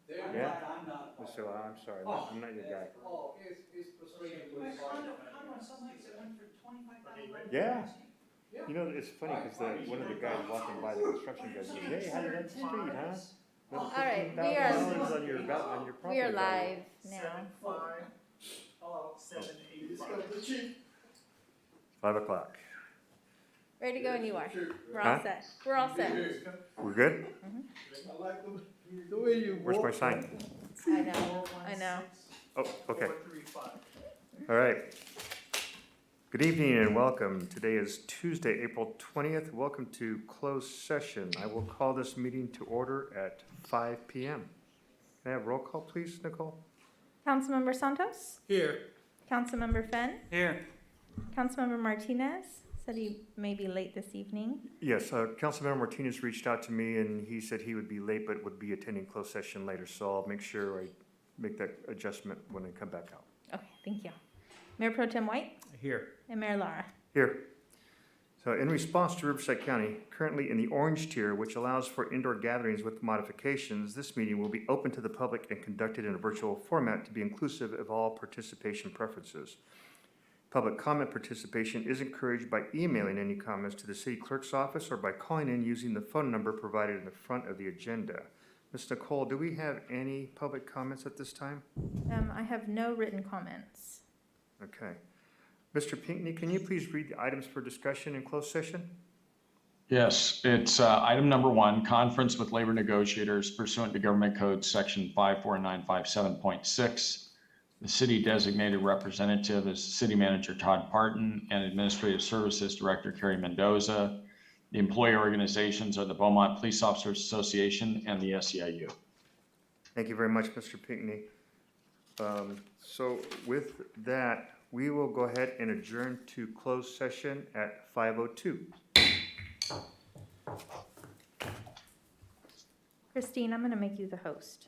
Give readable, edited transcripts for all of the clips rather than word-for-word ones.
Yeah? So I'm sorry, I'm not your guy. It's frustrating with Condo on some nights it went for $25,000. Yeah. You know, it's funny because one of the guys walking by, the construction guy, says, "Hey, how you like the street, huh? Another All right, $15,000 on your we property are value." live now. 7-5. Hello, 7-8-5. 5 o'clock. Ready to go when you are. We're Huh? all set. We're all set. We're good? I like the way you Where's my walk. sign? I know. I know. Oh, okay. 435. All right. Good evening and welcome. Today is Tuesday, April 20th. Welcome to closed session. I will call this meeting to order at 5 p.m. Can I have roll call, please, Nicole? Councilmember Santos? Here. Councilmember Fenn? Here. Councilmember Martinez said he may be late this evening. Yes, Councilmember Martinez reached out to me and he said he would be late but would be attending closed session later. So I'll make sure I make that adjustment when I come back out. Okay, thank you. Mayor Pro Tem White Here. and Mayor Lara. Here. So in response to Riverside County, currently in the orange tier, which allows for indoor gatherings with modifications, this meeting will be open to the public and conducted in a virtual format to be inclusive of all participation preferences. Public comment participation is encouraged by emailing any comments to the city clerk's office or by calling in using the phone number provided in the front of the agenda. Ms. Nicole, do we have any public comments at this time? I have no written comments. Okay. Mr. Pinckney, can you please read the items for discussion in closed session? Yes, it's item number 1, conference with labor negotiators pursuant to Government Code Section 54957.6. The city designated representative is City Manager Todd Parton and Administrative Services Director Carrie Mendoza. The employee organizations are the Beaumont Police Officers Association and the SEIU. Thank you very much, Mr. Pinckney. So with that, we will go ahead and adjourn to closed session at 5:02. Christine, I'm going to make you the host.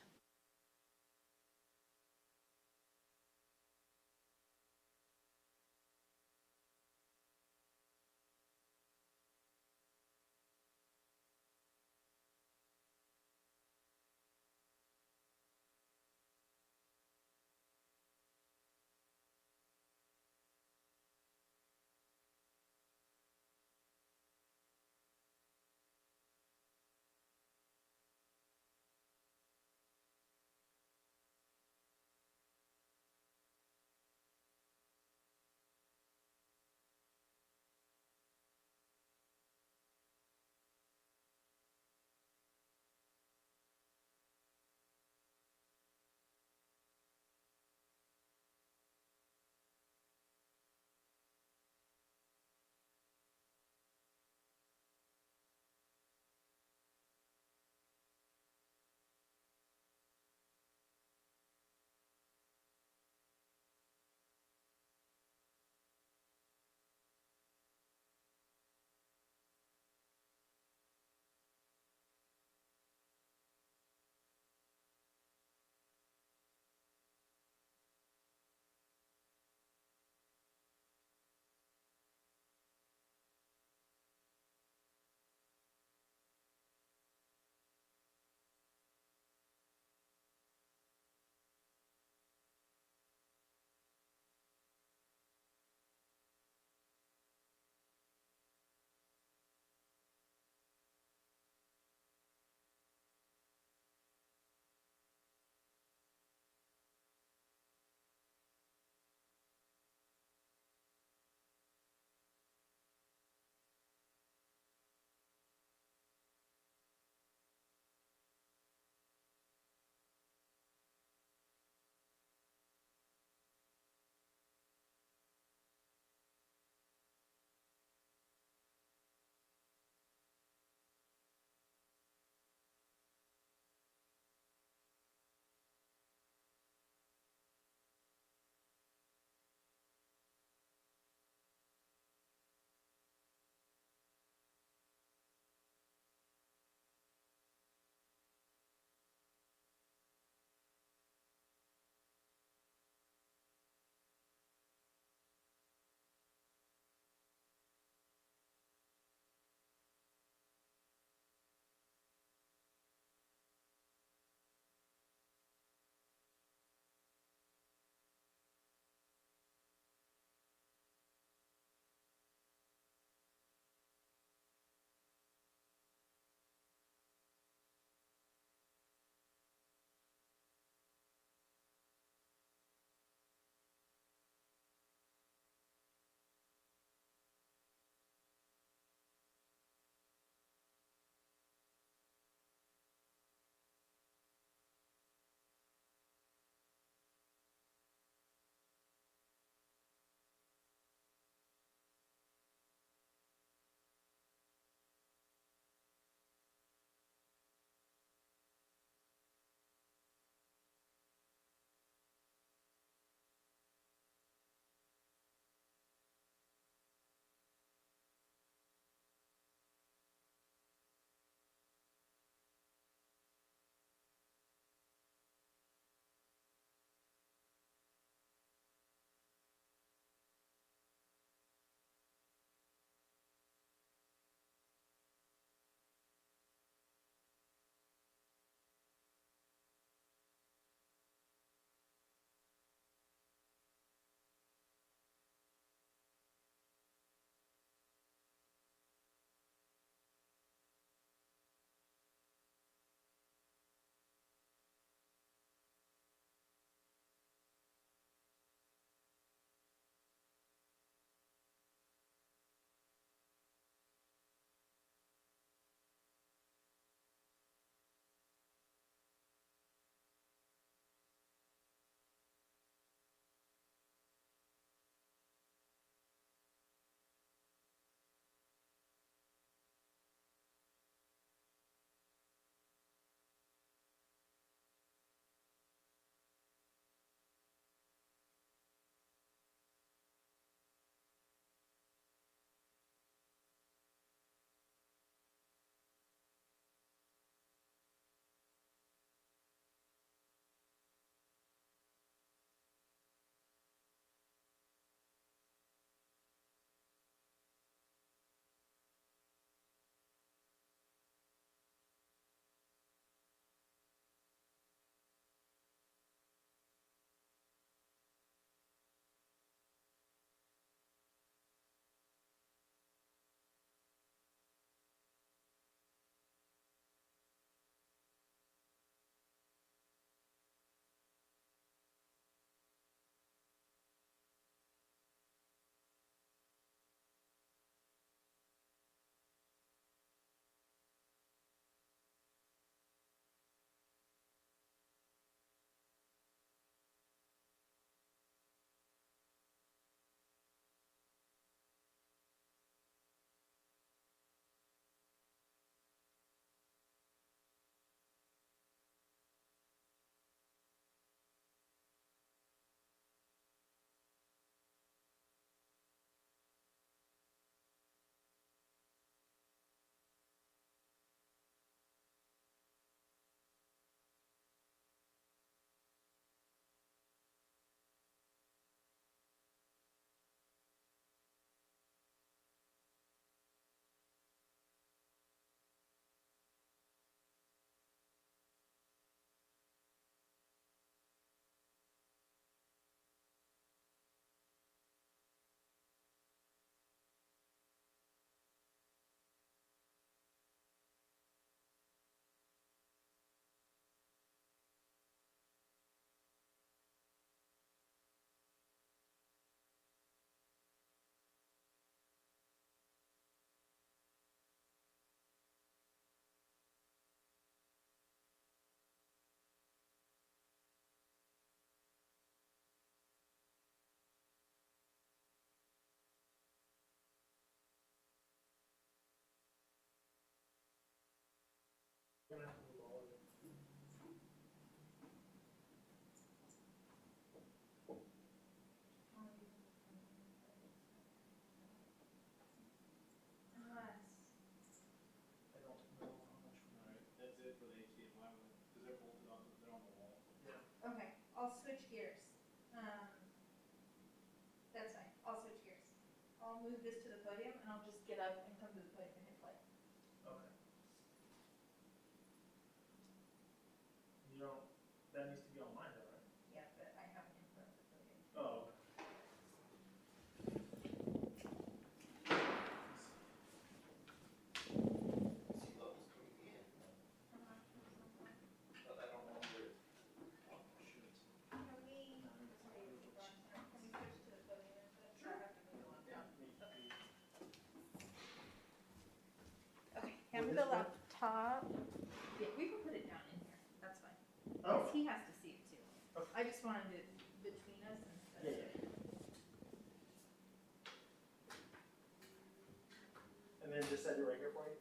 put HDMI one, because they're bolted on, they're on the wall. Okay, I'll switch gears. That's fine, I'll switch gears. I'll move this to the podium and I'll just get up and come to the podium and hit play. Okay. You don't, that needs to be online though, right? Yeah, but I have it in front of the podium. Oh, okay. Okay, have the laptop. Yeah, we can put it down in here, that's fine. Oh. He has to see it too. I just wanted it between us instead of. And then just set it right here for you?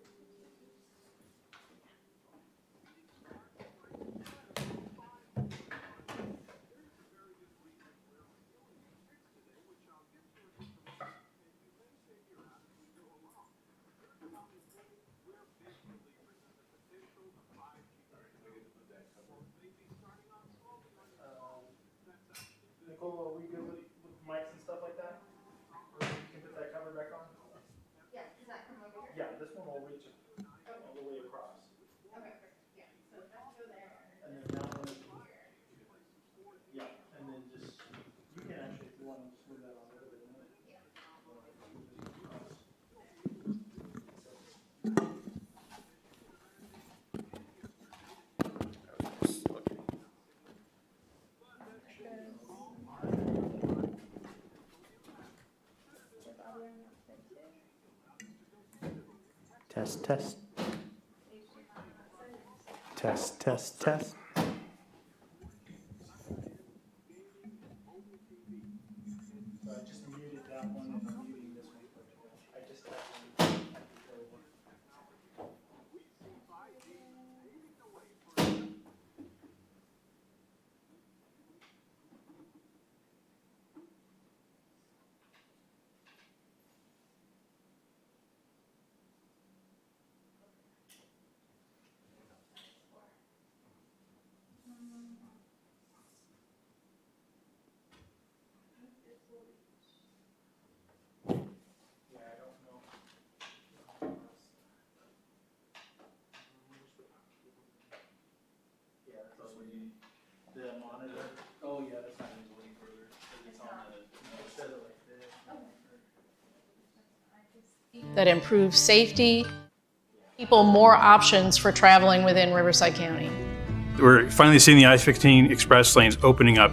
Nicole, are we good with mics and stuff like that? Or you can put that cover back on? Yeah, does that come over here? Yeah, this one will reach all the way across. Okay, perfect, yeah, so let's go there. And then that one is, yeah, and then just, you can actually, if you want to just move that on over there. Yeah. Test, test. Test, test, test. So I just muted that one and I'm muting this one. I just actually. Yeah, I don't know. Yeah, that's all we need. The monitor. Oh, yeah, that's not going to go any further. It's on the, it says it like this. That improves safety, people more options for traveling within Riverside County. We're finally seeing the I-15 express lanes opening up,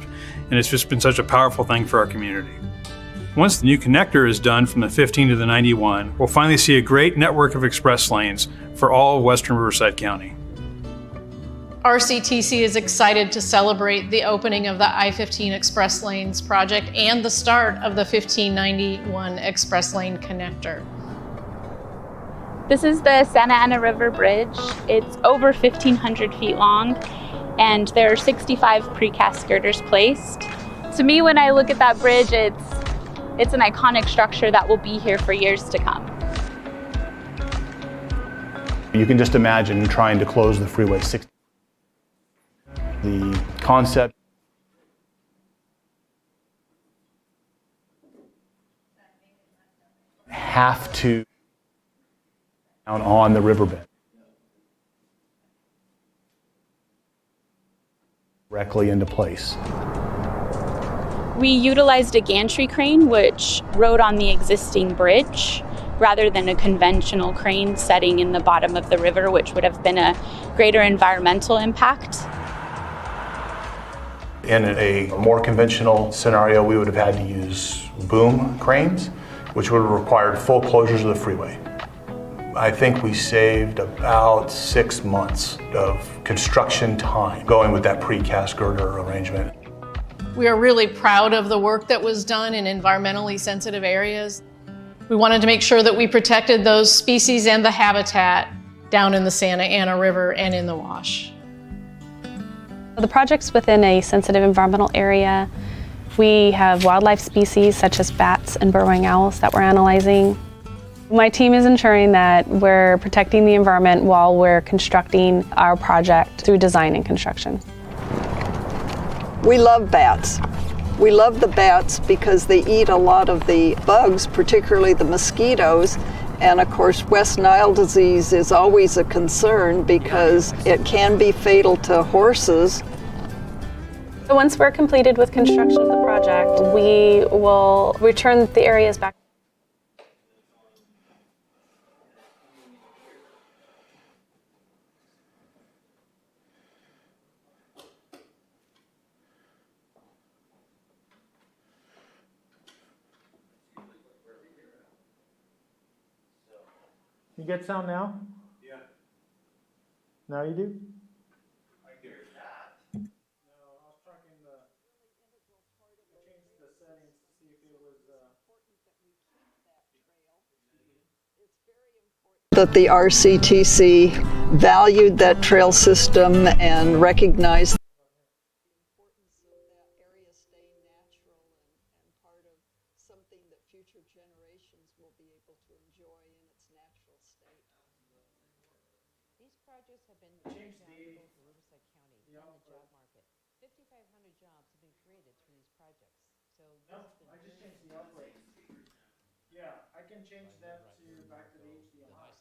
and it's just been such a powerful thing for our community. Once the new connector is done from the 15 to the 91, we'll finally see a great network of express lanes for all of western Riverside County. RCTC is excited to celebrate the opening of the I-15 Express Lanes project and the start of the 1591 Express Lane connector. This is the Santa Ana River Bridge. It's over 1,500 feet long, and there are 65 precast girders placed. To me, when I look at that bridge, it's an iconic structure that will be here for years to come. You can just imagine trying to close the Freeway 60. The concept have to down on the riverbed directly into place. We utilized a gantry crane which rode on the existing bridge rather than a conventional crane setting in the bottom of the river, which would have been a greater environmental impact. In a more conventional scenario, we would have had to use boom cranes, which would have required full closures of the freeway. I think we saved about 6 months of construction time going with that precast girder arrangement. We are really proud of the work that was done in environmentally sensitive areas. We wanted to make sure that we protected those species and the habitat down in the Santa Ana River and in the Wash. The project's within a sensitive environmental area. We have wildlife species such as bats and burrowing owls that we're analyzing. My team is ensuring that we're protecting the environment while we're constructing our project through design and construction. We love bats. We love the bats because they eat a lot of the bugs, particularly the mosquitoes. And of course, West Nile disease is always a concern because it can be fatal to horses. Once we're completed with construction of the project, we will return the areas back. You get sound now? Yeah. Now you do? I hear that. No, I was tracking I changed the settings to see if it was, That the RCTC valued that trail system and recognized the importance of that area staying natural and part of something that future generations will be able to enjoy in its natural state. These projects have been very valuable for Riverside County and the job market. 5,500 jobs have been created through these projects. So no, I just changed the output. Yeah, I can change that to back to the HDMI.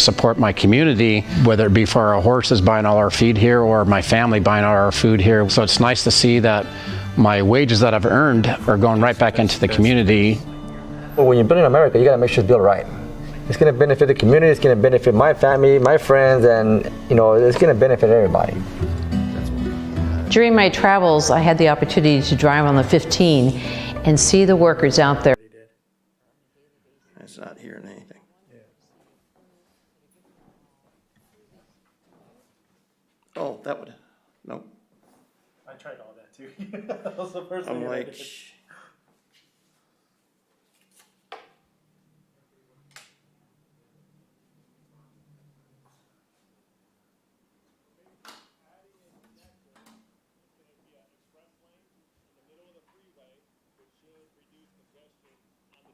Support my community, whether it be for our horses buying all our feed here or my family buying all our food here. So it's nice to see that my wages that I've earned are going right back into the community. Well, when you build in America, you got to make sure it's built right. It's going to benefit the community, it's going to benefit my family, my friends, and it's going to benefit everybody. During my travels, I had the opportunity to drive on the 15 and see the workers out there. It's not hearing anything. Oh, that would, nope. I tried all that too. That was the first thing I'm I like, did.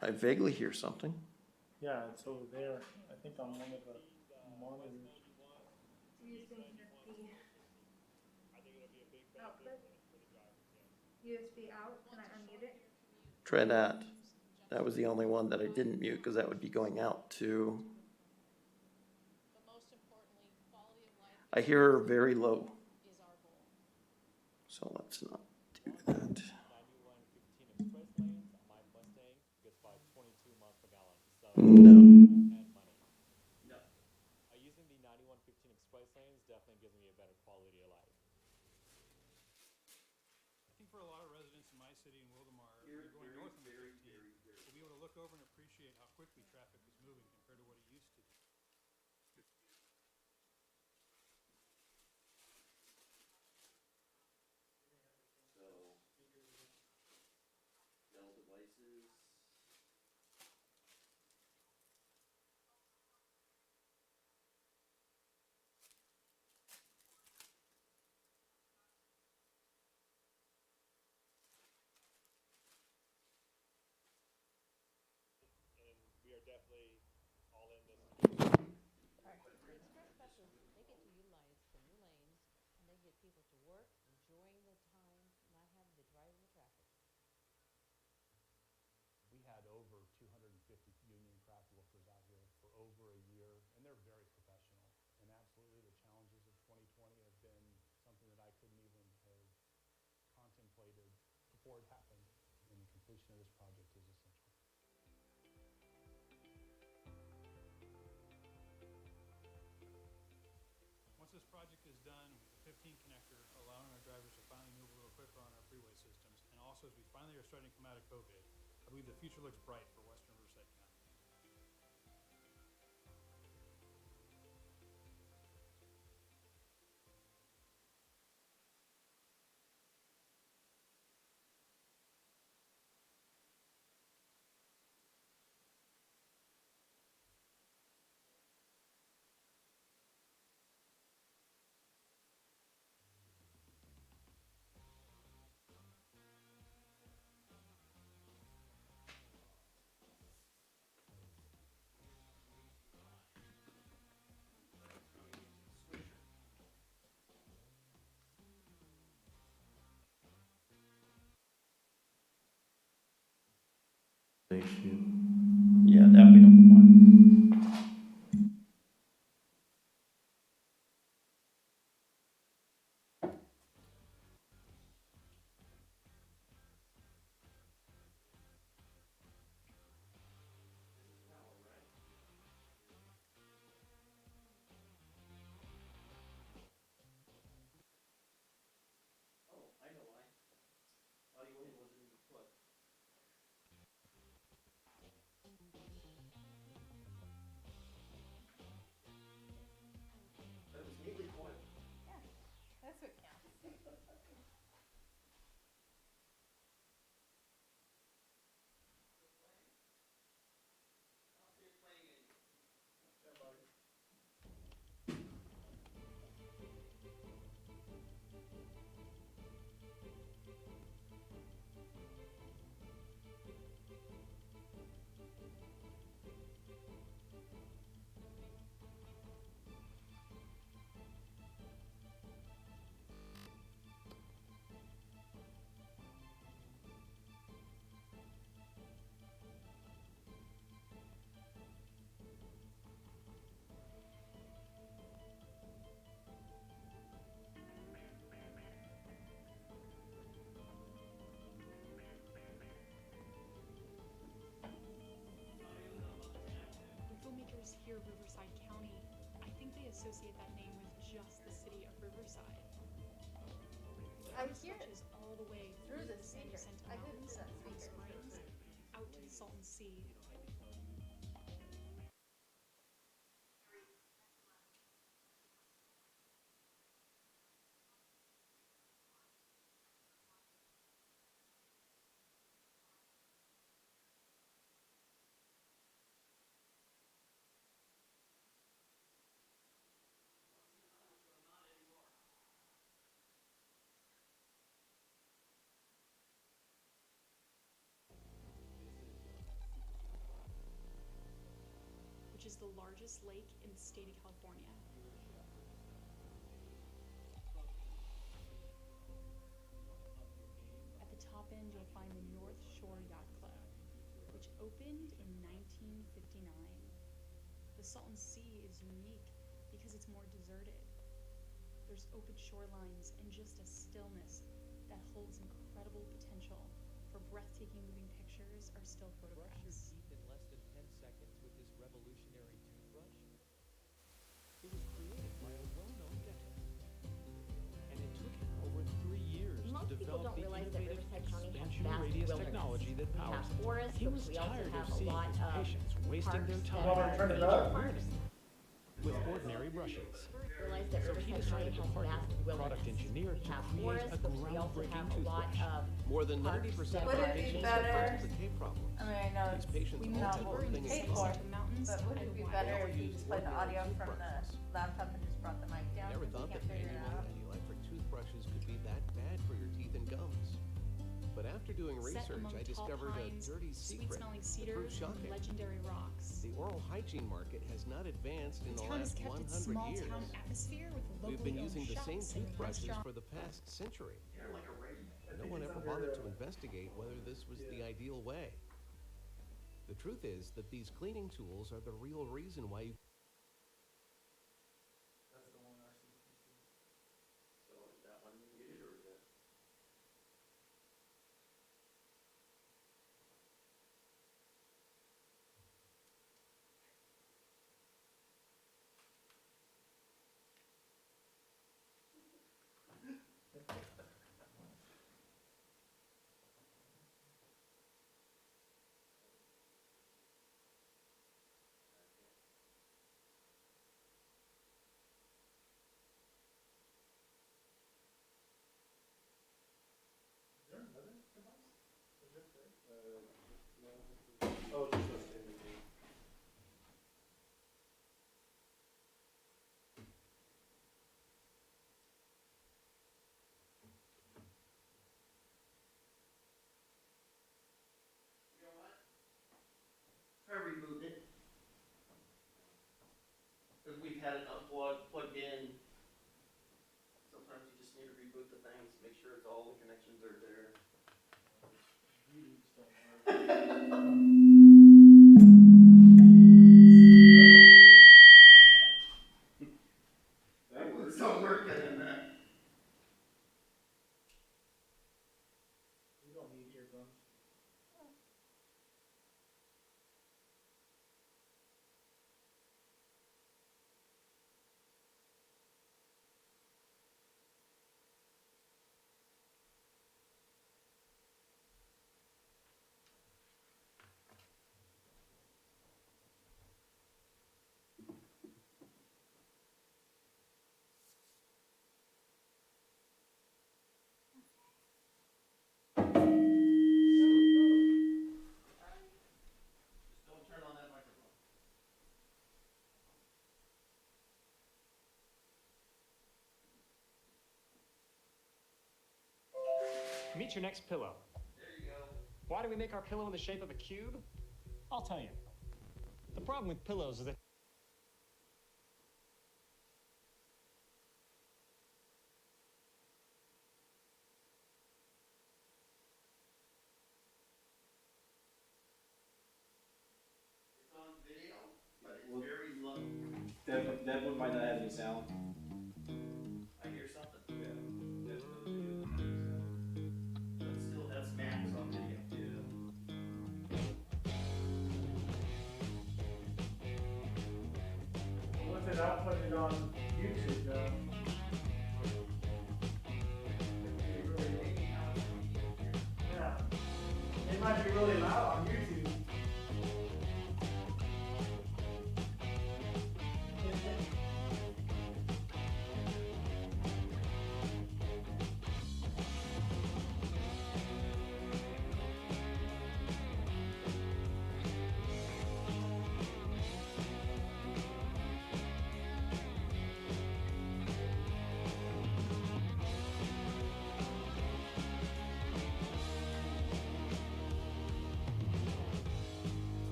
I vaguely hear something. Yeah, it's over there. I think on one of the monitors. USB out, can I unmute it? Try that. That was the only one that I didn't mute because that would be going out to. I hear her very low. So let's not do that. No. Using the 9115 express lanes definitely gives me a better quality of life. I think for a lot of residents in my city in Wildemar, you're going north on the 15, to be able to look over and appreciate how quickly traffic is moving compared to what it used to. We are definitely all in this. The express buses, they get to utilize the new lanes and they get people to work, enjoying the time, not having to drive in the traffic. We had over 250 union craft workers out here for over a year, and they're very professional. And absolutely, the challenges of 2020 have been something that I couldn't even have contemplated before it happened. And the completion of this project is essential. Once this project is done, the 15 connector, allowing our drivers to finally move a little quicker on our freeway systems, and also as we finally are starting to come out of COVID, I believe the future looks bright for Western Riverside County. issue. Yeah, that we don't want. Oh, I know why. Audio in wasn't even put. But it was neatly coiled. Yeah, that's what counts. When filmmakers hear Riverside County, I think they associate that name with just the city of Riverside. I It hear it stretches all the way through the the San speaker. Jacinto I couldn't Mountains hear that and Palm speaker. Springs out to the Salton Sea. Which is the largest lake in the state of California. At the top end, you'll find the North Shore Yacht Club, which opened in 1959. The Salton Sea is unique because it's more deserted. There's open shorelines and just a stillness that holds incredible potential for breathtaking moving pictures or still photographs. In less than 10 seconds with this revolutionary toothbrush? It was created by a well-known dentist, and it took him over 3 years to develop the innovative expansion radius technology that powers it. He was tired of seeing his patients wasting their time with ordinary brushes. So he decided to partner with a product engineer to create a groundbreaking toothbrush. More than 90% of patients have dental decay problems. I mean, I know These patients we know all what we thing paid is for, mountains, but would it be better if you just played the audio from the laptop and just brought the mic down? Never Because thought we that can't figure it manual out. and electric toothbrushes could be that bad for your teeth and gums. But after doing Set research, among I tall discovered a pines, dirty secret sweet-smelling that proved cedars, and shocking. legendary rocks. The oral hygiene market has not advanced in The the town has last kept its 100 small years. town atmosphere with We've locally been owned using the same shops and toothbrushes restaurants. for the past century. No one ever bothered to investigate whether this was the ideal way. The truth is that these cleaning tools are the real reason why you That's the one RCTC. So is that one muted or is that? Is there another device? Or just this? No, oh, just those two. You know what? Try rebooting it. Because we've had it unplugged, plugged in. Sometimes you just need to reboot the things, make sure it's all the connections are there. Reboots don't work. Meet your next pillow. There you go. Why do we make our pillow in the shape of a cube? I'll tell you. The problem with pillows is that It's on video, but it's very low. That one might not have any sound. I hear something. Yeah. That video doesn't have any sound. But still, that's max on video. Yeah. Once it outputted on YouTube, though. Yeah. It might be really loud on YouTube.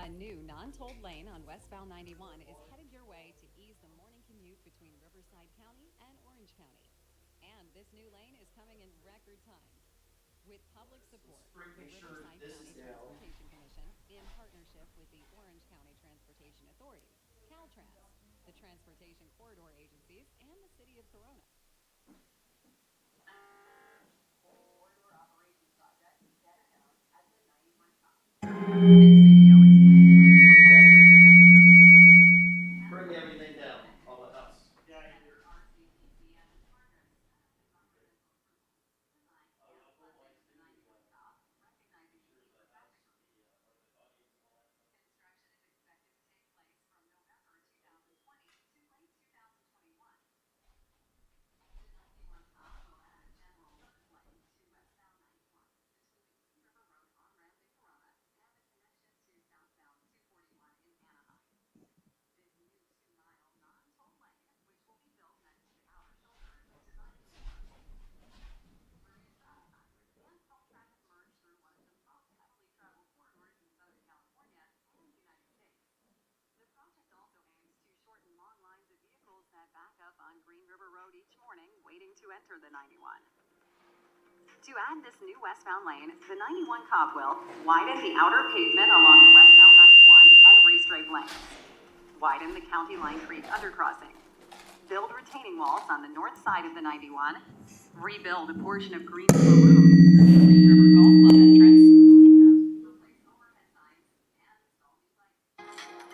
A new non-tolled lane on westbound 91 is headed your way to ease the morning commute between Riverside County and Orange County. And this new lane is coming in record time. With public support, the Riverside County Transportation Commission, in partnership with the Orange County Transportation Authority, Caltrans, the Transportation Corridor Agencies, and the City of Corona. Bring everything down, all the house. Yeah, I hear. On Green River Road each morning, waiting to enter the 91. To add this new westbound lane, the 91 cop will widen the outer pavement along the westbound 91 and restripe lanes, widen the County Line Creek undercrossing, build retaining walls on the north side of the 91, rebuild a portion of Green River Road near the Green River Golf Club entrance,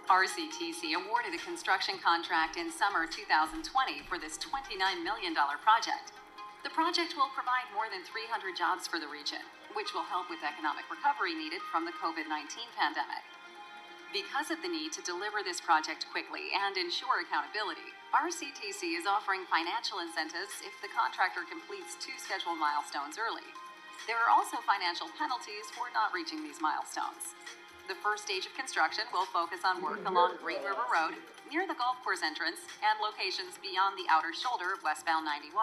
RCTC awarded a construction contract in summer 2020 for this $29 million project. The project will provide more than 300 jobs for the region, which will help with economic recovery needed from the COVID-19 pandemic. Because of the need to deliver this project quickly and ensure accountability, RCTC is offering financial incentives if the contractor completes 2 scheduled milestones early. There are also financial penalties for not reaching these milestones. The first stage of construction will focus on work along Green River Road, near the golf course entrance, and locations beyond the outer shoulder of westbound 91.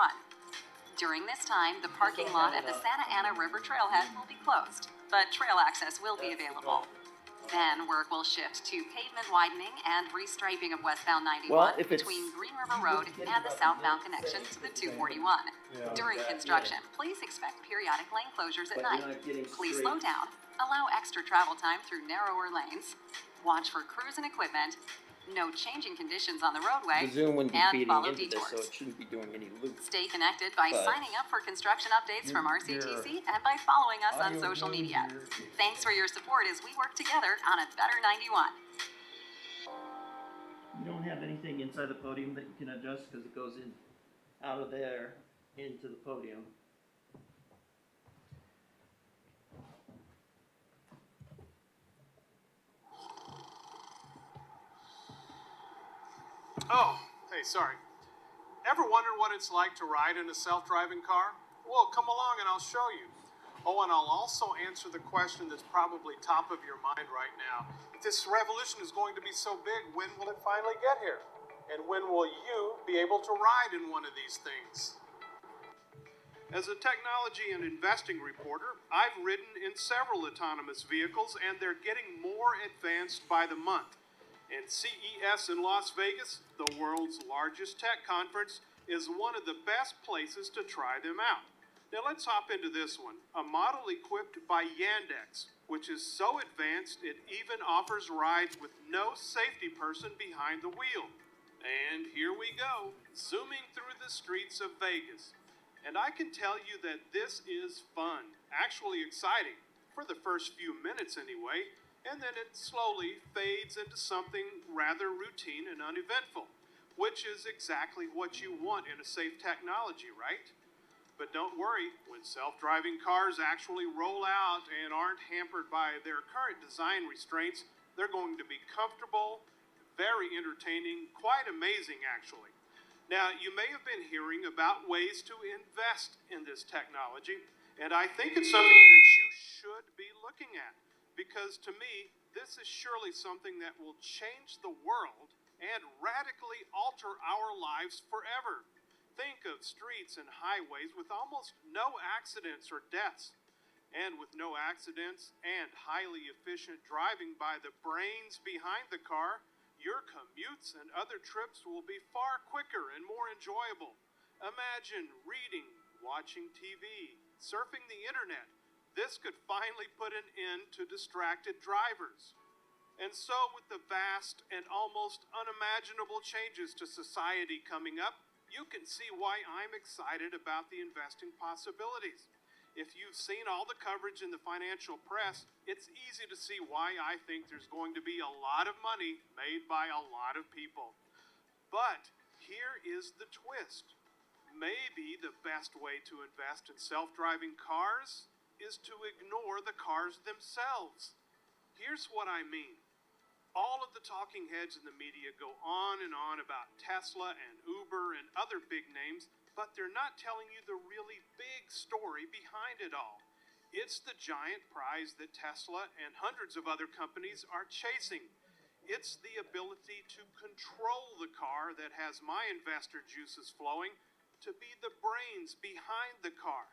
During this time, the parking lot at the Santa Ana River Trailhead will be closed, but trail access will be available. Then work will shift to pavement widening and restriping of westbound 91 between Green River Road and the southbound connection to the 241. During construction, please expect periodic lane closures at night. Please slow down, allow extra travel time through narrower lanes, watch for crews and equipment, note changing conditions on the roadway, The Zoom wouldn't be and feeding follow into this, so detours. it shouldn't be doing any loop. Stay connected by But signing up for construction updates from RCTC and by following us on social media. Thanks for your support as we work together on a better 91. You don't have anything inside the podium that you can adjust because it goes in, out of there, into the podium. Oh, hey, sorry. Ever wondered what it's like to ride in a self-driving car? Well, come along and I'll show you. Oh, and I'll also answer the question that's probably top of your mind right now. If this revolution is going to be so big, when will it finally get here? And when will you be able to ride in one of these things? As a technology and investing reporter, I've ridden in several autonomous vehicles, and they're getting more advanced by the month. And CES in Las Vegas, the world's largest tech conference, is one of the best places to try them out. Now let's hop into this one, a model equipped by Yandex, which is so advanced it even offers rides with no safety person behind the wheel. And here we go, zooming through the streets of Vegas. And I can tell you that this is fun, actually exciting, for the first few minutes anyway, and then it slowly fades into something rather routine and uneventful, which is exactly what you want in a safe technology, right? But don't worry, when self-driving cars actually roll out and aren't hampered by their current design restraints, they're going to be comfortable, very entertaining, quite amazing actually. Now, you may have been hearing about ways to invest in this technology, and I think it's something that you should be looking at, because to me, this is surely something that will change the world and radically alter our lives forever. Think of streets and highways with almost no accidents or deaths. And with no accidents and highly efficient driving by the brains behind the car, your commutes and other trips will be far quicker and more enjoyable. Imagine reading, watching TV, surfing the internet. This could finally put an end to distracted drivers. And so with the vast and almost unimaginable changes to society coming up, you can see why I'm excited about the investing possibilities. If you've seen all the coverage in the financial press, it's easy to see why I think there's going to be a lot of money made by a lot of people. But here is the twist. Maybe the best way to invest in self-driving cars is to ignore the cars themselves. Here's what I mean. All of the talking heads in the media go on and on about Tesla and Uber and other big names, but they're not telling you the really big story behind it all. It's the giant prize that Tesla and hundreds of other companies are chasing. It's the ability to control the car that has my investor juices flowing, to be the brains behind the car.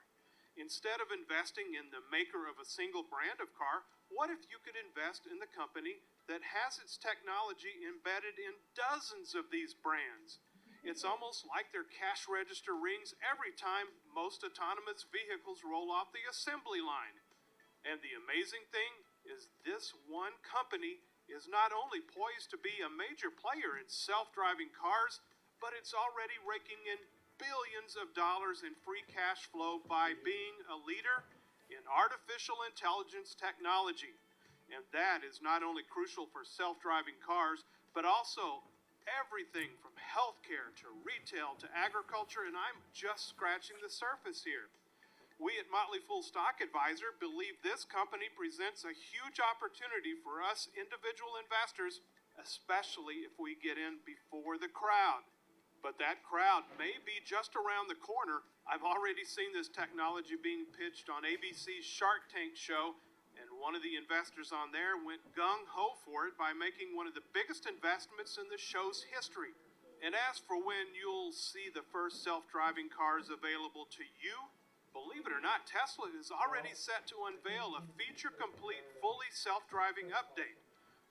Instead of investing in the maker of a single brand of car, what if you could invest in the company that has its technology embedded in dozens of these brands? It's almost like their cash register rings every time most autonomous vehicles roll off the assembly line. And the amazing thing is this one company is not only poised to be a major player in self-driving cars, but it's already raking in billions of dollars in free cash flow by being a leader in artificial intelligence technology. And that is not only crucial for self-driving cars, but also everything from healthcare to retail to agriculture, and I'm just scratching the surface here. We at Motley Fool Stock Advisor believe this company presents a huge opportunity for us individual investors, especially if we get in before the crowd. But that crowd may be just around the corner. I've already seen this technology being pitched on ABC's Shark Tank show, and one of the investors on there went gung-ho for it by making one of the biggest investments in the show's history. And as for when you'll see the first self-driving cars available to you, believe it or not, Tesla is already set to unveil a feature-complete, fully self-driving update.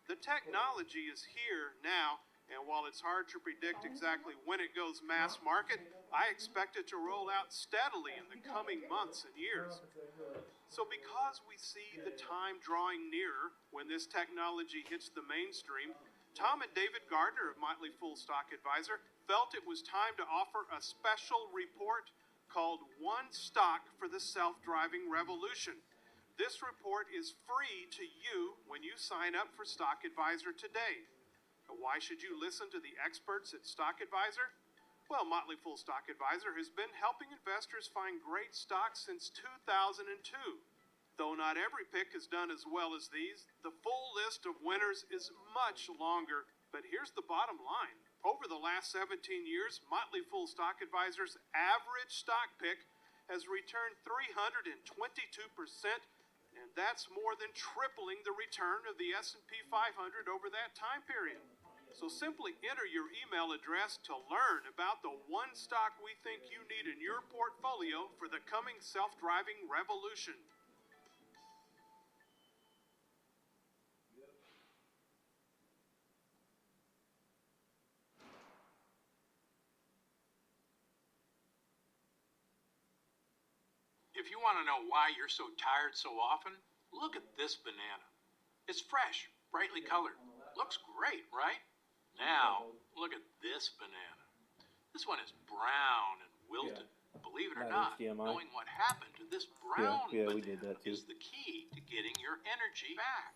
The technology is here now, and while it's hard to predict exactly when it goes mass market, I expect it to roll out steadily in the coming months and years. So because we see the time drawing nearer when this technology hits the mainstream, Tom and David Gardner of Motley Fool Stock Advisor felt it was time to offer a special report called One Stock for the Self-Driving Revolution. This report is free to you when you sign up for Stock Advisor today. Why should you listen to the experts at Stock Advisor? Well, Motley Fool Stock Advisor has been helping investors find great stocks since 2002. Though not every pick is done as well as these, the full list of winners is much longer. But here's the bottom line. Over the last 17 years, Motley Fool Stock Advisors' average stock pick has returned 322%, and that's more than tripling the return of the S&P 500 over that time period. So simply enter your email address to learn about the one stock we think you need in your portfolio for the coming self-driving revolution. If you want to know why you're so tired so often, look at this banana. It's fresh, brightly colored. Looks great, right? Now, look at this banana. This one is brown and wilted. Believe it or not, knowing what happened to this brown banana is the key to getting your energy back.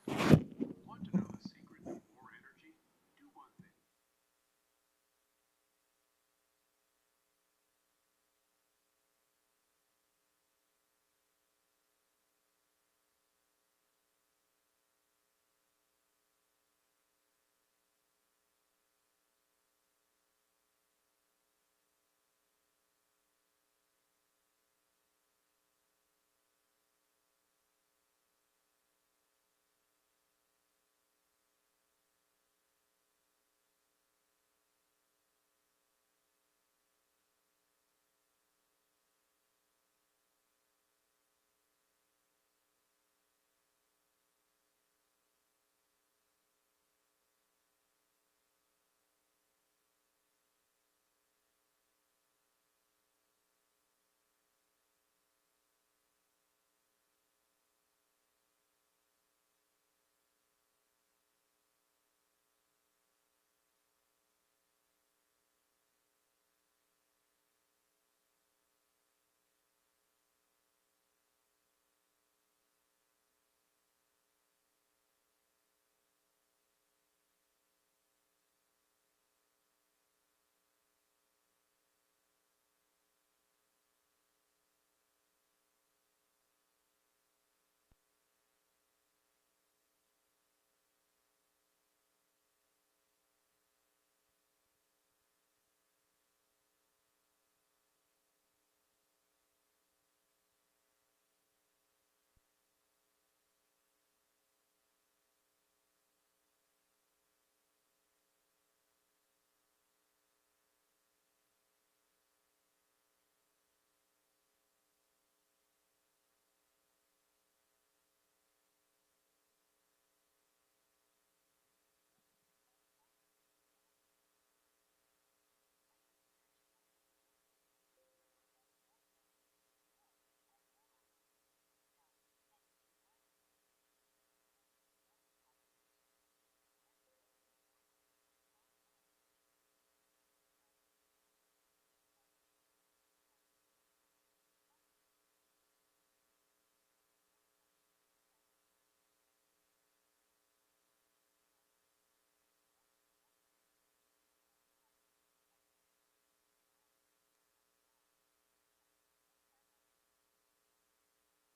Want to know the secret to more energy? Do one thing.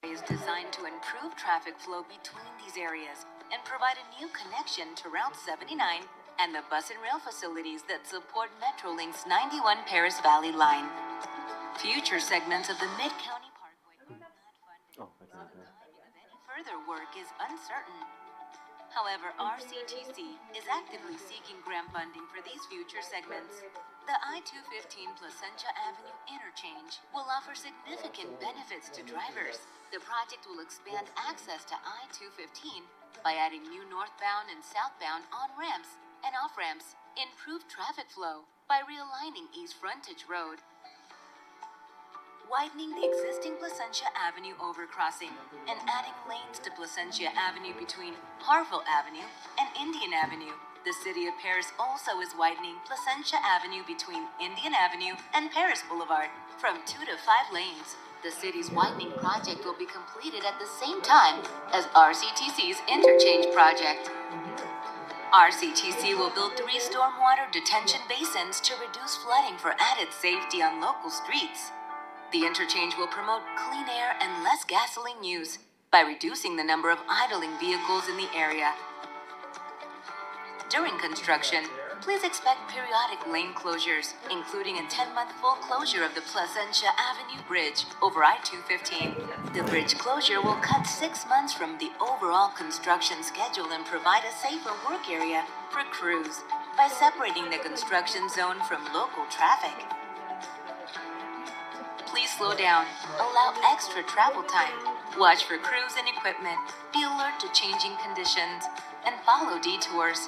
Is designed to improve traffic flow between these areas and provide a new connection to Route 79 and the bus and rail facilities that support Metrolink's 91 Paris Valley line. Future segments of the Mid-County Parkway will not fund any further work is uncertain. However, RCTC is actively seeking grant funding for these future segments. The I-215 Placentia Avenue interchange will offer significant benefits to drivers. The project will expand access to I-215 by adding new northbound and southbound on-ramps and off-ramps, improve traffic flow by realigning East Frontage Road, widening the existing Placentia Avenue overcrossing and adding lanes to Placentia Avenue between Harville Avenue and Indian Avenue. The City of Paris also is widening Placentia Avenue between Indian Avenue and Paris Boulevard from 2 to 5 lanes. The city's widening project will be completed at the same time as RCTC's interchange project. RCTC will build 3 stormwater detention basins to reduce flooding for added safety on local streets. The interchange will promote clean air and less gasoline use by reducing the number of idling vehicles in the area. During construction, Please expect periodic lane closures, including a 10-month full closure of the Placentia Avenue Bridge over I-215. The bridge closure will cut 6 months from the overall construction schedule and provide a safer work area for crews by separating the construction zone from local traffic. Please slow down, allow extra travel time, watch for crews and equipment, be alert to changing conditions, and follow detours.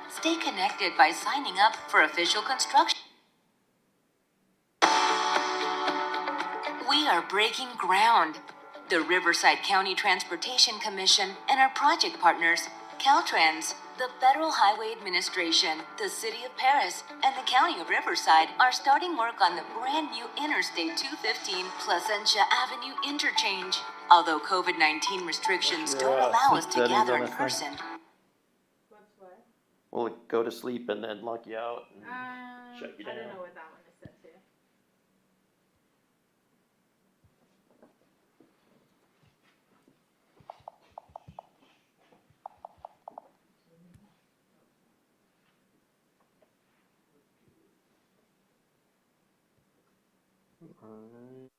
Stay connected by signing up for official construction. We are breaking ground. The Riverside County Transportation Commission and our project partners, Caltrans, the Federal Highway Administration, the City of Paris, and the County of Riverside are starting work on the brand new Interstate 215 Placentia Avenue interchange. Although COVID-19 restrictions don't allow us to gather in person. Will it go to sleep and then lock you out and shut you down? I don't know what that one is set to. Alright.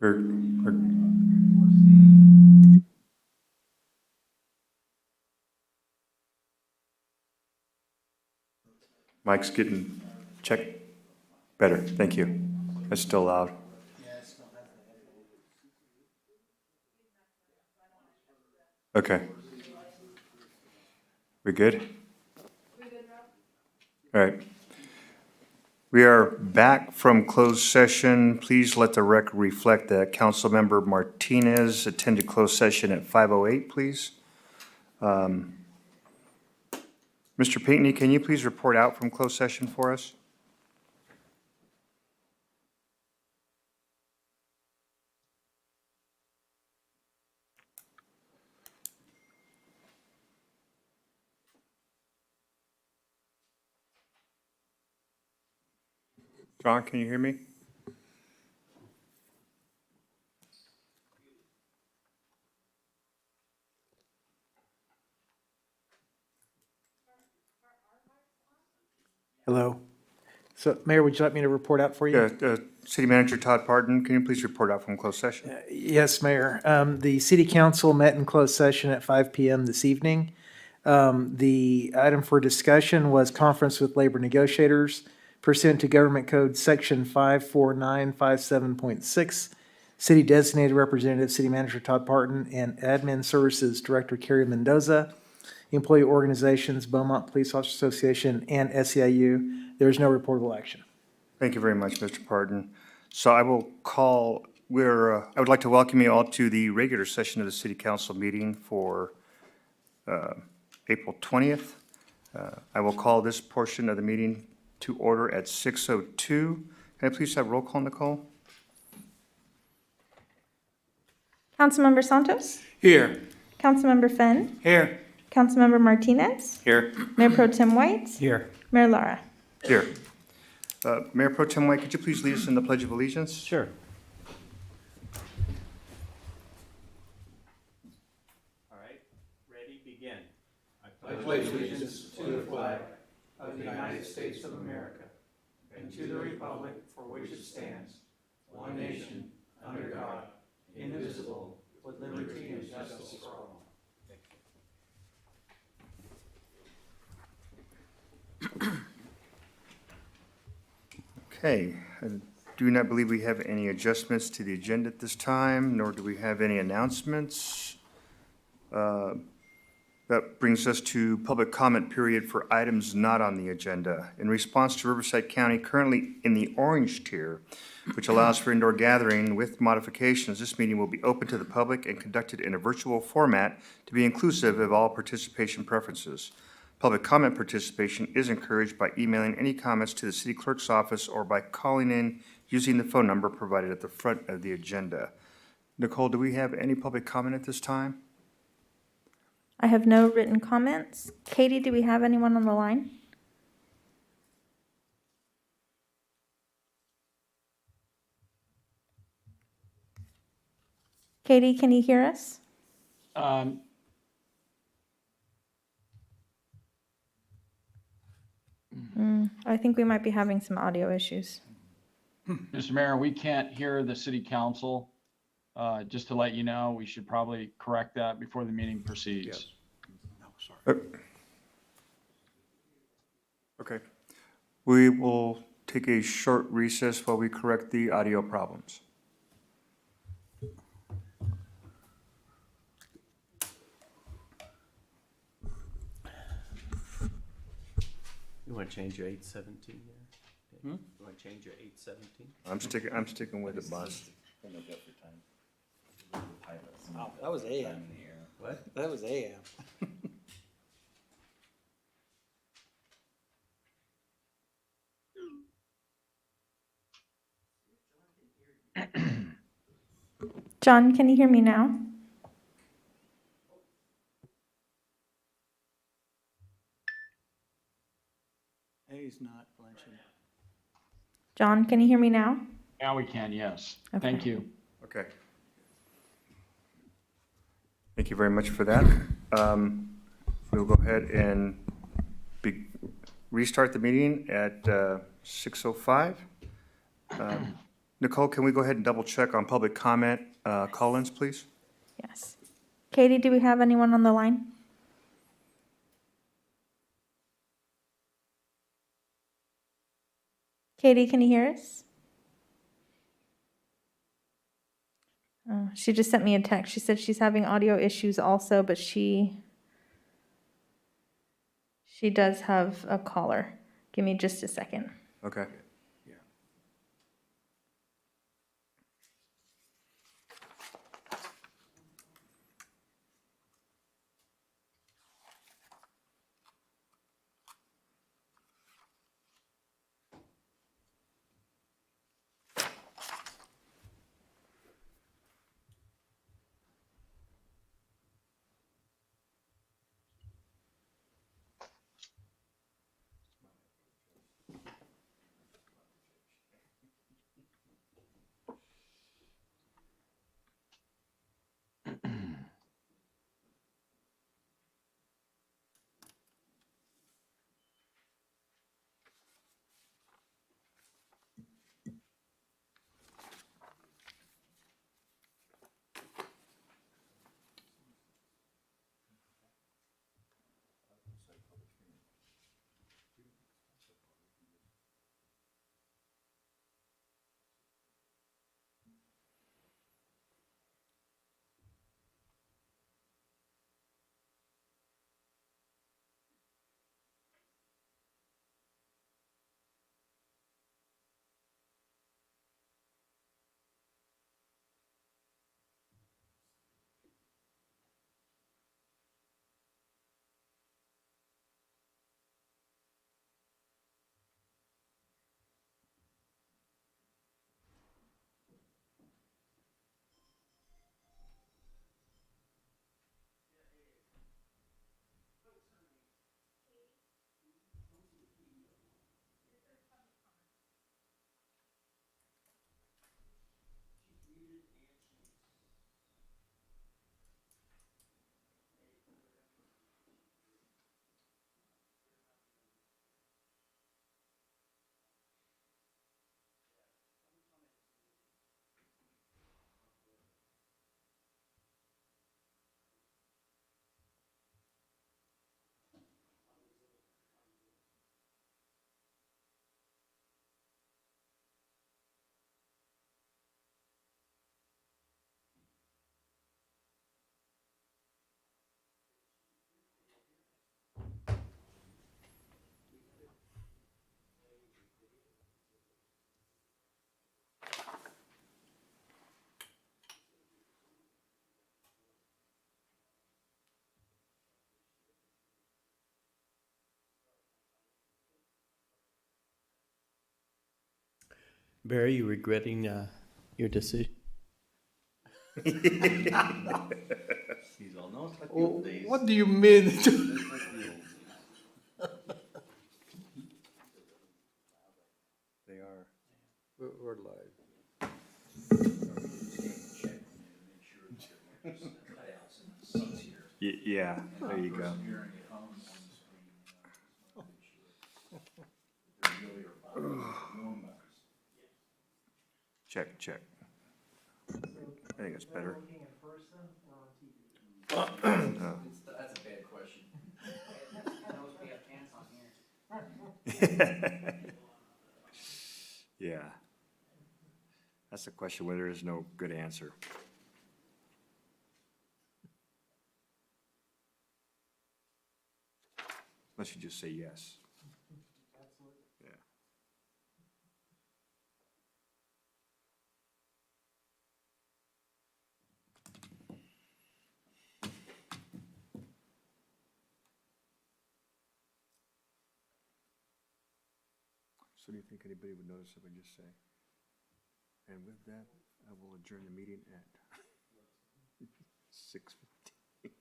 Mike's getting checked better. Thank you. It's still loud. Okay. We good? All right. We are back from closed session. Please let the record reflect that Councilmember Martinez attended closed session at 5:08, please. Mr. Pinckney, can you please report out from closed session for us? John, can you hear me? Hello. So, Mayor, would you like me to report out for you? Yeah, City Manager Todd Parton, can you please report out from closed session? Yes, Mayor. The City Council met in closed session at 5 p.m. this evening. The item for discussion was conference with labor negotiators pursuant to Government Code Section 54957.6. City Designated Representative, City Manager Todd Parton, and Admin Services Director Carrie Mendoza. Employee organizations, Beaumont Police Officers Association, and SEIU. There is no reportable action. Thank you very much, Mr. Parton. So I will call, I would like to welcome you all to the regular session of the City Council meeting for April 20th. I will call this portion of the meeting to order at 6:02. Can I please have roll call, Nicole? Councilmember Santos? Here. Councilmember Fenn? Here. Councilmember Martinez? Here. Mayor Pro Tem White? Here. Mayor Lara? Here. Mayor Pro Tem White, could you please lead us in the Pledge of Allegiance? Sure. All right, ready, begin. I pledge allegiance to the flag of the United States of America and to the republic for which it stands, one nation, under God, indivisible, with liberty and justice for all. Okay, I do not believe we have any adjustments to the agenda at this time, nor do we have any announcements. That brings us to public comment period for items not on the agenda. In response to Riverside County currently in the orange tier, which allows for indoor gathering with modifications, this meeting will be open to the public and conducted in a virtual format to be inclusive of all participation preferences. Public comment participation is encouraged by emailing any comments to the city clerk's office or by calling in using the phone number provided at the front of the agenda. Nicole, do we have any public comment at this time? I have no written comments. Katie, do we have anyone on the line? Katie, can you hear us? I think we might be having some audio issues. Mr. Mayor, we can't hear the city council. Just to let you know, we should probably correct that before the meeting proceeds. Okay. We will take a short recess while we correct the audio problems. You want to change your 817 there? You want to change your 817? I'm sticking with it, boss. Oh, that was AM. What? That was AM. John, can you hear me now? He's not flinching. John, can you hear me now? Now we can, yes. Okay. Thank you. Okay. Thank you very much for that. We'll go ahead and restart the meeting at 6:05. Nicole, can we go ahead and double check on public comment call-ins, please? Yes. Katie, do we have anyone on the line? Katie, can you hear us? She just sent me a text. She said she's having audio issues also, but she does have a caller. Give me just a second. Okay. Barry, you regretting your decision? He's all, no, it's like the old days. What do you mean? It's like the old. They are. We're live. Yeah, there you go. Check, check. I think it's better. That's a bad question. Knows we have pants on here. Yeah. That's the question where there is no good answer. Unless you just say yes. Absolutely. Yeah. So do you think anybody would notice if I just say? And with that, I will adjourn the meeting at 6:15. It's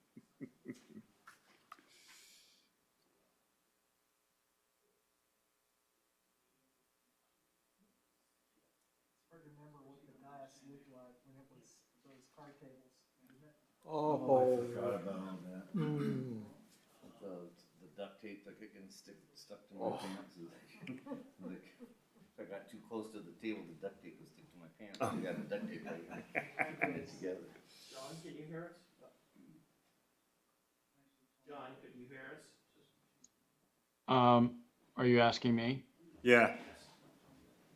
hard to remember what the dais looked like when it was those card tables, isn't it? Oh, I forgot about that. Mm. The duct tape that kept getting stuck to my pants. Like, if I got too close to the table, the duct tape would stick to my pants. Are you asking me? Yeah.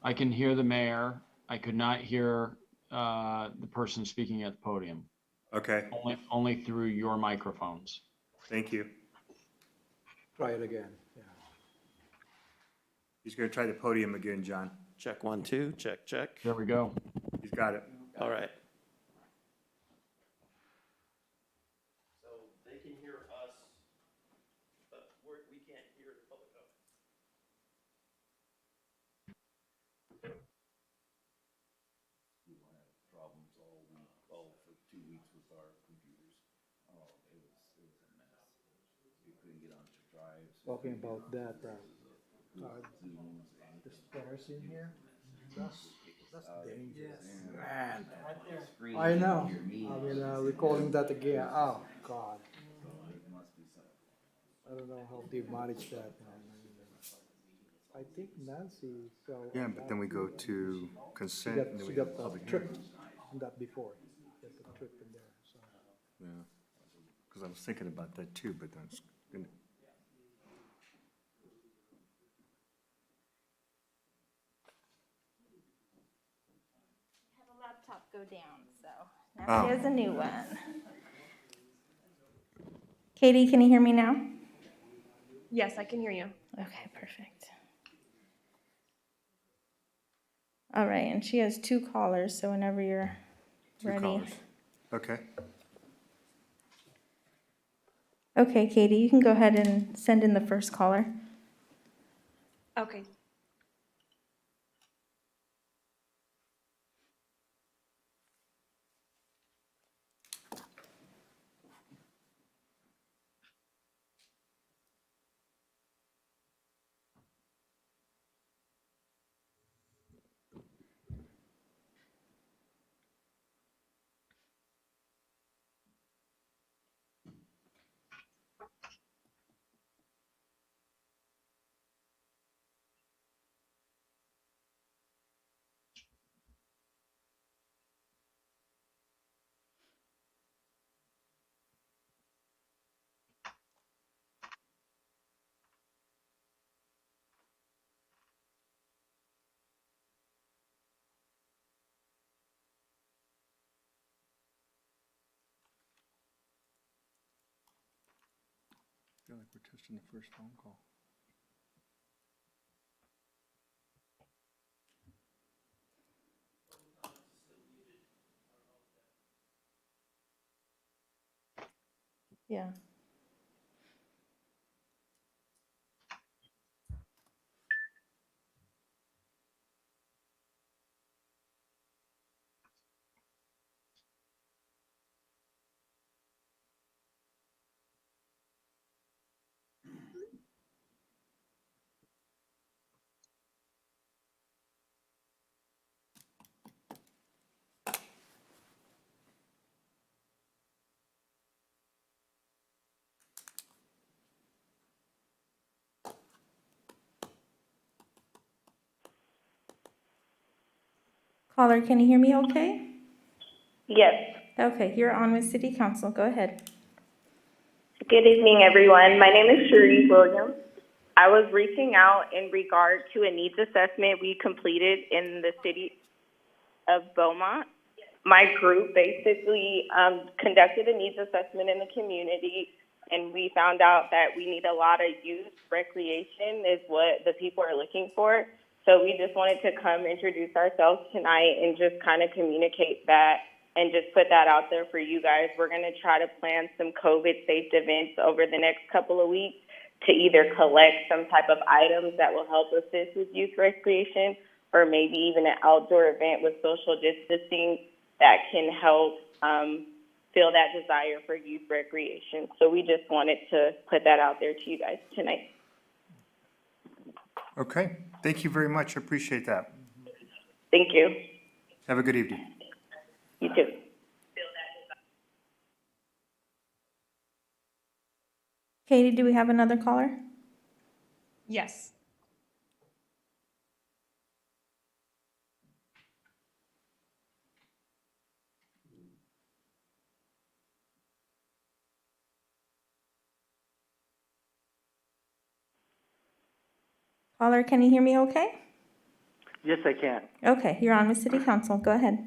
I can hear the mayor. I could not hear the person speaking at the podium. Okay. Only through your microphones. Thank you. Try it again. Yeah. He's going to try the podium again, John. Check 1, 2, check, check. There we go. He's got it. All right. So they can hear us, but we can't hear the public comments. Problems all for 2 weeks with our computers. Oh, it was a mess. We couldn't get onto drives. Talking about that, Zooms and the stairs in here, that's dangerous. Man, Man, I know. I mean, recalling that again, oh, God. I don't know how they manage that, man. I think Nancy, so. Yeah, but then we go to consent and then She we got have public tripped hearings. in that before. She got the trip in there, so. Yeah. Because I was thinking about that too, but that's gonna. Had a laptop go down, so now she has a new one. Katie, can you hear me now? Yes, I can hear you. Okay, perfect. All right, and she has 2 callers, so whenever you're ready. 2 callers. Okay. Okay, Katie, you can go ahead and send in the first caller. Okay. I feel like we're testing the first phone call. Yeah. Caller, can you hear me okay? Yes. Okay, you're on with City Council. Go ahead. Good evening, everyone. My name is Cherie Williams. I was reaching out in regard to a needs assessment we completed in the city of Beaumont. My group basically conducted a needs assessment in the community, and we found out that we need a lot of youth recreation is what the people are looking for. So we just wanted to come introduce ourselves tonight and just kind of communicate that and just put that out there for you guys. We're going to try to plan some COVID-safe events over the next couple of weeks to either collect some type of items that will help assist with youth recreation, or maybe even an outdoor event with social distancing that can help fill that desire for youth recreation. So we just wanted to put that out there to you guys tonight. Okay. Thank you very much. I appreciate that. Thank you. Have a good evening. You too. Katie, do we have another caller? Yes. Caller, can you hear me okay? Yes, I can. Okay, you're on with City Council. Go ahead.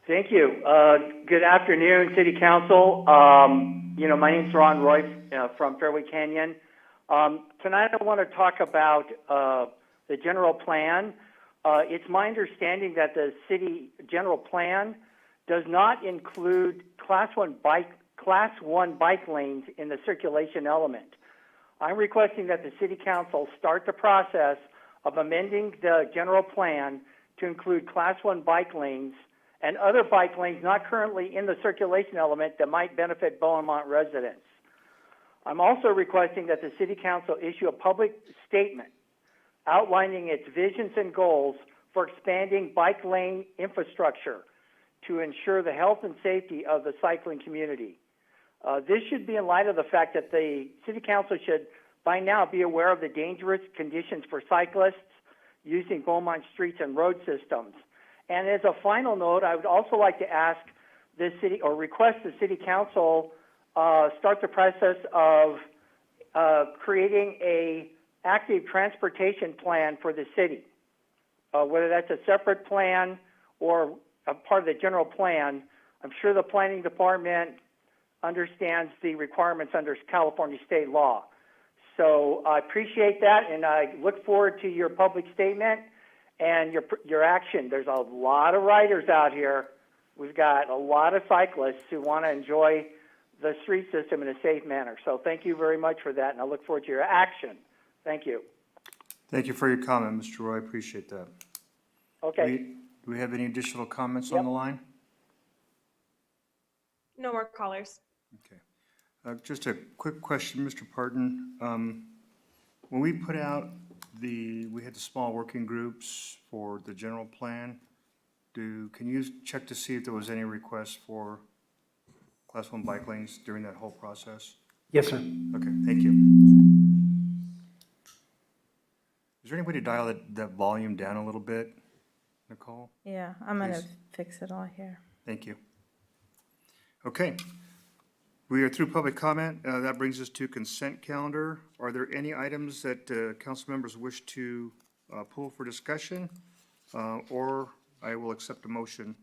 Thank you. Good afternoon, City Council. My name's Ron Roy from Fairway Canyon. Tonight I want to talk about the general plan. It's my understanding that the city general plan does not include class one bike lanes in the circulation element. I'm requesting that the City Council start the process of amending the general plan to include class one bike lanes and other bike lanes not currently in the circulation element that might benefit Beaumont residents. I'm also requesting that the City Council issue a public statement outlining its visions and goals for expanding bike lane infrastructure to ensure the health and safety of the cycling community. This should be in light of the fact that the City Council should by now be aware of the dangerous conditions for cyclists using Beaumont streets and road systems. And as a final note, I would also like to ask the city or request the City Council start the process of creating a active transportation plan for the city. Whether that's a separate plan or a part of the general plan, I'm sure the planning department understands the requirements under California state law. So I appreciate that, and I look forward to your public statement and your action. There's a lot of riders out here. We've got a lot of cyclists who want to enjoy the street system in a safe manner. So thank you very much for that, and I look forward to your action. Thank you. Thank you for your comment, Mr. Roy. I appreciate that. Okay. Do we have any additional comments on the line? No more callers. Okay. Just a quick question, Mr. Parton. When we put out we had the small working groups for the general plan, can you check to see if there was any requests for class one bike lanes during that whole process? Yes, sir. Okay, thank you. Is there any way to dial that volume down a little bit, Nicole? Yeah, I'm going to Please. fix it all here. Thank you. Okay. We are through public comment. That brings us to consent calendar. Are there any items that council members wish to pull for discussion? Or I will accept a motion.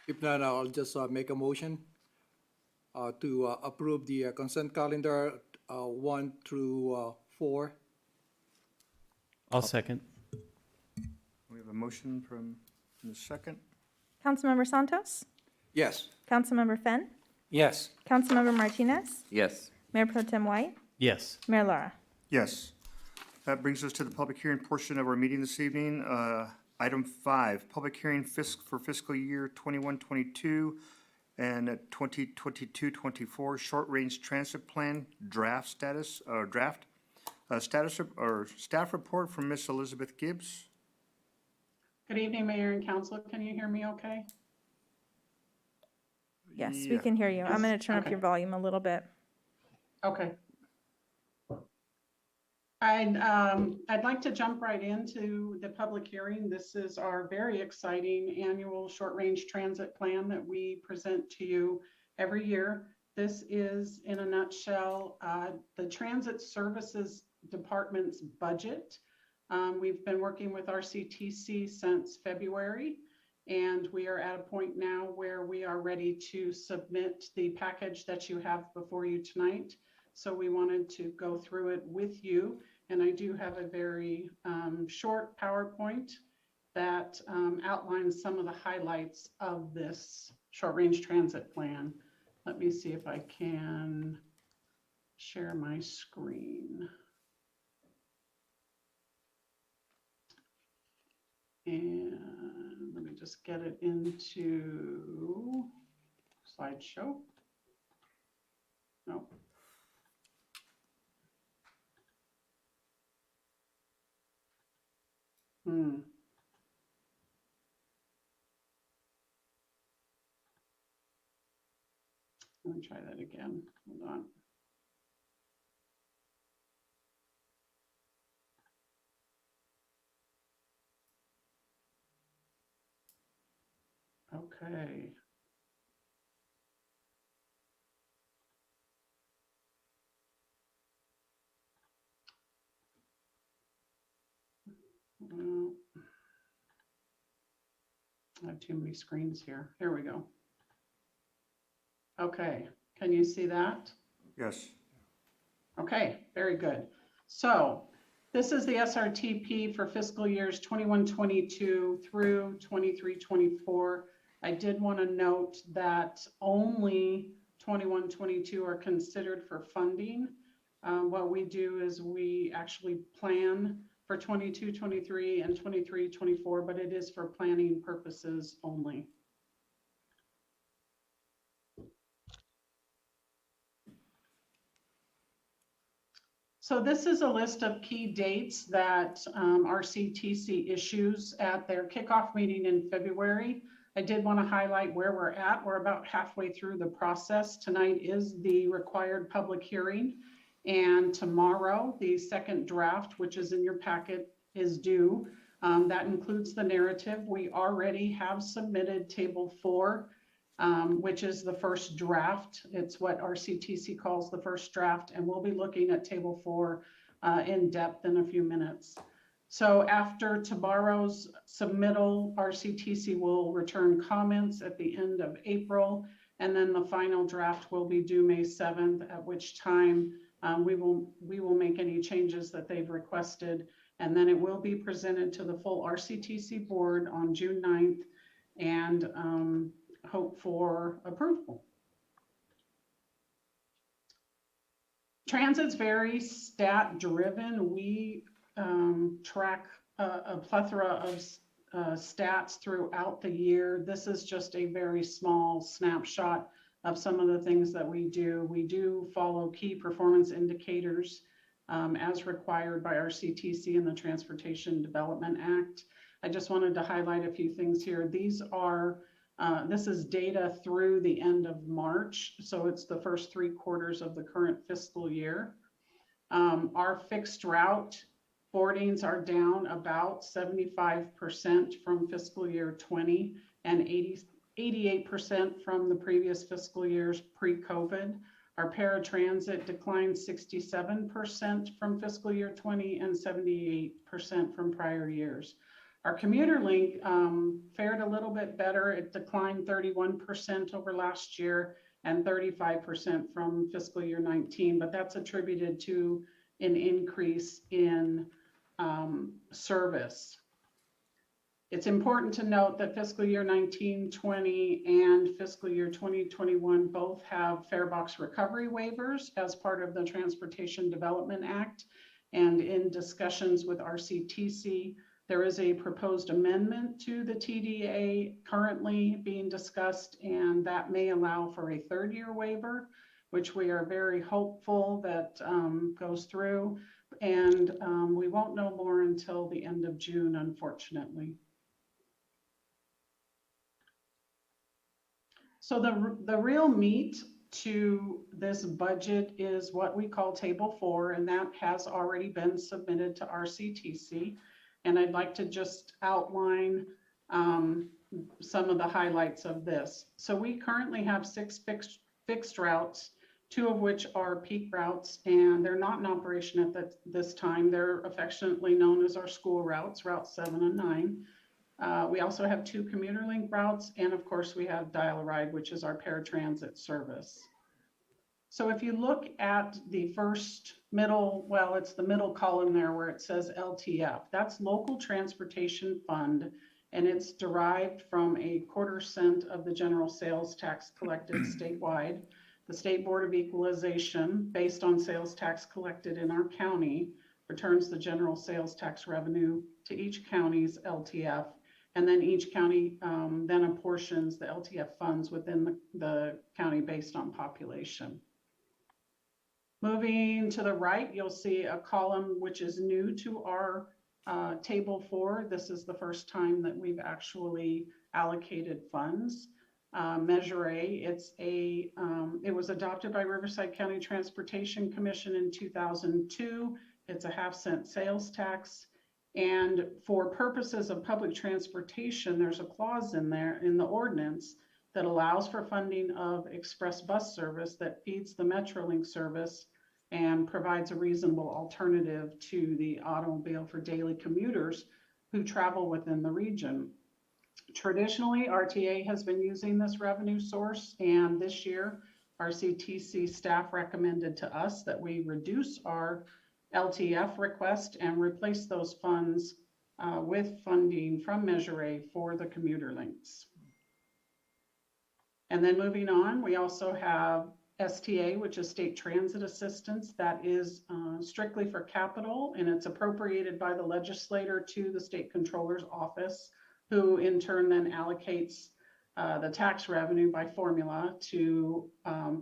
If not, I'll just make a motion to approve the consent calendar 1 through 4. I'll second. We have a motion from the second. Councilmember Santos? Yes. Councilmember Fenn? Yes. Councilmember Martinez? Yes. Mayor Pro Tem White? Yes. Mayor Lara? Yes. That brings us to the public hearing portion of our meeting this evening. Item 5, public hearing for fiscal year 21-22 and 2022-24 short-range transit plan status or staff report from Miss Elizabeth Gibbs. Good evening, Mayor and Council. Can you hear me okay? Yes, we can hear you. I'm going to turn up Okay. your volume a little bit. Okay. I'd like to jump right into the public hearing. This is our very exciting annual short-range transit plan that we present to you every year. This is, in a nutshell, the Transit Services Department's budget. We've been working with RCTC since February, and we are at a point now where we are ready to submit the package that you have before you tonight. So we wanted to go through it with you. And I do have a very short PowerPoint that outlines some of the highlights of this short-range transit plan. Let me see if I can share my screen. And let me just get it into slideshow. No. Let me try that again. Hold on. Okay. I have too many screens here. Here we go. Okay, can you see that? Yes. Okay, very good. So this is the SRTP for fiscal years 21-22 through 23-24. I did want to note that only 21-22 are considered for funding. What we do is we actually plan for 22-23 and 23-24, but it is for planning purposes only. So this is a list of key dates that RCTC issues at their kickoff meeting in February. I did want to highlight where we're at. We're about halfway through the process. Tonight is the required public hearing, and tomorrow the second draft, which is in your packet, is due. That includes the narrative. We already have submitted Table 4, which is the first draft. It's what RCTC calls the first draft, and we'll be looking at Table 4 in depth in a few minutes. So after tomorrow's submittal, RCTC will return comments at the end of April, and then the final draft will be due May 7th, at which time we will make any changes that they've requested, and then it will be presented to the full RCTC board on June 9th and hope for approval. Transit's very stat driven. We track a plethora of stats throughout the year. This is just a very small snapshot of some of the things that we do. We do follow key performance indicators as required by our CTC and the Transportation Development Act. I just wanted to highlight a few things here. These are this is data through the end of March, so it's the first 3 quarters of the current fiscal year. Our fixed route boardings are down about 75% from fiscal year 20 and 88% from the previous fiscal years pre-COVID. Our paratransit declined 67% from fiscal year 20 and 78% from prior years. Our commuter link fared a little bit better. It declined 31% over last year and 35% from fiscal year 19, but that's attributed to an increase in service. It's important to note that fiscal year 19-20 and fiscal year 2021 both have fare box recovery waivers as part of the Transportation Development Act. And in discussions with RCTC, there is a proposed amendment to the TDA currently being discussed, and that may allow for a 3rd-year waiver, which we are very hopeful that goes through. And we won't know more until the end of June, unfortunately. So the real meat to this budget is what we call Table 4, and that has already been submitted to RCTC. And I'd like to just outline some of the highlights of this. So we currently have 6 fixed routes, 2 of which are peak routes, and they're not in operation at this time. They're affectionately known as our school routes, Route 7 and 9. We also have 2 commuter link routes, and of course we have Dial-A-Ride, which is our paratransit service. So if you look at the first middle, well, it's the middle column there where it says LTF. That's Local Transportation Fund, and it's derived from a 1/4 cent of the general sales tax collected statewide. The State Board of Equalization, based on sales tax collected in our county, returns the general sales tax revenue to each county's LTF, and then each county then apportions the LTF funds within the county based on population. Moving to the right, you'll see a column which is new to our Table 4. This is the first time that we've actually allocated funds. Measure A, it was adopted by Riverside County Transportation Commission in 2002. It's a 1/2 cent sales tax. And for purposes of public transportation, there's a clause in there in the ordinance that allows for funding of express bus service that feeds the Metrolink service and provides a reasonable alternative to the automobile for daily commuters who travel within the region. Traditionally, RTA has been using this revenue source, and this year, RCTC staff recommended to us that we reduce our LTF request and replace those funds with funding from Measure A for the commuter links. And then moving on, we also have STA, which is State Transit Assistance. That is strictly for capital, and it's appropriated by the legislator to the State Controller's Office, who in turn then allocates the tax revenue by formula to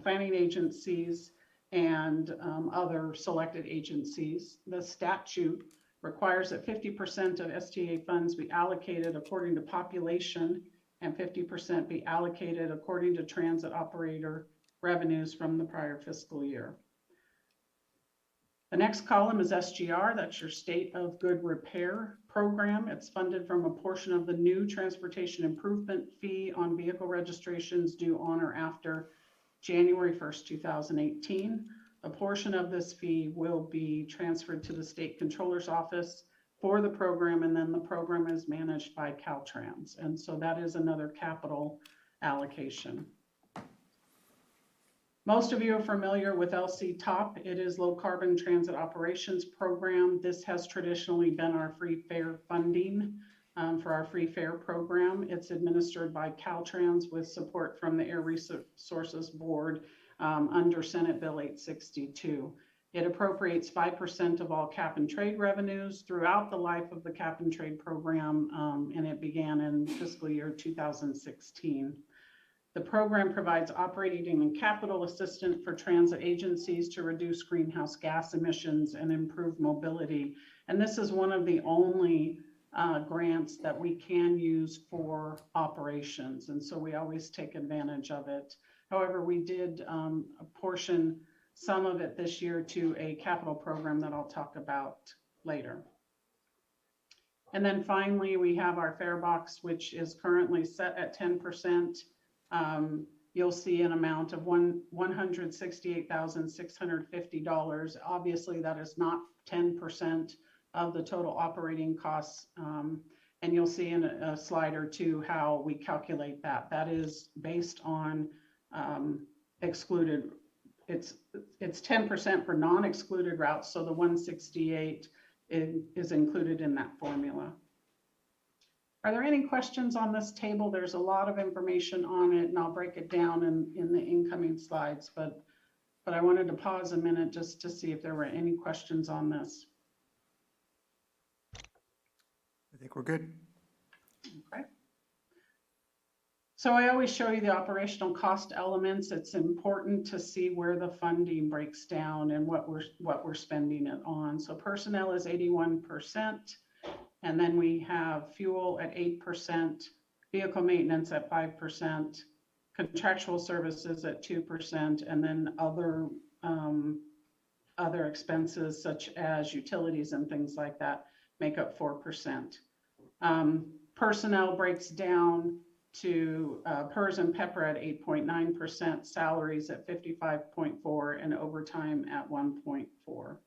planning agencies and other selected agencies. The statute requires that 50% of STA funds be allocated according to population and 50% be allocated according to transit operator revenues from the prior fiscal year. The next column is SGR, that's your State of Good Repair program. It's funded from a portion of the new transportation improvement fee on vehicle registrations due on or after January 1st, 2018. A portion of this fee will be transferred to the State Controller's Office for the program, and then the program is managed by Caltrans. And so that is another capital allocation. Most of you are familiar with LC TOP. It is Low Carbon Transit Operations Program. This has traditionally been our free fare funding for our free fare program. It's administered by Caltrans with support from the Air Resources Board under Senate Bill 862. It appropriates 5% of all cap and trade revenues throughout the life of the cap and trade program, and it began in fiscal year 2016. The program provides operating and capital assistance for transit agencies to reduce greenhouse gas emissions and improve mobility. And this is one of the only grants that we can use for operations. And so we always take advantage of it. However, we did apportion some of it this year to a capital program that I'll talk about later. And then finally, we have our fare box, which is currently set at 10%. You'll see an amount of $168,650. Obviously, that is not 10% of the total operating costs. And you'll see in a slide or two how we calculate that. That is based on excluded. It's 10% for non-excluded routes. So the 168 is included in that formula. Are there any questions on this table? There's a lot of information on it, and I'll break it down in the incoming slides, but I wanted to pause a minute just to see if there were any questions on this. I think we're good. Okay. So I always show you the operational cost elements. It's important to see where the funding breaks down and what we're spending it on. So personnel is 81%. And then we have fuel at 8%, vehicle maintenance at 5%, contractual services at 2%, and then other expenses such as utilities and things like that make up 4%. Personnel breaks down to PERS and PEPR at 8.9%, salaries at 55.4%, and overtime at 1.4%.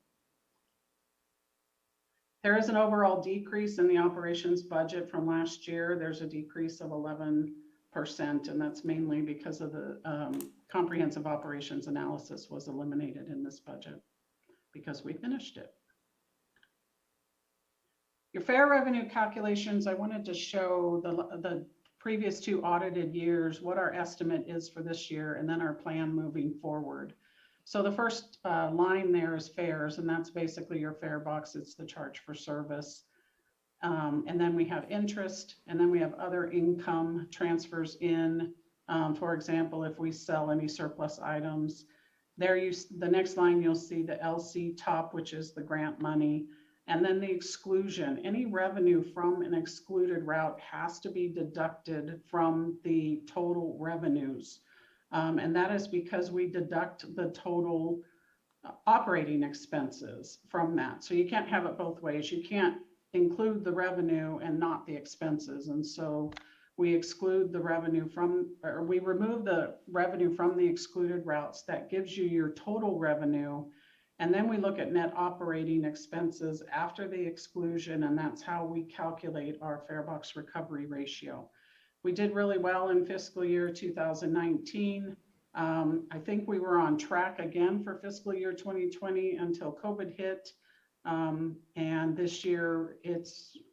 There is an overall decrease in the operations budget from last year. There's a decrease of 11%, and that's mainly because of the comprehensive operations analysis was eliminated in this budget because we finished it. Your fare revenue calculations, I wanted to show the previous two audited years, what our estimate is for this year, and then our plan moving forward. So the first line there is fares, and that's basically your fare box. It's the charge for service. And then we have interest, and then we have other income transfers in. For example, if we sell any surplus items, the next line you'll see the LC top, which is the grant money, and then the exclusion. Any revenue from an excluded route has to be deducted from the total revenues. And that is because we deduct the total operating expenses from that. So you can't have it both ways. You can't include the revenue and not the expenses. And so we exclude the revenue from, or we remove the revenue from the excluded routes. That gives you your total revenue. And then we look at net operating expenses after the exclusion, and that's how we calculate our fare box recovery ratio. We did really well in fiscal year 2019. I think we were on track again for fiscal year 2020 until COVID hit. And this year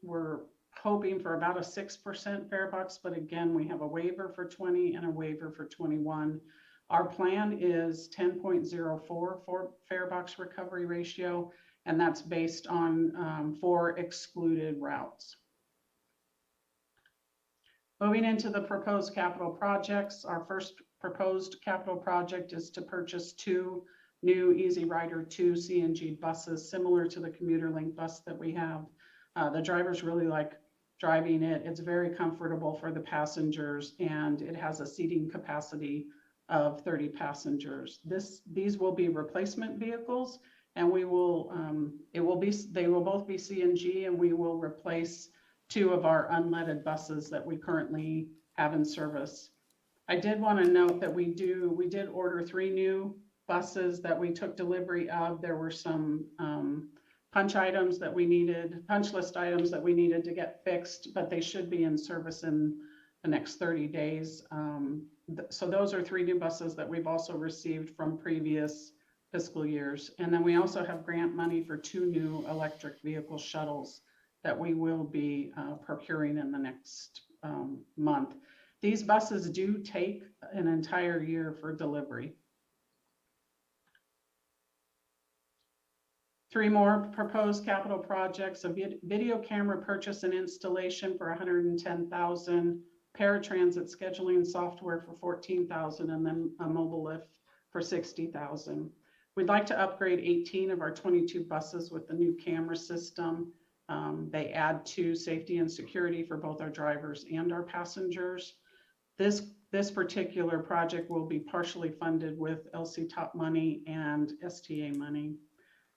we're hoping for about a 6% fare box, but again, we have a waiver for 20 and a waiver for 21. Our plan is 10.04 for fare box recovery ratio, and that's based on 4 excluded routes. Moving into the proposed capital projects, our first proposed capital project is to purchase 2 new Easy Rider 2 CNG buses, similar to the commuter link bus that we have. The drivers really like driving it. It's very comfortable for the passengers, and it has a seating capacity of 30 passengers. These will be replacement vehicles, and they will both be CNG, and we will replace 2 of our unleaded buses that we currently have in service. I did want to note that we did order 3 new buses that we took delivery of. There were some punch list items that we needed to get fixed, but they should be in service in the next 30 days. So those are 3 new buses that we've also received from previous fiscal years. And then we also have grant money for 2 new electric vehicle shuttles that we will be procuring in the next month. These buses do take an entire year for delivery. 3 more proposed capital projects: a video camera purchase and installation for $110,000, paratransit scheduling software for $14,000, and then a mobile lift for $60,000. We'd like to upgrade 18 of our 22 buses with the new camera system. They add to safety and security for both our drivers and our passengers. This particular project will be partially funded with LC-TOP money and STA money.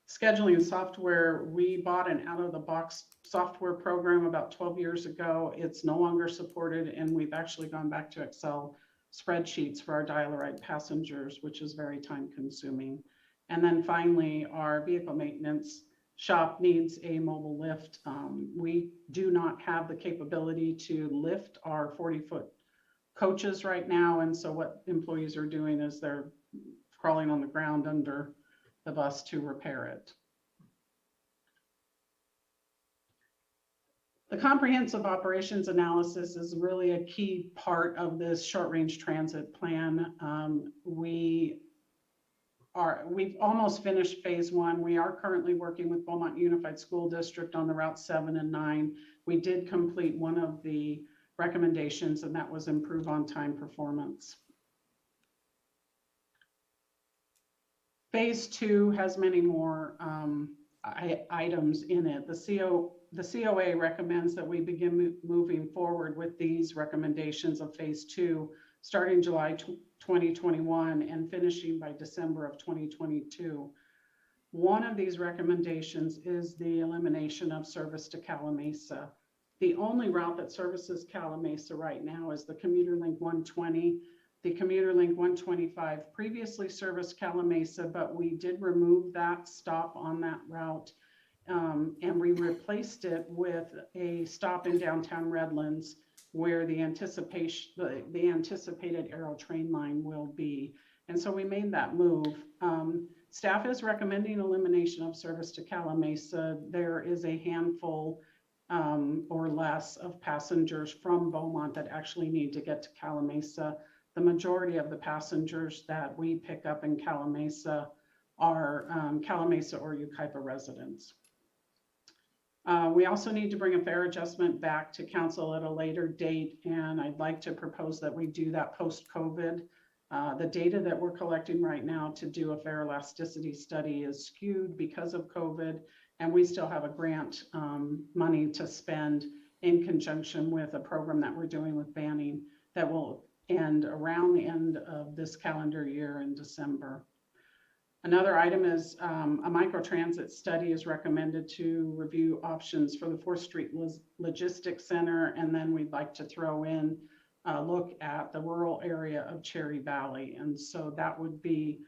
Scheduling software, we bought an out-of-the-box software program about 12 years ago. It's no longer supported, and we've actually gone back to Excel spreadsheets for our dial-a-ride passengers, which is very time-consuming. And then finally, our vehicle maintenance shop needs a mobile lift. We do not have the capability to lift our 40-foot coaches right now, and so what employees are doing is they're crawling on the ground under the bus to repair it. The comprehensive operations analysis is really a key part of this short-range transit plan. We've almost finished phase 1. We are currently working with Beaumont Unified School District on the Route 7 and 9. We did complete one of the recommendations, and that was improve on-time performance. Phase 2 has many more items in it. The COA recommends that we begin moving forward with these recommendations of phase 2 starting July 2021 and finishing by December of 2022. One of these recommendations is the elimination of service to Calamasa. The only route that services Calamasa right now is the Commuter Link 120. The Commuter Link 125 previously serviced Calamasa, but we did remove that stop on that route, and we replaced it with a stop in downtown Redlands where the anticipated Aero train line will be. And so we made that move. Staff is recommending elimination of service to Calamasa. There is a handful or less of passengers from Beaumont that actually need to get to Calamasa. The majority of the passengers that we pick up in Calamasa are Calamasa or Yucaipa residents. We also need to bring a fare adjustment back to council at a later date, and I'd like to propose that we do that post-COVID. The data that we're collecting right now to do a fare elasticity study is skewed because of COVID, and we still have a grant money to spend in conjunction with a program that we're doing with Banning that will end around the end of this calendar year in December. Another item is a microtransit study is recommended to review options for the 4th Street Logistics Center, and then we'd like to throw in a look at the rural area of Cherry Valley. And so that would be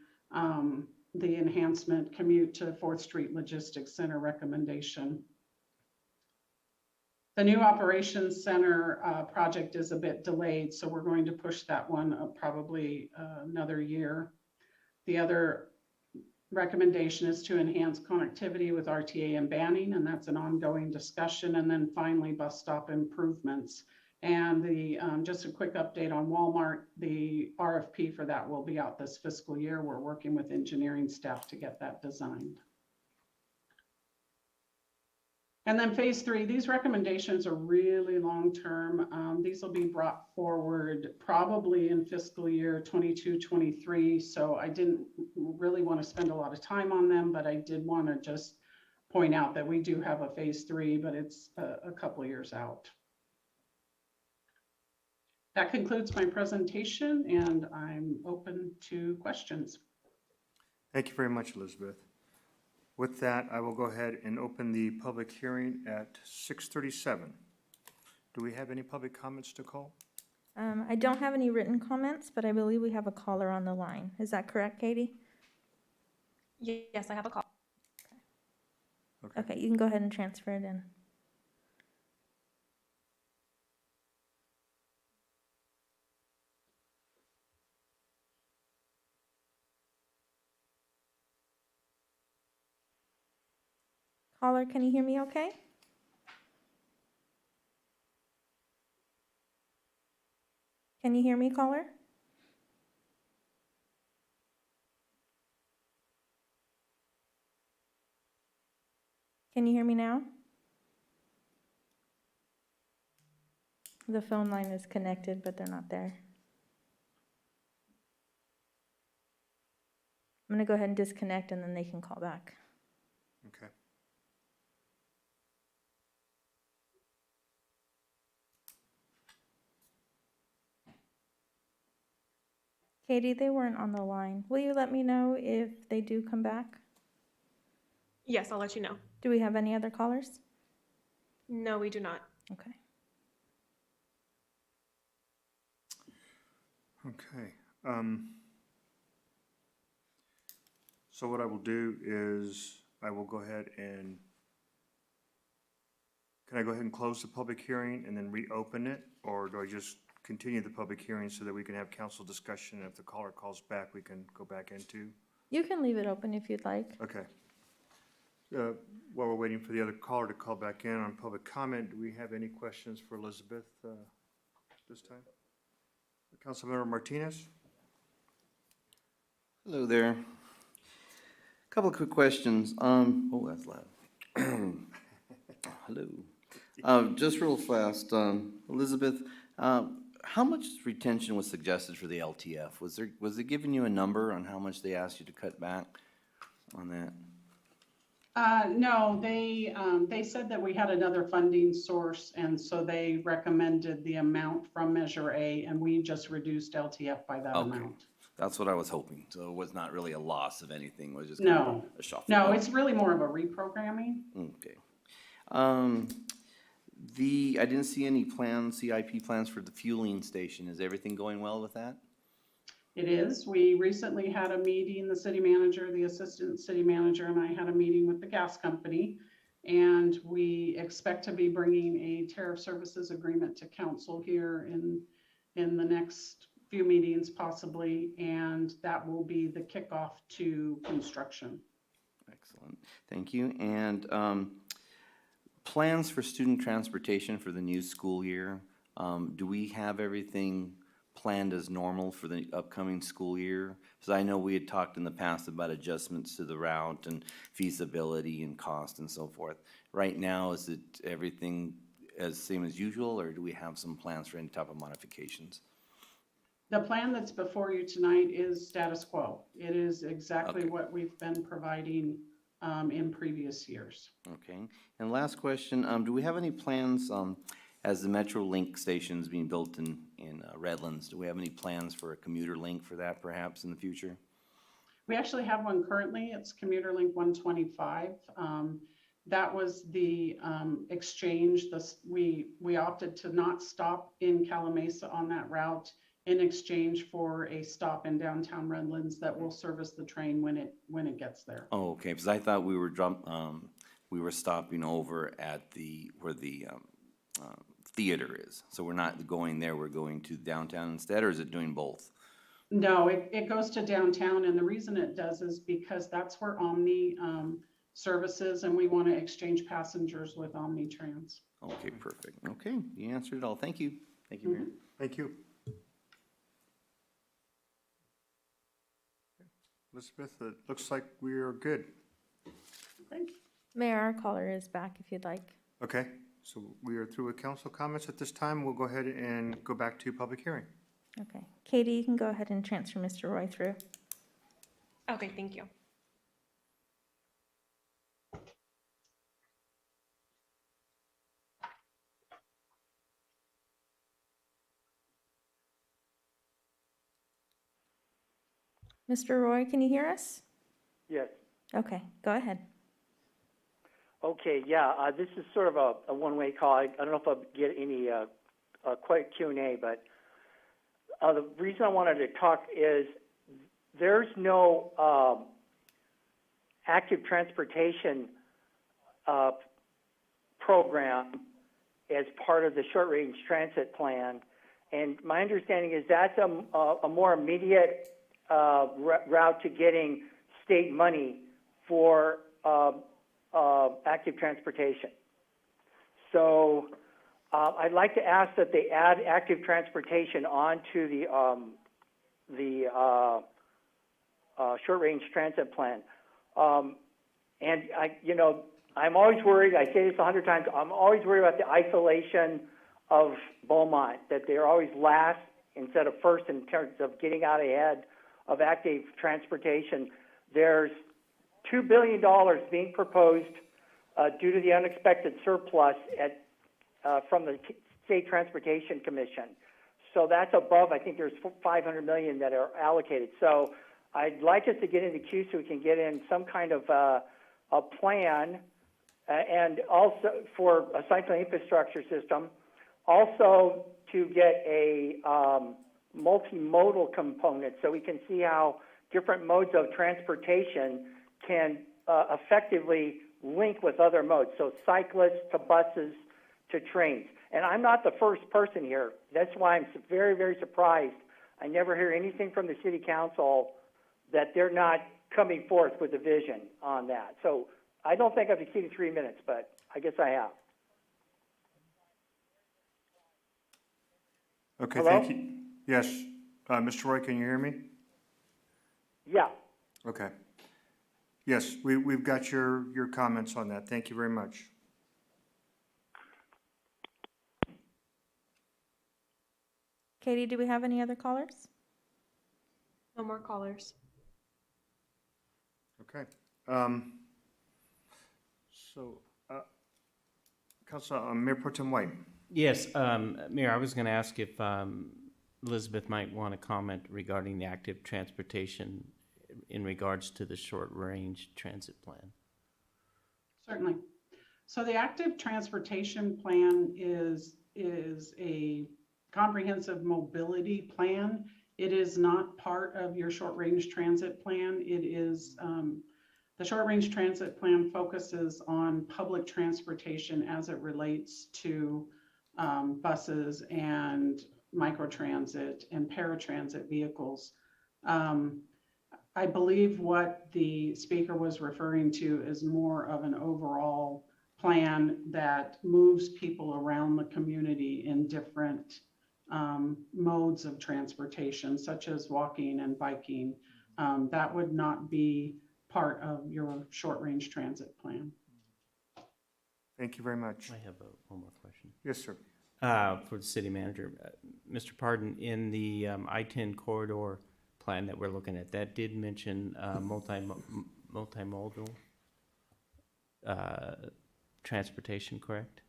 the enhancement commute to 4th Street Logistics Center recommendation. The new operations center project is a bit delayed, so we're going to push that one up probably another year. The other recommendation is to enhance connectivity with RTA and Banning, and that's an ongoing discussion. And then finally, bus stop improvements. And the just a quick update on Walmart, the RFP for that will be out this fiscal year. We're working with engineering staff to get that designed. And then phase 3, these recommendations are really long-term. These will be brought forward probably in fiscal year 22-23. So I didn't really want to spend a lot of time on them, but I did want to just point out that we do have a phase 3, but it's a couple of years out. That concludes my presentation, and I'm open to questions. Thank you very much, Elizabeth. With that, I will go ahead and open the public hearing at 6:37. Do we have any public comments, Nicole? I don't have any written comments, but I believe we have a caller on the line. Is that correct, Katie? Yes, I have a call. Okay, you can go ahead and transfer it in. Caller, can you hear me okay? Can you hear me, caller? Can you hear me now? The phone line is connected, but they're not there. I'm going to go ahead and disconnect, and then they can call back. Okay. Katie, they weren't on the line. Will you let me know if they do come back? Yes, I'll let you know. Do we have any other callers? No, we do not. Okay. Okay. So what I will do is I will go ahead and, can I go ahead and close the public hearing and then reopen it? Or do I just continue the public hearing so that we can have council discussion? And if the caller calls back, we can go back into? You can leave it open if you'd like. Okay. While we're waiting for the other caller to call back in on public comment, do we have any questions for Elizabeth this time? Councilmember Martinez? Hello there. Couple of quick questions. Oh, that's loud. Hello. Just real fast, Elizabeth, how much retention was suggested for the LTF? Was it giving you a number on how much they asked you to cut back on that? No, they said that we had another funding source, and so they recommended the amount from Measure A, and we just reduced LTF by that amount. That's what I was hoping. So it was not really a loss of anything. It was just No, a shuffle. no, it's really more of a reprogramming. Okay. I didn't see any plans, CIP plans for the fueling station. Is everything going well with that? It is. We recently had a meeting, the city manager, the assistant city manager, and I had a meeting with the gas company. And we expect to be bringing a tariff services agreement to council here in the next few meetings possibly. And that will be the kickoff to construction. Excellent. Thank you. And plans for student transportation for the new school year. Do we have everything planned as normal for the upcoming school year? Because I know we had talked in the past about adjustments to the route and feasibility and cost and so forth. Right now, is it everything as same as usual, or do we have some plans for any type of modifications? The plan that's before you tonight is status quo. It is exactly what we've been providing in previous years. Okay. And last question, do we have any plans as the Metro Link station is being built in Redlands? Do we have any plans for a commuter link for that perhaps in the future? We actually have one currently. It's Commuter Link 125. That was the exchange. We opted to not stop in Calamasa on that route in exchange for a stop in downtown Redlands that will service the train when it gets there. Oh, okay, because I thought we were stopping over at where the theater is. So we're not going there, we're going to downtown instead, or is it doing both? No, it goes to downtown, and the reason it does is because that's where Omni services, and we want to exchange passengers with Omnitrans. Okay, perfect. Okay, you answered it all. Thank you. Thank you, Mayor. Thank you. Elizabeth, it looks like we are good. Mayor, our caller is back if you'd like. Okay, so we are through with council comments at this time. We'll go ahead and go back to public hearing. Okay. Katie, you can go ahead and transfer Mr. Roy through. Okay, thank you. Mr. Roy, can you hear us? Yes. Okay, go ahead. Okay, yeah, this is sort of a one-way call. I don't know if I'll get any quick Q&A, but the reason I wanted to talk is there's no active transportation program as part of the short-range transit plan, and my understanding is that's a more immediate route to getting state money for active transportation. So I'd like to ask that they add active transportation onto the short-range transit plan. And I'm always worried, I say this 100 times, I'm always worried about the isolation of Beaumont, that they're always last instead of first in terms of getting out ahead of active transportation. There's $2 billion being proposed due to the unexpected surplus from the State Transportation Commission. So that's above, I think there's $500 million that are allocated. So I'd like us to get into queue so we can get in some kind of a plan and also for a cycling infrastructure system, also to get a multimodal component so we can see how different modes of transportation can effectively link with other modes, so cyclists to buses to trains. And I'm not the first person here. That's why I'm very, very surprised. I never hear anything from the city council that they're not coming forth with a vision on that. So I don't think I've exceeded 3 minutes, but I guess I have. Okay, Hello? thank you. Yes, Mr. Roy, can you hear me? Yeah. Okay. Yes, we've got your comments on that. Thank you very much. Katie, do we have any other callers? No more callers. Okay. So, Council, Mayor Pro Tem White. Yes, Mayor, I was going to ask if Elizabeth might want to comment regarding the active transportation in regards to the short-range transit plan. Certainly. So the active transportation plan is a comprehensive mobility plan. It is not part of your short-range transit plan. It is the short-range transit plan focuses on public transportation as it relates to buses and microtransit and paratransit vehicles. I believe what the speaker was referring to is more of an overall plan that moves people around the community in different modes of transportation, such as walking and biking. That would not be part of your short-range transit plan. Thank you very much. I have one more question. Yes, sir. For the city manager. Mr. Pardon, in the I-10 corridor plan that we're looking at, that did mention multimodal transportation, correct?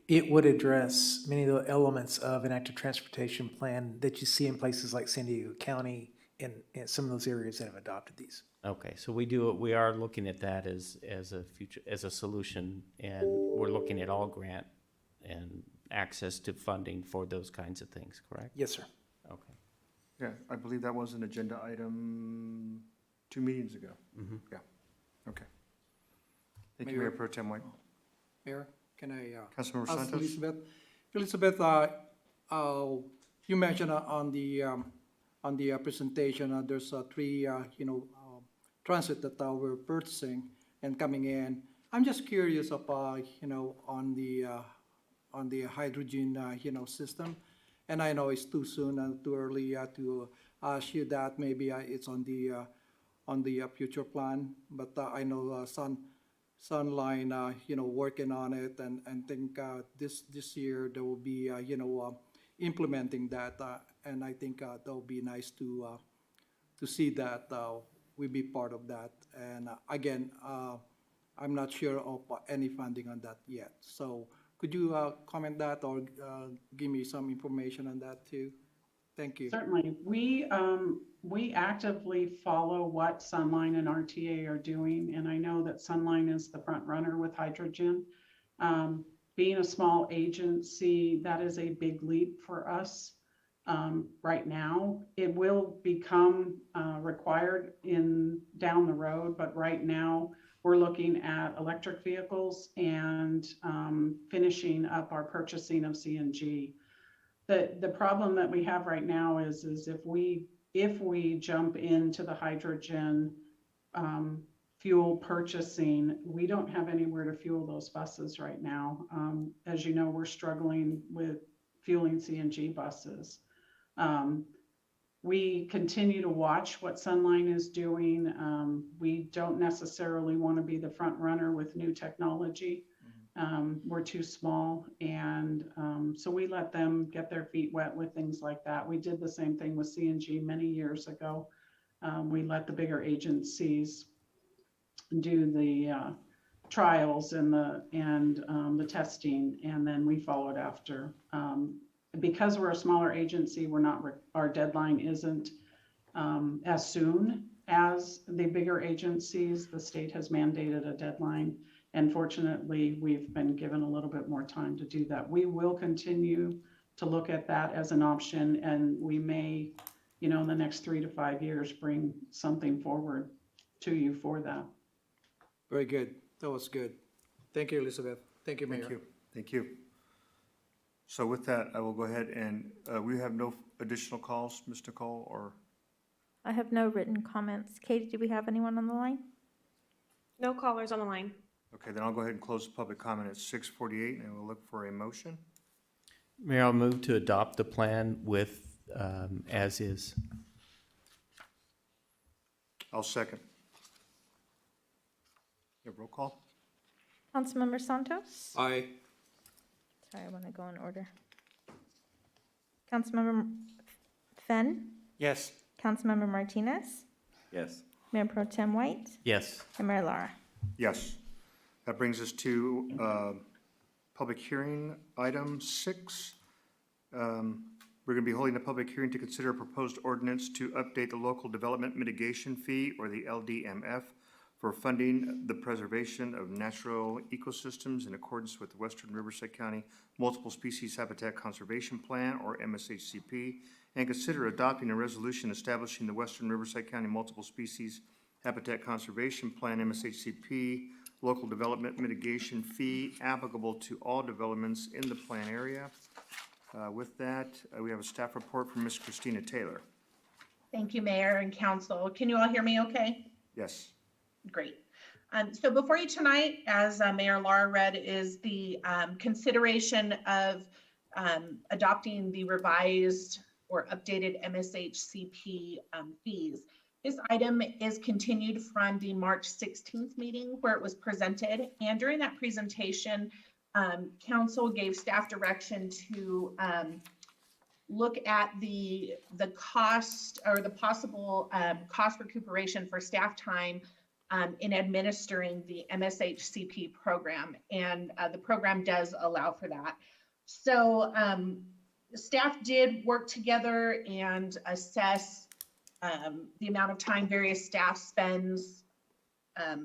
It would address many of the elements of an active transportation plan that you see in places like San Diego County and some of those areas that have adopted these. Okay, so we are looking at that as a solution, and we're looking at all grant and access to funding for those kinds of things, correct? Yes, sir. Okay, Yeah, I believe that was an agenda item 2 meetings ago. Yeah, okay. Thank you, Mayor. Mayor Pro Tem White. Mayor, can I Councilmember ask Santos? Elizabeth? Elizabeth, you mentioned on the presentation, there's three, transit that we're purchasing and coming in. I'm just curious about, on the hydrogen, system. And I know it's too soon and too early to ask you that. Maybe it's on the future plan, but I know Sunline, working on it, and think this year there will be, implementing that, and I think that will be nice to see that we be part of that. And again, I'm not sure of any funding on that yet. So could you comment that or give me some information on that too? Thank you. Certainly. We actively follow what Sunline and RTA are doing, and I know that Sunline is the front runner with hydrogen. Being a small agency, that is a big leap for us right now. It will become required down the road, but right now we're looking at electric vehicles and finishing up our purchasing of CNG. The problem that we have right now is if we jump into the hydrogen fuel purchasing, we don't have anywhere to fuel those buses right now. As you know, we're struggling with fueling CNG buses. We continue to watch what Sunline is doing. We don't necessarily want to be the front runner with new technology. We're too small, and so we let them get their feet wet with things like that. We did the same thing with CNG many years ago. We let the bigger agencies do the trials and the testing, and then we followed after. Because we're a smaller agency, our deadline isn't as soon as the bigger agencies. The state has mandated a deadline. And fortunately, we've been given a little bit more time to do that. We will continue to look at that as an option, and we may, in the next 3 to 5 years, bring something forward to you for that. Very good. That was good. Thank you, Elizabeth. Thank you, Mayor. Thank you. Thank you. So with that, I will go ahead and we have no additional calls, Ms. Nicole, or? I have no written comments. Katie, do we have anyone on the line? No callers on the line. Okay, then I'll go ahead and close the public comment at 6:48, and we'll look for a motion. Mayor, I'll move to adopt the plan with, as is. I'll second. Yeah, roll call? Councilmember Santos? Aye. Sorry, I want to go in order. Councilmember Fenn? Yes. Councilmember Martinez? Yes. Mayor Pro Tem White? Yes. And Mayor Lara? Yes. That brings us to public hearing, item 6. We're going to be holding a public hearing to consider a proposed ordinance to update the local development mitigation fee, or the LDMF, for funding the preservation of natural ecosystems in accordance with the Western Riverside County Multiple Species Habitat Conservation Plan, or MSHCP, and consider adopting a resolution establishing the Western Riverside County Multiple Species Habitat Conservation Plan, MSHCP, local development mitigation fee applicable to all developments in the plan area. With that, we have a staff report from Ms. Christina Taylor. Thank you, Mayor and Council. Can you all hear me okay? Yes. Great. So before you tonight, as Mayor Lara read, is the consideration of adopting the revised or updated MSHCP fees. This item is continued from the March 16th meeting where it was presented. And during that presentation, Council gave staff direction to look at the cost or the possible cost recuperation for staff time in administering the MSHCP program. And the program does allow for that. So staff did work together and assess the amount of time various staff spends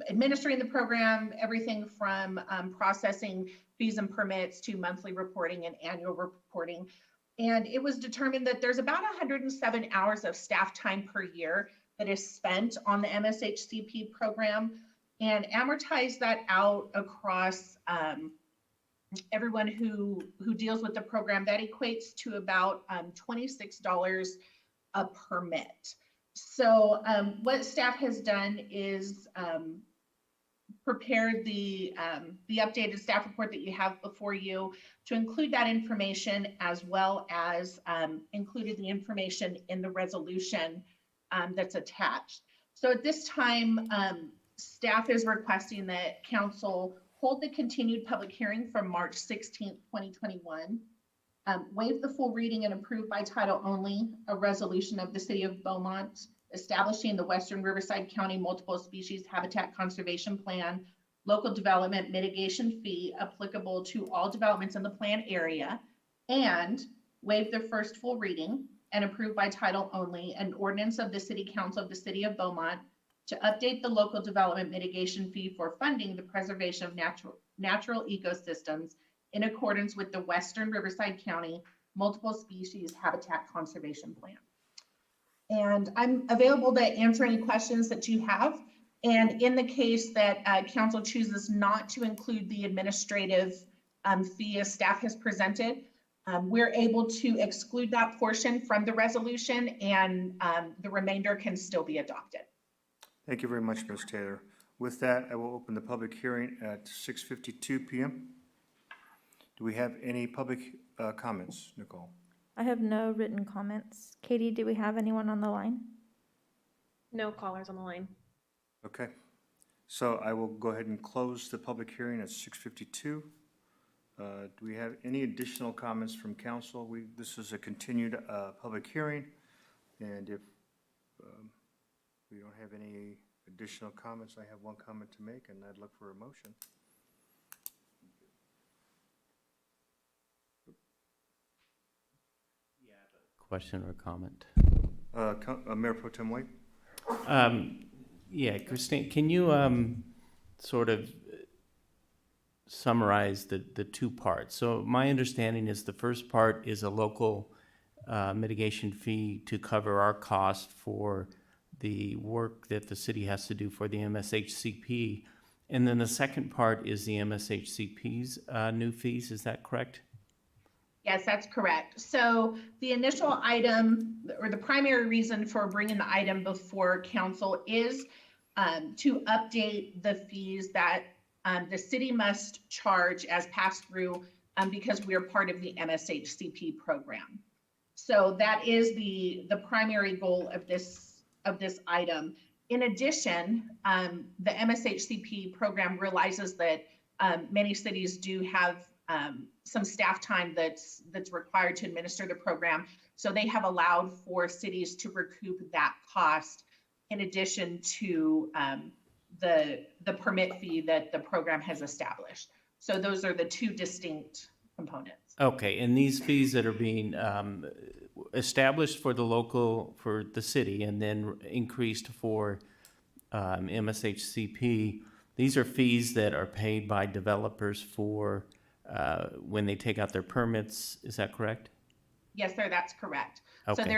administering the program, everything from processing fees and permits to monthly reporting and annual reporting. And it was determined that there's about 107 hours of staff time per year that is spent on the MSHCP program, and amortize that out across everyone who deals with the program. That equates to about $26 a permit. So what staff has done is prepared the updated staff report that you have before you to include that information, as well as included the information in the resolution that's attached. So at this time, staff is requesting that council hold the continued public hearing from March 16th, 2021, waive the full reading and approve by title only a resolution of the City of Beaumont establishing the Western Riverside County Multiple Species Habitat Conservation Plan local development mitigation fee applicable to all developments in the plan area, and waive the first full reading and approve by title only an ordinance of the City Council of the City of Beaumont to update the local development mitigation fee for funding the preservation of natural ecosystems in accordance with the Western Riverside County Multiple Species Habitat Conservation Plan. And I'm available to answer any questions that you have. And in the case that council chooses not to include the administrative fee as staff has presented, we're able to exclude that portion from the resolution, and the remainder can still be adopted. Thank you very much, Ms. Taylor. With that, I will open the public hearing at 6:52 p.m. Do we have any public comments, Nicole? I have no written comments. Katie, do we have anyone on the line? No callers on the line. Okay, so I will go ahead and close the public hearing at 6:52. Do we have any additional comments from council? This is a continued public hearing, and if we don't have any additional comments, I have one comment to make, and I'd look for a motion. Question or comment? Mayor Pro Tem White? Yeah, Christine, can you sort of summarize the two parts? So my understanding is the first part is a local mitigation fee to cover our cost for the work that the city has to do for the MSHCP. And then the second part is the MSHCP's new fees, is that correct? Yes, that's correct. So the initial item, or the primary reason for bringing the item before council, is to update the fees that the city must charge as pass-through because we are part of the MSHCP program. So that is the primary goal of this item. In addition, the MSHCP program realizes that many cities do have some staff time that's required to administer the program. So they have allowed for cities to recoup that cost in addition to the permit fee that the program has established. So those are the two distinct components. Okay, and these fees that are being established for the city and then increased for MSHCP, these are fees that are paid by developers for when they take out their permits, is that correct? Yes, sir, that's correct. Okay. So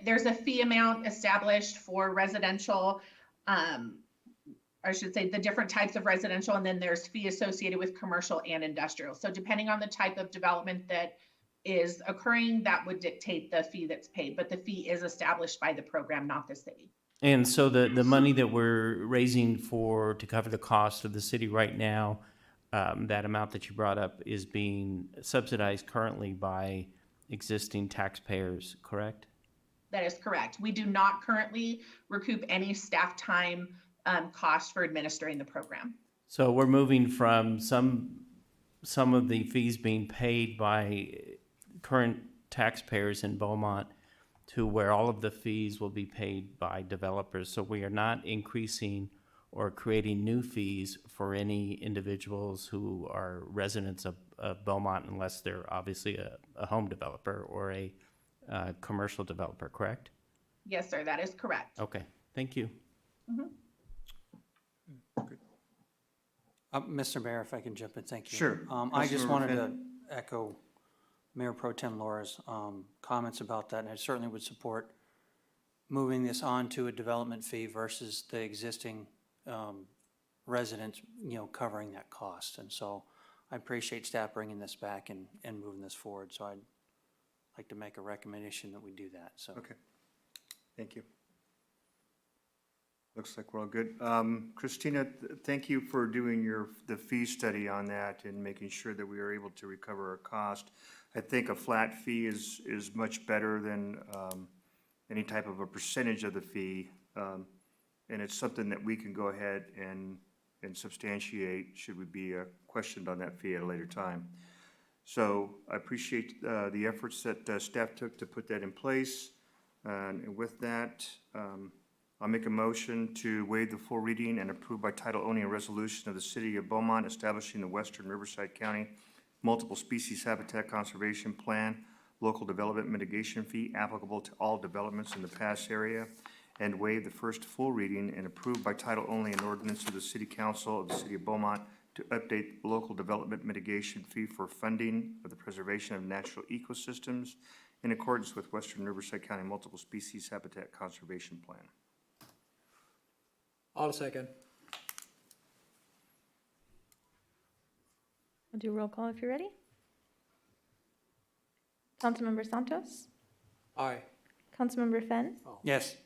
there's a fee amount established for residential, I should say the different types of residential, and then there's fee associated with commercial and industrial. So depending on the type of development that is occurring, that would dictate the fee that's paid, but the fee is established by the program, not the city. And so the money that we're raising to cover the cost of the city right now, that amount that you brought up is being subsidized currently by existing taxpayers, correct? That is correct. We do not currently recoup any staff time costs for administering the program. So we're moving from some of the fees being paid by current taxpayers in Beaumont to where all of the fees will be paid by developers. So we are not increasing or creating new fees for any individuals who are residents of Beaumont, unless they're obviously a home developer or a commercial developer, correct? Yes, sir, that is correct. Okay, thank you. Mhm. Mr. Mayor, if I can jump in, thank you. Sure. I just Councilmember wanted Finn. to echo Mayor Pro Tem Laura's comments about that, and I certainly would support moving this on to a development fee versus the existing residents, covering that cost. And so I appreciate staff bringing this back and moving this forward. So I'd like to make a recommendation that we do that, so. Okay, thank you. Looks like we're all good. Christina, thank you for doing the fee study on that and making sure that we are able to recover our cost. I think a flat fee is much better than any type of a percentage of the fee. And it's something that we can go ahead and substantiate should we be questioned on that fee at a later time. So I appreciate the efforts that staff took to put that in place. And with that, I'll make a motion to waive the full reading and approve by title only a resolution of the City of Beaumont establishing the Western Riverside County Multiple Species Habitat Conservation Plan local development mitigation fee applicable to all developments in the pass area, and waive the first full reading and approve by title only an ordinance of the City Council of the City of Beaumont to update the local development mitigation fee for funding of the preservation of natural ecosystems in accordance with Western Riverside County Multiple Species Habitat Conservation Plan. I'll second. I'll do roll call if you're ready. Councilmember Santos, Aye. Councilmember Fenn, Yes.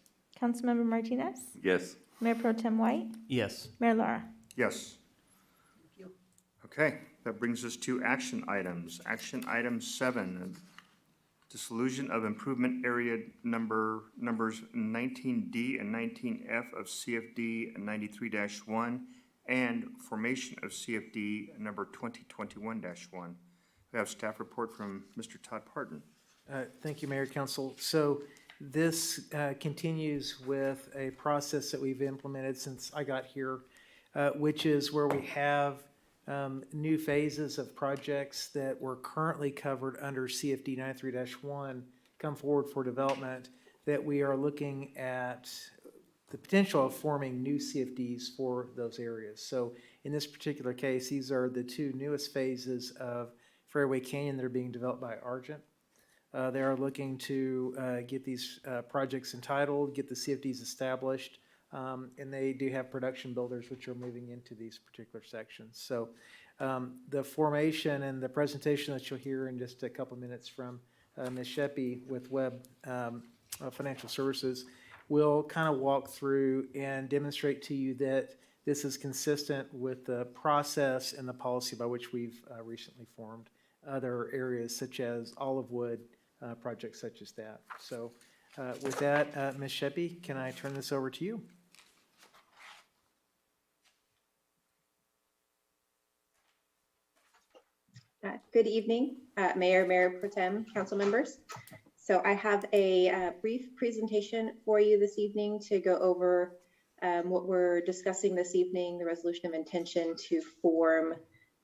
Councilmember Martinez, Yes. Mayor Pro Tem White, Yes. Mayor Lara. Yes. Okay, that brings us to action items. Action item 7, dissolution of improvement area numbers 19D and 19F of CFD 93-1 and formation of CFD number 2021-1. We have staff report from Mr. Todd Parton. Thank you, Mayor Council. So this continues with a process that we've implemented since I got here, which is where we have new phases of projects that were currently covered under CFD 93-1 come forward for development, that we are looking at the potential of forming new CFDs for those areas. So in this particular case, these are the two newest phases of Fairway Canyon that are being developed by Argent. They are looking to get these projects entitled, get the CFDs established, and they do have production builders which are moving into these particular sections. So the formation and the presentation that you'll hear in just a couple minutes from Ms. Sheppy with Webb Financial Services will kind of walk through and demonstrate to you that this is consistent with the process and the policy by which we've recently formed other areas such as Olivewood, projects such as that. So with that, Ms. Sheppy, can I turn this over to you? Good evening, Mayor Pro Tem, council members. So I have a brief presentation for you this evening to go over what we're discussing this evening, the resolution of intention to form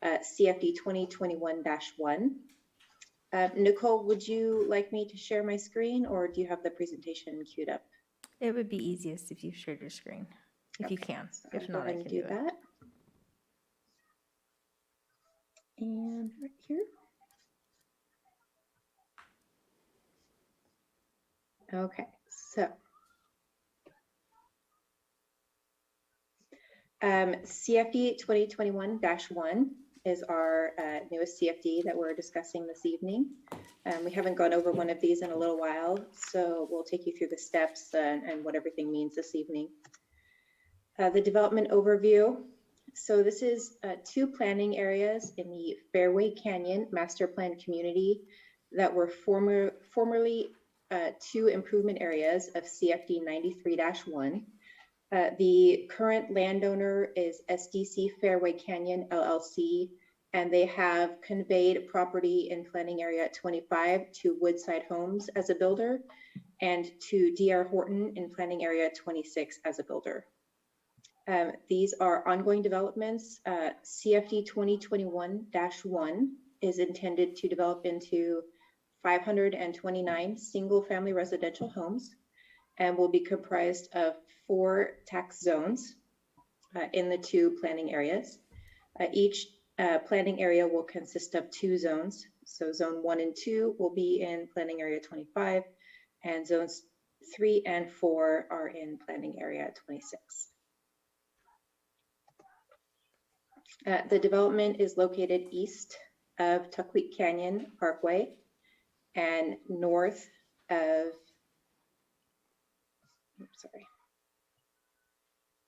CFD 2021-1. Nicole, would you like me to share my screen, or do you have the presentation queued up? It would be easiest if you shared your screen, if you can. So If I'll go not, I ahead can and do it. that. And right here. Okay, so CFD 2021-1 is our newest CFD that we're discussing this evening. We haven't gone over one of these in a little while, so we'll take you through the steps and what everything means this evening. The development overview. So this is 2 planning areas in the Fairway Canyon Master Plan community that were formerly 2 improvement areas of CFD 93-1. The current landowner is SDC Fairway Canyon LLC, and they have conveyed property in planning area 25 to Woodside Homes as a builder and to DR Horton in planning area 26 as a builder. These are ongoing developments. CFD 2021-1 is intended to develop into 529 single-family residential homes and will be comprised of 4 tax zones in the 2 planning areas. Each Planning area will consist of 2 zones. So zone 1 and 2 will be in planning area 25, and zones 3 and 4 are in planning area 26. The development is located east of Tuckweed Canyon Parkway and north of,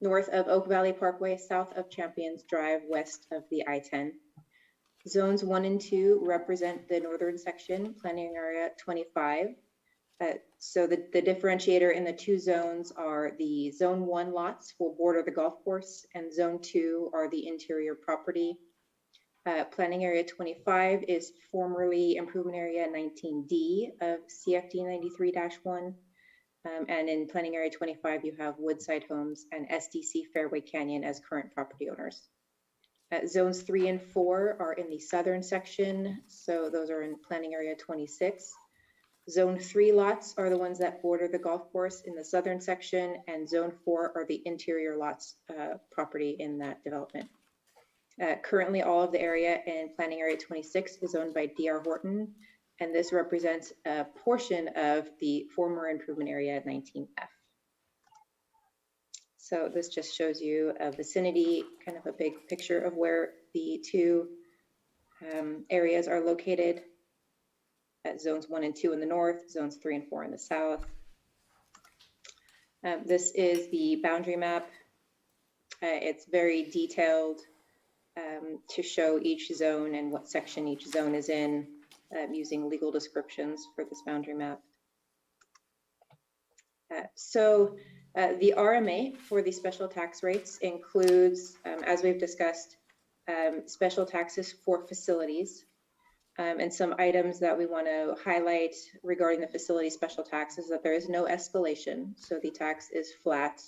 north of Oak Valley Parkway, south of Champions Drive, west of the I-10. Zones 1 and 2 represent the northern section, planning area 25. So the differentiator in the 2 zones are the zone 1 lots will border the golf course, and zone 2 are the interior property. Planning area 25 is formerly improvement area 19D of CFD 93-1. And in planning area 25, you have Woodside Homes and SDC Fairway Canyon as current property owners. Zones 3 and 4 are in the southern section, so those are in planning area 26. Zone 3 lots are the ones that border the golf course in the southern section, and zone 4 are the interior lots property in that development. Currently, all of the area in planning area 26 is owned by D.R. Horton, and this represents a portion of the former improvement area 19F. So this just shows you a vicinity, kind of a big picture of where the 2 areas are located. At zones 1 and 2 in the north, zones 3 and 4 in the south. This is the boundary map. It's very detailed to show each zone and what section each zone is in, using legal descriptions for this boundary map. The RMA for the special tax rates includes, as we've discussed, special taxes for facilities. And some items that we want to highlight regarding the facility special tax is that there is no escalation. So the tax is flat.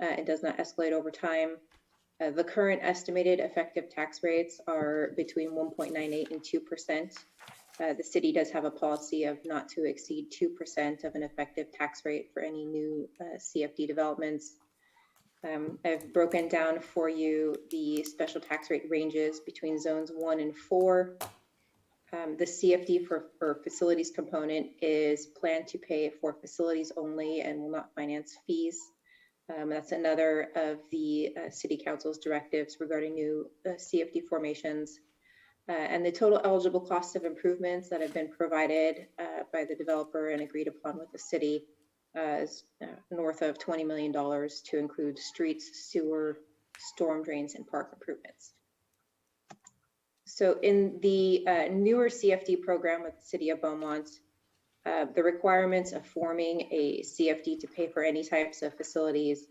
It does not escalate over time. The current estimated effective tax rates are between 1.98 and 2%. The city does have a policy of not to exceed 2% of an effective tax rate for any new CFD developments. I've broken down for you the special tax rate ranges between zones 1 and 4. The CFD for facilities component is planned to pay for facilities only and will not finance fees. That's another of the City Council's directives regarding new CFD formations. And the total eligible cost of improvements that have been provided by the developer and agreed upon with the city is north of $20 million to include streets, sewer, storm drains, and park improvements. So in the newer CFD program with the City of Beaumont, the requirements of forming a CFD to pay for any types of facilities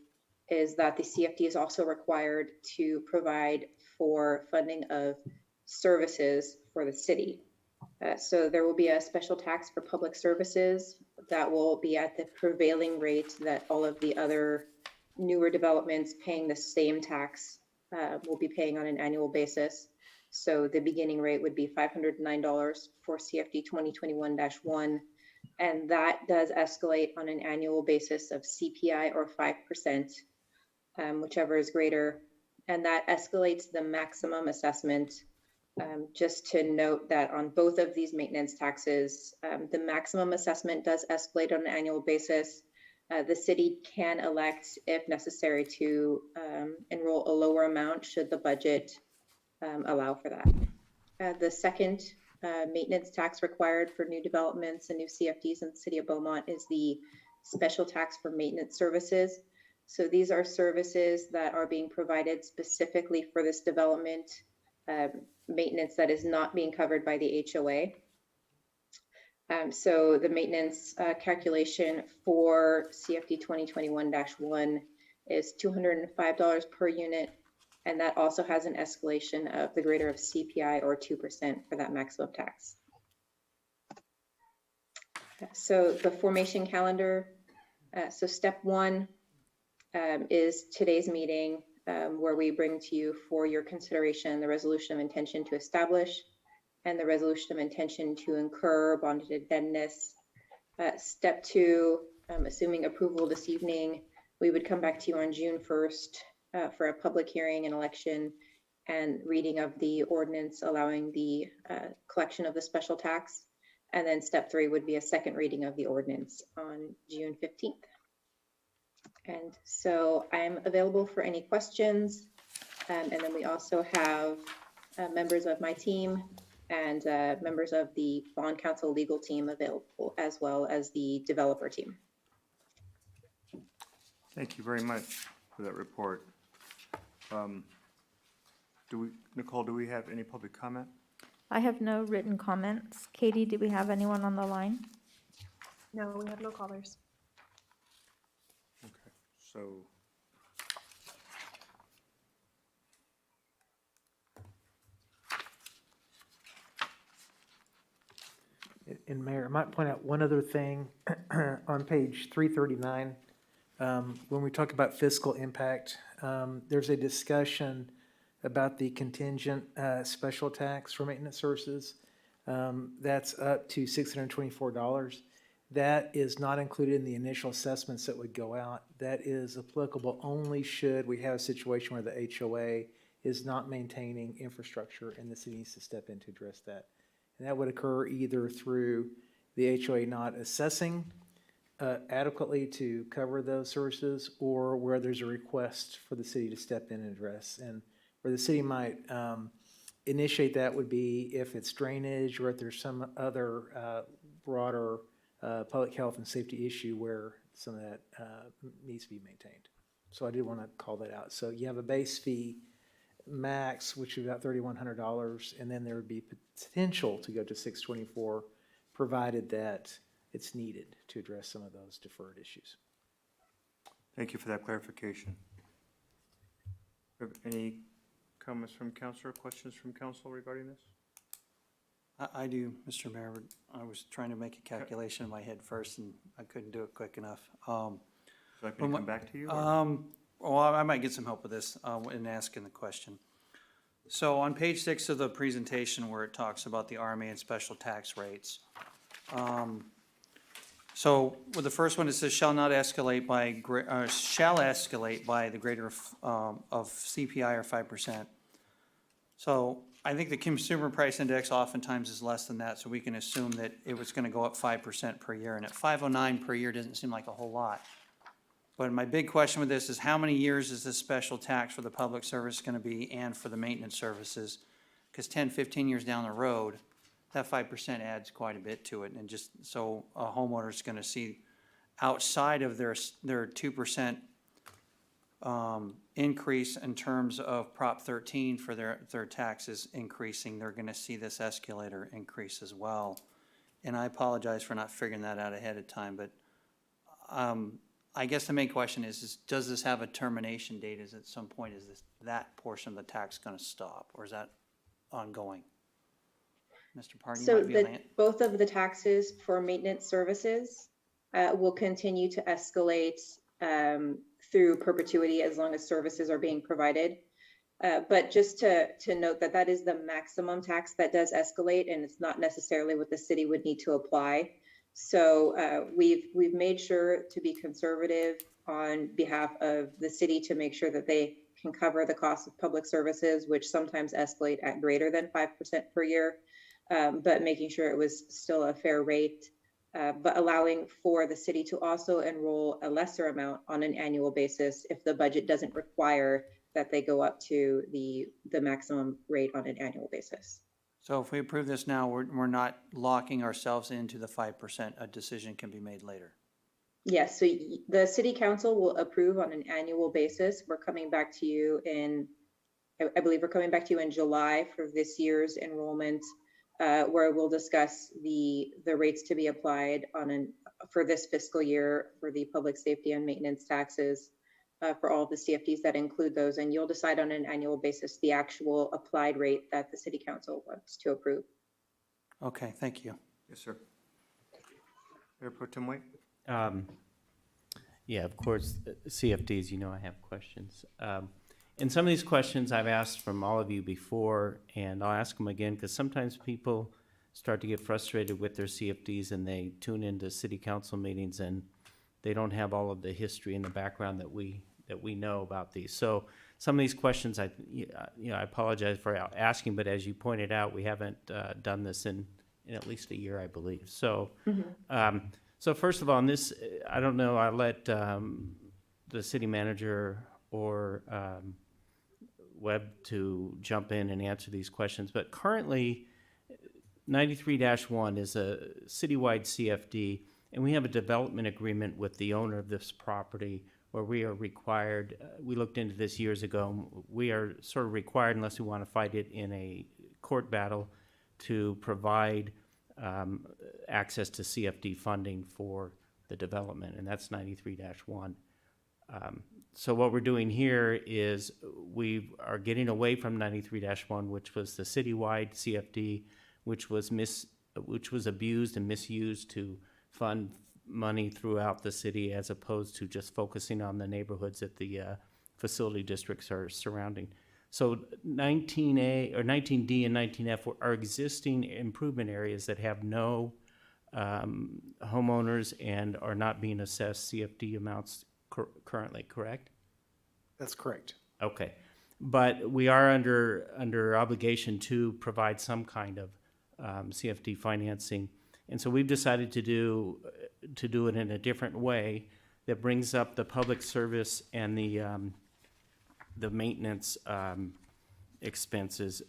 is that the CFD is also required to provide for funding of services for the city. So there will be a special tax for public services that will be at the prevailing rate that all of the other newer developments paying the same tax will be paying on an annual basis. So the beginning rate would be $509 for CFD 2021-1, and that does escalate on an annual basis of CPI or 5%, whichever is greater, and that escalates the maximum assessment. Just to note that on both of these maintenance taxes, the maximum assessment does escalate on an annual basis. The city can elect, if necessary, to enroll a lower amount should the budget allow for that. The second maintenance tax required for new developments and new CFDs in the City of Beaumont is the special tax for maintenance services. So these are services that are being provided specifically for this development, maintenance that is not being covered by the HOA. So the maintenance calculation for CFD 2021-1 is $205 per unit, and that also has an escalation of the greater of CPI or 2% for that maximum tax. So the formation calendar, so step 1 is today's meeting, where we bring to you for your consideration the resolution of intention to establish and the resolution of intention to incur bonded indebtedness. Step 2, assuming approval this evening, we would come back to you on June 1st for a public hearing and election, and reading of the ordinance allowing the collection of the special tax. And then step 3 would be a second reading of the ordinance on June 15th. And so I'm available for any questions. And then we also have members of my team and members of the bond counsel legal team available, as well as the developer team. Thank you very much for that report. Nicole, do we have any public comment? I have no written comments. Katie, do we have anyone on the line? No, we have no callers. Okay, so. And Mayor, I might point out one other thing on page 339. When we talk about fiscal impact, there's a discussion about the contingent special tax for maintenance services. That's up to $624. That is not included in the initial assessments that would go out. That is applicable only should we have a situation where the HOA is not maintaining infrastructure and the city needs to step in to address that. And that would occur either through the HOA not assessing adequately to cover those services, or where there's a request for the city to step in and address. And where the city might initiate that would be if it's drainage or if there's some other broader public health and safety issue where some of that needs to be maintained. So I did want to call that out. So you have a base fee max, which is about $3,100, and then there would be potential to go to $624, provided that it's needed to address some of those deferred issues. Thank you for that clarification. Any comments from council or questions from council regarding this? I do, Mr. Mayor. I was trying to make a calculation in my head first, and I couldn't do it quick enough. So I can come back to you? Or? Well, I might get some help with this in asking the question. So on page 6 of the presentation where it talks about the RMA and special tax rates. So with the first one, it says shall escalate by the greater of CPI or 5%. So I think the consumer price index oftentimes is less than that, so we can assume that it was going to go up 5% per year, and at 509 per year doesn't seem like a whole lot. But my big question with this is how many years is this special tax for the public service going to be and for the maintenance services? Because 10, 15 years down the road, that 5% adds quite a bit to it. And just so a homeowner is going to see outside of their 2% increase in terms of Prop 13 for their taxes increasing, they're going to see this escalator increase as well. And I apologize for not figuring that out ahead of time, but I guess the main question is does this have a termination date? Is at some point that portion of the tax going to stop, or is that ongoing? Mr. Party, So both of the taxes for maintenance services will continue to escalate through perpetuity as long as services are being provided. But just to note that is the maximum tax that does escalate, and it's not necessarily what the city would need to apply. So we've made sure to be conservative on behalf of the city to make sure that they can cover the cost of public services, which sometimes escalate at greater than 5% per year, but making sure it was still a fair rate, but allowing for the city to also enroll a lesser amount on an annual basis if the budget doesn't require that they go up to the maximum rate on an annual basis. So if we approve this now, we're not locking ourselves into the 5%. A decision can be made later. Yes, so the city council will approve on an annual basis. We're coming back to you I believe we're coming back to you in July for this year's enrollment, where we'll discuss the rates to be applied for this fiscal year for the public safety and maintenance taxes for all the CFDs that include those, and you'll decide on an annual basis the actual applied rate that the city council wants to approve. Okay, thank you. Yes, sir. Mayor Pro Tem White? Yeah, of course, CFDs, I have questions. And some of these questions I've asked from all of you before, and I'll ask them again, because sometimes people start to get frustrated with their CFDs and they tune into city council meetings and they don't have all of the history and the background that we know about these. So some of these questions, I apologize for asking, but as you pointed out, we haven't done this in at least a year, I believe. So, so first of all, on this, I don't know, I'll let the city manager or Webb to jump in and answer these questions. But currently, 93-1 is a citywide CFD, and we have a development agreement with the owner of this property where we are required, we looked into this years ago, we are sort of required, unless we want to fight it in a court battle, to provide access to CFD funding for the development, and that's 93-1. So what we're doing here is we are getting away from 93-1, which was the citywide CFD, which was abused and misused to fund money throughout the city, as opposed to just focusing on the neighborhoods that the facility districts are surrounding. So 19A or 19D and 19F are existing improvement areas that have no homeowners and are not being assessed CFD amounts currently, correct? That's correct. Okay, but we are under obligation to provide some kind of CFD financing, and so we've decided to do it in a different way that brings up the public service and the maintenance expenses.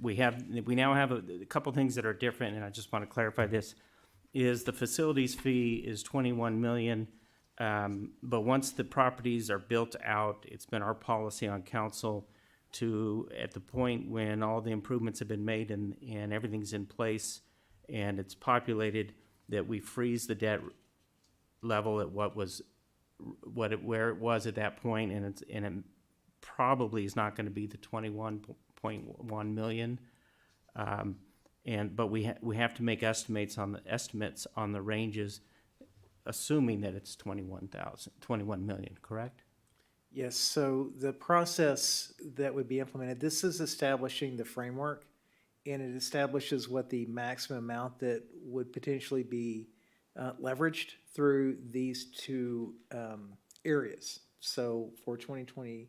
We now have a couple things that are different, and I just want to clarify this. Is the facilities fee is $21 million. But once the properties are built out, it's been our policy on council to, at the point when all the improvements have been made and everything's in place and it's populated, that we freeze the debt level at where it was at that point, and it probably is not going to be the 21.1 million. But we have to make estimates on the ranges, assuming that it's 21 million, correct? Yes, so the process that would be implemented, this is establishing the framework, and it establishes what the maximum amount that would potentially be leveraged through these two areas. So for 2021-1,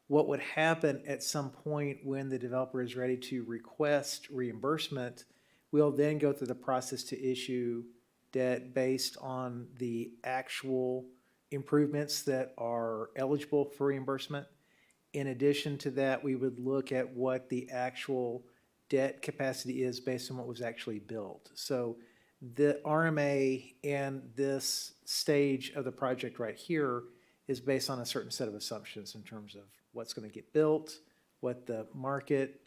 what would happen at some point when the developer is ready to request reimbursement, we'll then go through the process to issue debt based on the actual improvements that are eligible for reimbursement. In addition to that, we would look at what the actual debt capacity is based on what was actually built. So the RMA and this stage of the project right here is based on a certain set of assumptions in terms of what's going to get built, what the market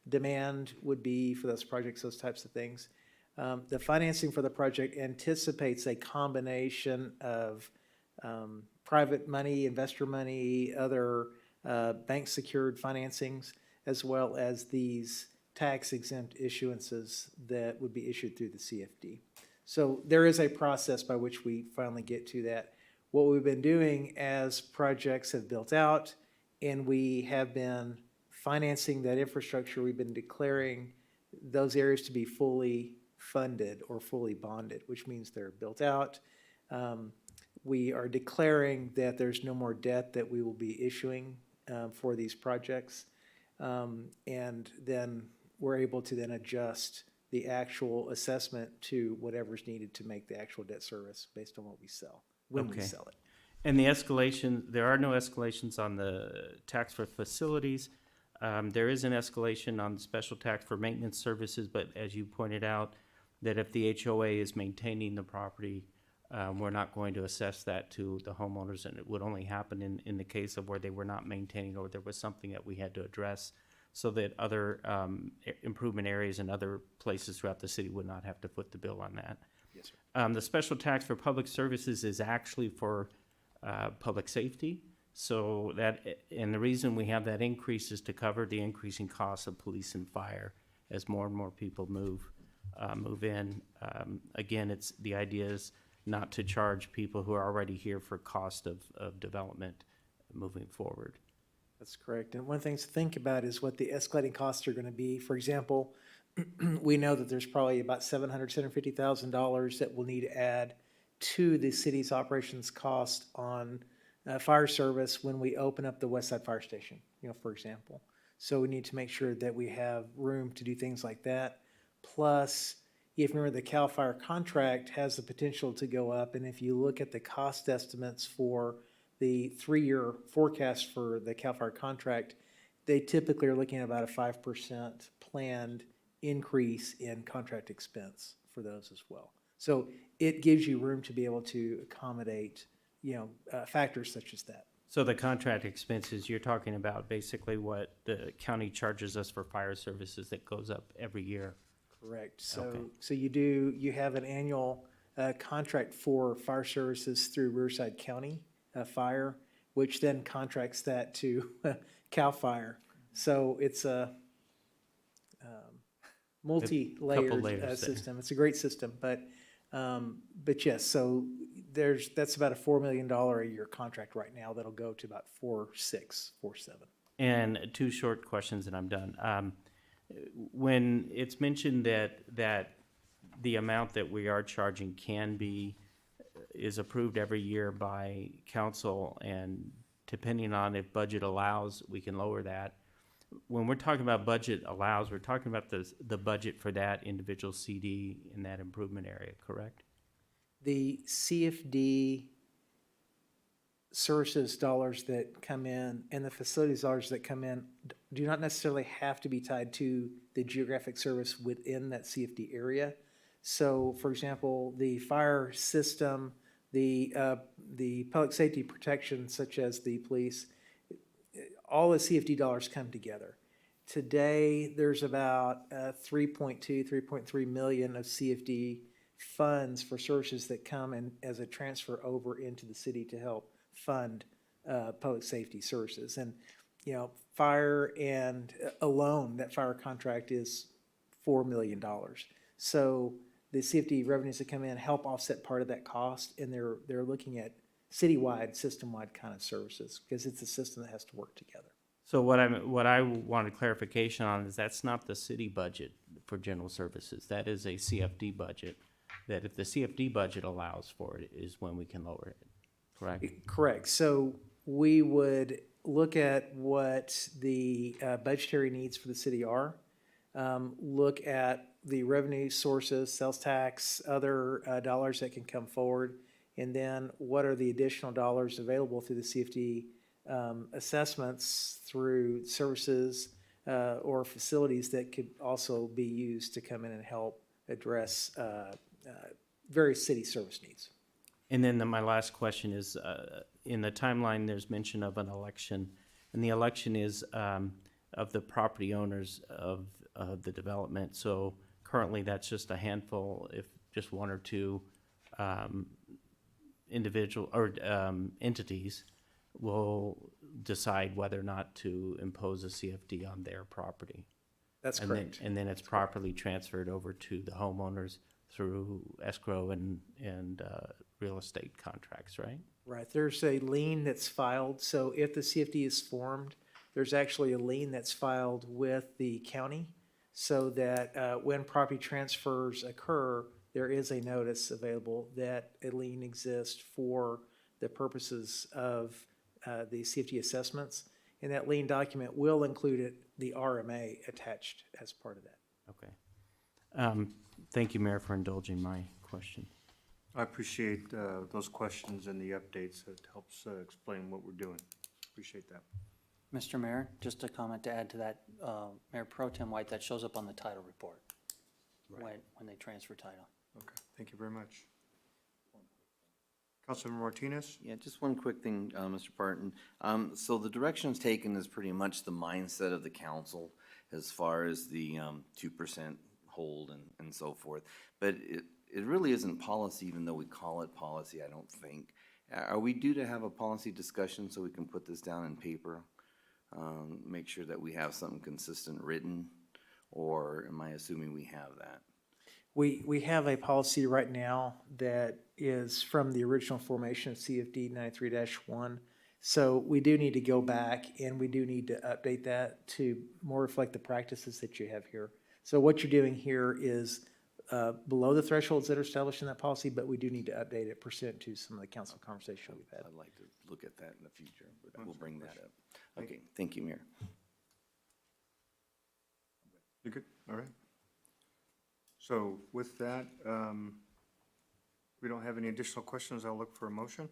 demand would be for those projects, those types of things. The financing for the project anticipates a combination of private money, investor money, other bank-secured financings, as well as these tax-exempt issuances that would be issued through the CFD. So there is a process by which we finally get to that. What we've been doing as projects have built out and we have been financing that infrastructure, we've been declaring those areas to be fully funded or fully bonded, which means they're built out. We are declaring that there's no more debt that we will be issuing for these projects. And then we're able to then adjust the actual assessment to whatever's needed to make the actual debt service based on what we sell, when we sell it. And the escalation, there are no escalations on the tax for facilities. There is an escalation on the special tax for maintenance services, but as you pointed out, that if the HOA is maintaining the property, we're not going to assess that to the homeowners, and it would only happen in the case of where they were not maintaining or there was something that we had to address so that other improvement areas and other places throughout the city would not have to foot the bill on that. Yes, sir. The special tax for public services is actually for public safety. So that, and the reason we have that increase is to cover the increasing costs of police and fire as more and more people move in. Again, the idea is not to charge people who are already here for cost of development moving forward. That's correct. And one thing to think about is what the escalating costs are going to be. For example, we know that there's probably about $750,000 that we'll need to add to the city's operations cost on fire service when we open up the West Side Fire Station, for example. So we need to make sure that we have room to do things like that. Plus, if you remember, the CAL FIRE contract has the potential to go up, and if you look at the cost estimates for the 3-year forecast for the CAL FIRE contract, they typically are looking at about a 5% planned increase in contract expense for those as well. So it gives you room to be able to accommodate, factors such as that. So the contract expenses, you're talking about basically what the county charges us for fire services that goes up every year. Correct. So, Okay. so you have an annual contract for fire services through Riverside County Fire, which then contracts that to CAL FIRE. So it's a multi-layered layers there. system. It's a great system, but yes, so that's about a $4 million a year contract right now that'll go to about 4.6, 4.7. And 2 short questions and I'm done. When it's mentioned that the amount that we are charging is approved every year by council, and depending on if budget allows, we can lower that. When we're talking about budget allows, we're talking about the budget for that individual CD in that improvement area, correct? The CFD services dollars that come in and the facilities dollars that come in do not necessarily have to be tied to the geographic service within that CFD area. So, for example, the fire system, the public safety protection, such as the police, all the CFD dollars come together. Today, there's about 3.3 million of CFD funds for services that come in as a transfer over into the city to help fund public safety services. And, fire and alone, that fire contract is $4 million. So the CFD revenues that come in help offset part of that cost, and they're looking at citywide, system-wide kind of services because it's a system that has to work together. So what I wanted clarification on is that's not the city budget for general services. That is a CFD budget. That if the CFD budget allows for it is when we can lower it, correct? Correct. So we would look at what the budgetary needs for the city are, look at the revenue sources, sales tax, other dollars that can come forward, and then what are the additional dollars available through the CFD assessments through services or facilities that could also be used to come in and help address various city service needs. And then my last question is, in the timeline, there's mention of an election, and the election is of the property owners of the development. So currently, that's just a handful, if just 1 or 2 individual or entities will decide whether or not to impose a CFD on their property. That's correct. And then it's properly transferred over to the homeowners through escrow and real estate contracts, right? Right. There's a lien that's filed. So if the CFD is formed, there's actually a lien that's filed with the county so that when property transfers occur, there is a notice available that a lien exists for the purposes of the CFD assessments. And that lien document will include the RMA attached as part of that. Okay. Thank you, Mayor, for indulging my question. I appreciate those questions and the updates. It helps explain what we're doing. Appreciate that. Mr. Mayor, just a comment to add to that, Mayor Pro Tem White, that shows up on the title report when they transfer title. Okay, thank you very much. Councilmember Martinez? Yeah, just one quick thing, Mr. Parton. So the directions taken is pretty much the mindset of the council as far as the 2% hold and so forth. But it really isn't policy, even though we call it policy, I don't think. Are we due to have a policy discussion so we can put this down in paper? Make sure that we have something consistent written, or am I assuming we have that? We have a policy right now that is from the original formation of CFD 93-1. So we do need to go back and we do need to update that to more reflect the practices that you have here. So what you're doing here is below the thresholds that are established in that policy, but we do need to update it pursuant to some of the council conversation we've had. I'd like to look at that in the future, but we'll bring that up. Okay, thank you, Mayor. You good? All right. So with that, we don't have any additional questions. I'll look for a motion.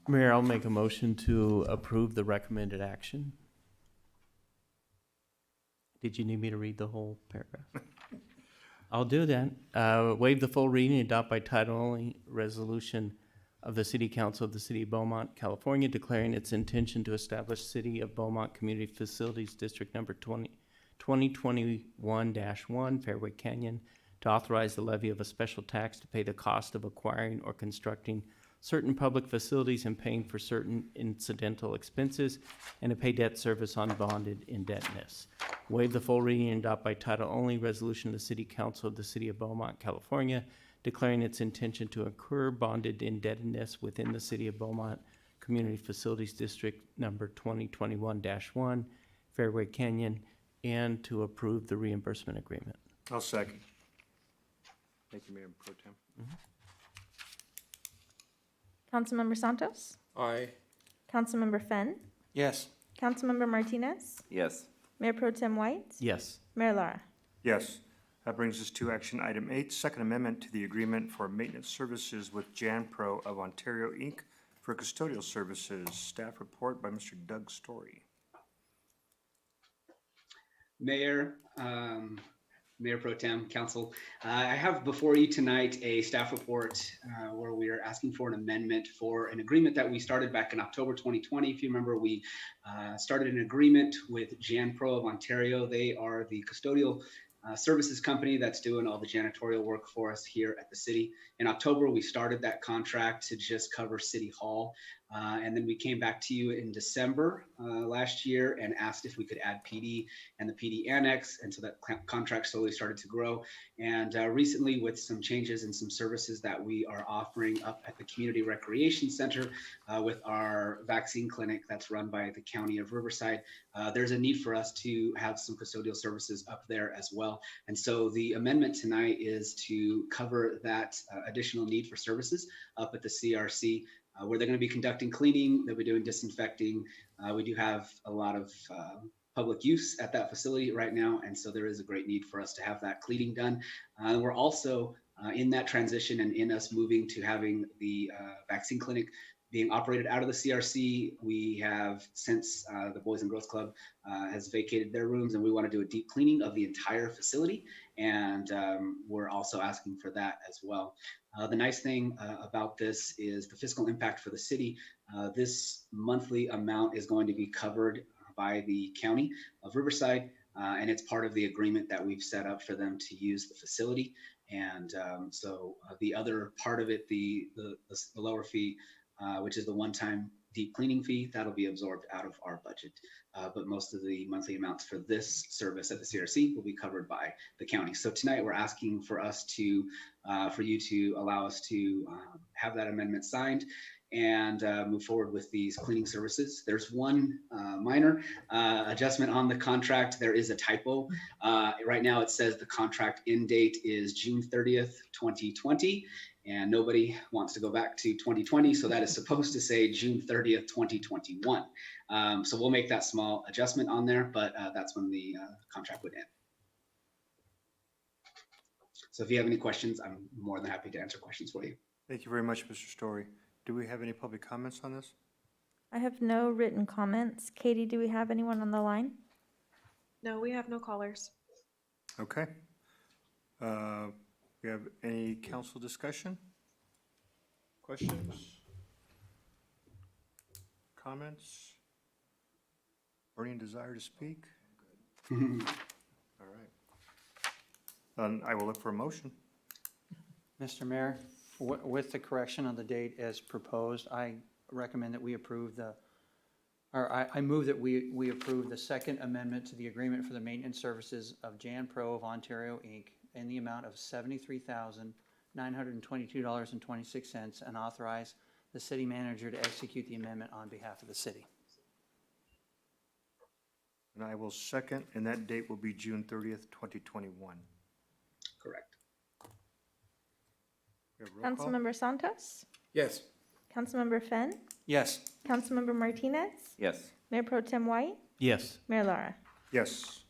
Mayor, I'll make a motion to approve the recommended action. Did you need me to read the whole paragraph? I'll do that. Waive the full reading, adopt by title only resolution of the City Council of the City of Beaumont, California, declaring its intention to establish City of Beaumont Community Facilities District Number 2021-1, Fairway Canyon, to authorize the levy of a special tax to pay the cost of acquiring or constructing certain public facilities and paying for certain incidental expenses, and to pay debt service on bonded indebtedness. Waive the full reading and adopt by title only resolution of the City Council of the City of Beaumont, California, declaring its intention to incur bonded indebtedness within the City of Beaumont Community Facilities District Number 2021-1, Fairway Canyon, and to approve the reimbursement agreement. I'll second. Thank you, Mayor Pro Tem. Councilmember Santos? Aye. Councilmember Fenn? Yes. Councilmember Martinez? Yes. Mayor Pro Tem White? Yes. Mayor Lara? Yes. That brings us to action item 8, Second Amendment to the Agreement for Maintenance Services with Jan Pro of Ontario, Inc. for custodial services. Staff report by Mr. Doug Story. Mayor, Mayor Pro Tem, Council, I have before you tonight a staff report where we are asking for an amendment for an agreement that we started back in October 2020. If you remember, we started an agreement with Jan Pro of Ontario. They are the custodial services company that's doing all the janitorial work for us here at the city. In October, we started that contract to just cover City Hall. And then we came back to you in December last year and asked if we could add PD and the PD annex. And so that contract slowly started to grow. And recently, with some changes and some services that we are offering up at the Community Recreation Center with our vaccine clinic that's run by the County of Riverside, there's a need for us to have some custodial services up there as well. And so the amendment tonight is to cover that additional need for services up at the CRC. Where they're going to be conducting cleaning, they'll be doing disinfecting. We do have a lot of public use at that facility right now, and so there is a great need for us to have that cleaning done. We're also in that transition and in us moving to having the vaccine clinic being operated out of the CRC. We have, since the Boys and Girls Club has vacated their rooms, and we want to do a deep cleaning of the entire facility, and we're also asking for that as well. The nice thing about this is the fiscal impact for the city. This monthly amount is going to be covered by the County of Riverside, and it's part of the agreement that we've set up for them to use the facility. And so the other part of it, the lower fee, which is the one-time deep cleaning fee, that'll be absorbed out of our budget. But most of the monthly amounts for this service at the CRC will be covered by the county. So tonight we're asking for us to, for you to allow us to have that amendment signed and move forward with these cleaning services. There's one minor adjustment on the contract. There is a typo. Right now it says the contract end date is June 30th, 2020. And nobody wants to go back to 2020, so that is supposed to say June 30th, 2021. So we'll make that small adjustment on there, but that's when the contract would end. So if you have any questions, I'm more than happy to answer questions for you. Thank you very much, Mr. Story. Do we have any public comments on this? I have no written comments. Katie, do we have anyone on the line? No, we have no callers. Okay. We have any council discussion? Questions? Comments? Burning desire to speak? All right. Then I will look for a motion. Mr. Mayor, with the correction on the date as proposed, I recommend that we approve I move that we approve the second amendment to the agreement for the maintenance services of Jan Pro of Ontario, Inc. in the amount of $73,922.26 and authorize the city manager to execute the amendment on behalf of the city. And I will second, and that date will be June 30th, 2021. Correct. We have roll call? Councilmember Santos, Yes. Councilmember Fenn, Yes. Councilmember Martinez, Yes. Mayor Pro Tem White, Yes. Mayor Lara. Yes.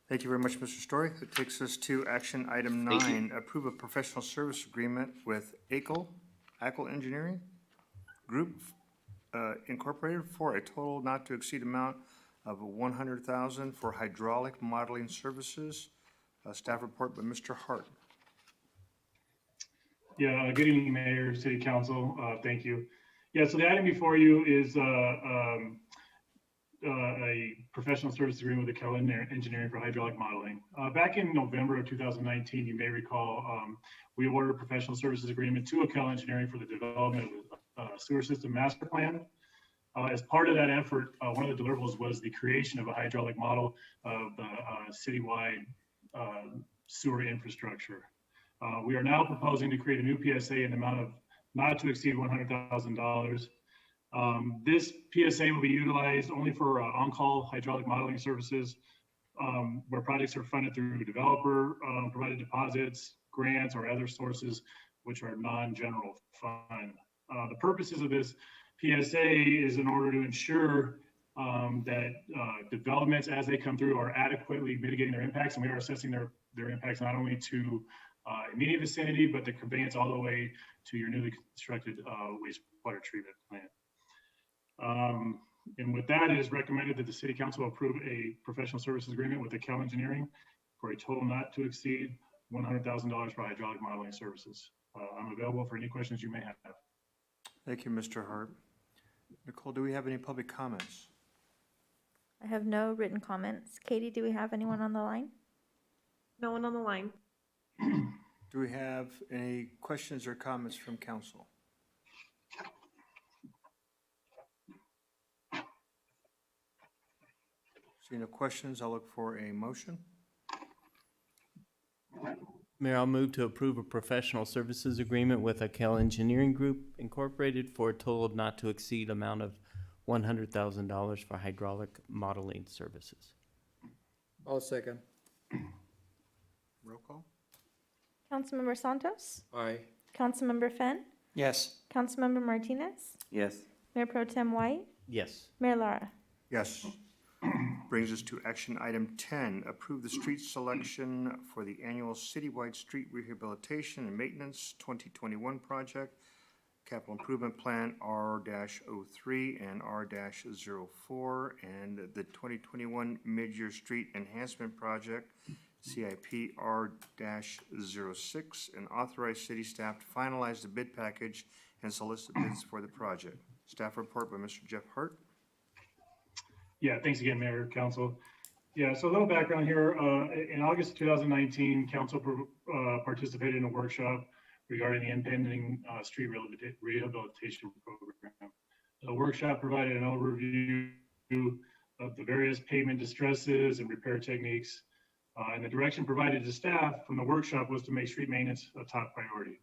Thank you very much, Mr. Story. That takes us to action item Thank you. 9, approve a professional service agreement with ACL Engineering Group Incorporated for a total not to exceed amount of $100,000 for hydraulic modeling services. Staff report by Mr. Hart. Yeah, good evening, Mayor, City Council. Thank you. Yeah, so the item before you is a professional service agreement with Cal Engineering for hydraulic modeling. Back in November of 2019, you may recall, we awarded a professional services agreement to Cal Engineering for the development of a sewer system master plan. As part of that effort, one of the deliverables was the creation of a hydraulic model of the citywide sewer infrastructure. We are now proposing to create a new PSA in the amount of not to exceed $100,000. This PSA will be utilized only for on-call hydraulic modeling services, where projects are funded through developer provided deposits, grants, or other sources which are non-general fund. The purposes of this PSA is in order to ensure that developments as they come through are adequately mitigating their impacts, and we are assessing their impacts not only to immediate vicinity, but the conveyance all the way to your newly constructed wastewater treatment plant. And with that, it is recommended that the City Council approve a professional services agreement with Cal Engineering for a total not to exceed $100,000 for hydraulic modeling services. I'm available for any questions you may have. Thank you, Mr. Hart. Nicole, do we have any public comments? I have no written comments. Katie, do we have anyone on the line? No one on the line. Do we have any questions or comments from council? Seeing no questions, I'll look for a motion. Mayor, I'll move to approve a professional services agreement with Cal Engineering Group Incorporated for a total of not to exceed amount of $100,000 for hydraulic modeling services. I'll second. Roll call? Councilmember Santos, Aye. Councilmember Fenn, Yes. Councilmember Martinez, Yes. Mayor Pro Tem White, Yes. Mayor Lara. Yes. Brings us to action item 10, approve the street selection for the annual citywide street rehabilitation and maintenance 2021 project, capital improvement plan R-03 and R-04, and the 2021 mid-year street enhancement project, CIP R-06, and authorize city staff to finalize the bid package and solicit bids for the project. Staff report by Mr. Jeff Hart. Yeah, thanks again, Mayor, Council. Yeah, so a little background here. In August 2019, Council participated in a workshop regarding the impending street rehabilitation program. The workshop provided an overview of the various pavement distresses and repair techniques. And the direction provided to staff from the workshop was to make street maintenance a top priority.